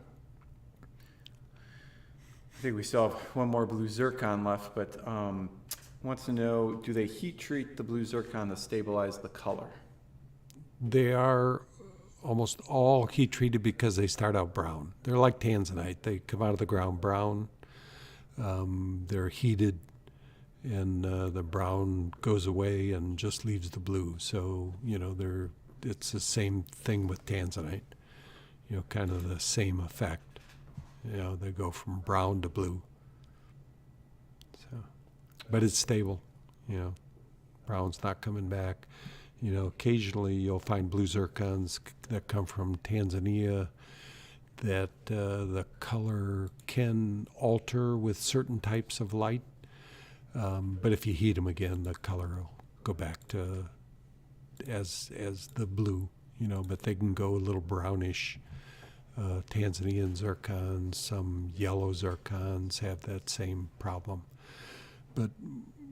Speaker 2: I think we still have one more blue zircon left, but wants to know, do they heat treat the blue zircon to stabilize the color?
Speaker 1: They are almost all heat treated because they start out brown. They're like Tanzanite. They come out of the ground brown. They're heated, and the brown goes away and just leaves the blue. So, it's the same thing with Tanzanite, kind of the same effect. You know, they go from brown to blue. So, but it's stable. You know, brown's not coming back. You know, occasionally you'll find blue zircons that come from Tanzania that the color can alter with certain types of light. But if you heat them again, the color will go back to as the blue, you know, but they can go a little brownish. Tanzanian zircons, some yellow zircons have that same problem. But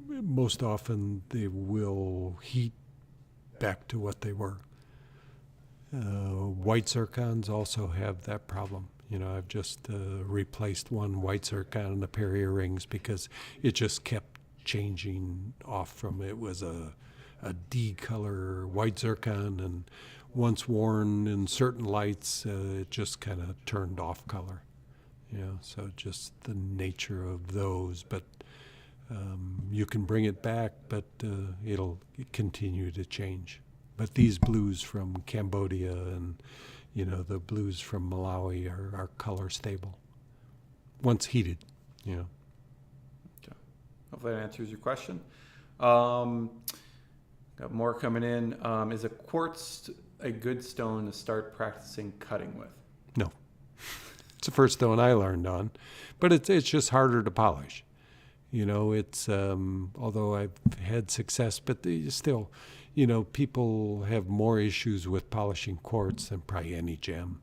Speaker 1: most often they will heat back to what they were. White zircons also have that problem. You know, I've just replaced one white zircon in a pair of earrings because it just kept changing off from it was a D color white zircon, and once worn in certain lights, it just kind of turned off color. You know, so just the nature of those. But you can bring it back, but it'll continue to change. But these blues from Cambodia and, you know, the blues from Malawi are color stable once heated, you know.
Speaker 2: Okay. Hopefully that answers your question. Got more coming in. Is a quartz a good stone to start practicing cutting with?
Speaker 1: No. It's the first stone I learned on, but it's just harder to polish. You know, it's, although I've had success, but still, you know, people have more issues with polishing quartz than probably any gem.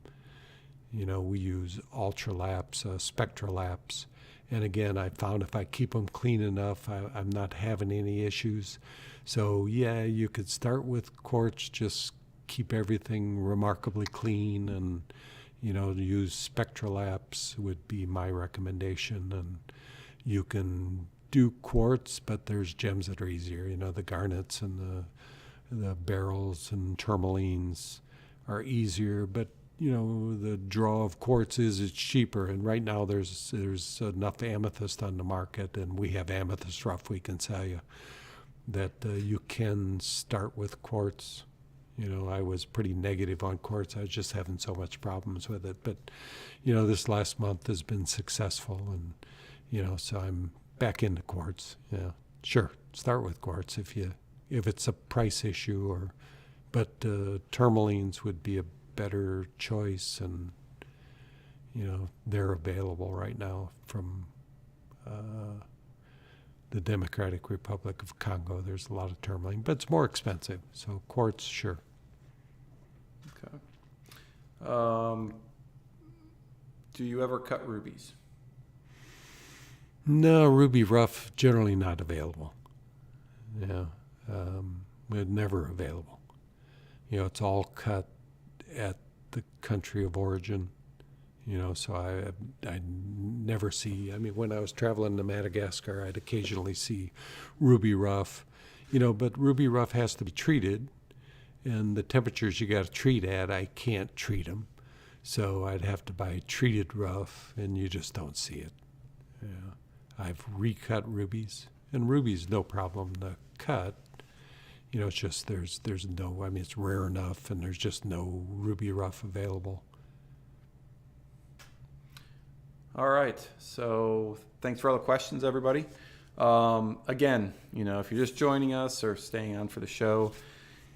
Speaker 1: You know, we use ultralapse, spectralapse. And again, I found if I keep them clean enough, I'm not having any issues. So yeah, you could start with quartz, just keep everything remarkably clean, and, you know, use spectralapse would be my recommendation. And you can do quartz, but there's gems that are easier. You know, the garnets and the beryls and tourmalines are easier, but you know, the draw of quartz is it's cheaper, and right now there's enough amethyst on the market, and we have amethyst rough we can sell you, that you can start with quartz. You know, I was pretty negative on quartz. I was just having so much problems with it, but you know, this last month has been successful, and you know, so I'm back into quartz. Yeah, sure, start with quartz if it's a price issue, but tourmalines would be a better choice, and you know, they're available right now from the Democratic Republic of Congo. There's a lot of tourmaline, but it's more expensive. So quartz, sure.
Speaker 2: Okay. Do you ever cut rubies?
Speaker 1: No, ruby rough generally not available. Yeah, never available. You know, it's all cut at the country of origin, you know, so I never see, I mean, when I was traveling to Madagascar, I'd occasionally see ruby rough, you know, but ruby rough has to be treated, and the temperatures you got to treat at, I can't treat them, so I'd have to buy treated rough, and you just don't see it. Yeah, I've recut rubies, and rubies no problem to cut. You know, it's just there's no, I mean, it's rare enough, and there's just no ruby rough available.
Speaker 2: All right. So thanks for all the questions, everybody. Again, you know, if you're just joining us or staying on for the show,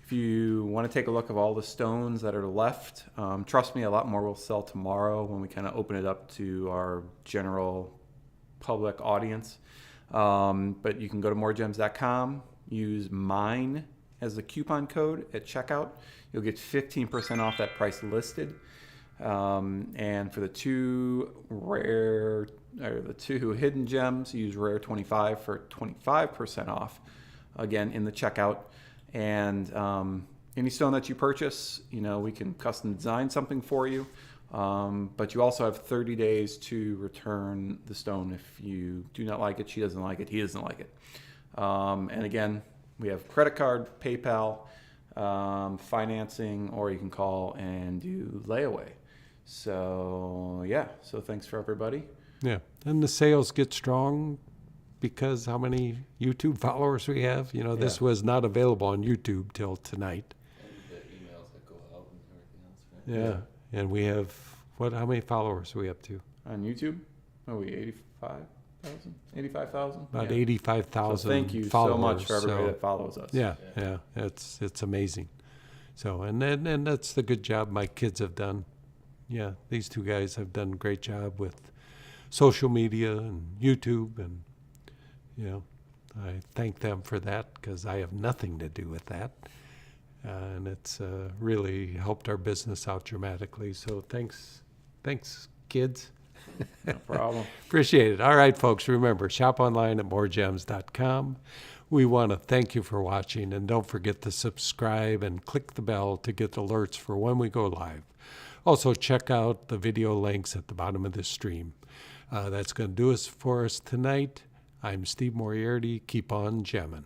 Speaker 2: if you want to take a look at all the stones that are left, trust me, a lot more will sell tomorrow when we kind of open it up to our general public audience. But you can go to MoreGems.com. Use mine as the coupon code at checkout. You'll get 15% off that price listed. And for the two hidden gems, use Rare 25 for 25% off. Again, in the checkout. And any stone that you purchase, you know, we can custom design something for you. But you also have 30 days to return the stone if you do not like it, she doesn't like it, he doesn't like it. And again, we have credit card, PayPal, financing, or you can call and do layaway. So yeah, so thanks for everybody.
Speaker 1: Yeah, and the sales get strong because how many YouTube followers we have. You know, this was not available on YouTube till tonight.
Speaker 3: And the emails that go out and everything else, right?
Speaker 1: Yeah, and we have, how many followers are we up to?
Speaker 2: on YouTube. Oh, we 85,000? 85,000?
Speaker 1: About
Speaker 2: Yeah.
Speaker 1: 85,000
Speaker 2: So thank you
Speaker 1: followers.
Speaker 2: so much for everybody
Speaker 1: so,
Speaker 2: that follows us.
Speaker 1: yeah, it's amazing. So, and that's the good job my kids have done. Yeah, these two guys have done a great job with social media and YouTube, and I thank them for that because I have nothing to do with that, and it's really helped our business out dramatically. So thanks, kids.
Speaker 2: No problem.
Speaker 1: Appreciate it. All right, folks, remember, shop online at MoreGems.com. We want to thank you for watching, and don't forget to subscribe and click the bell to get alerts for when we go live. Also, check out the video links at the bottom of this stream. That's going to do us for us tonight. I'm Steve Moriarty. Keep on gemming.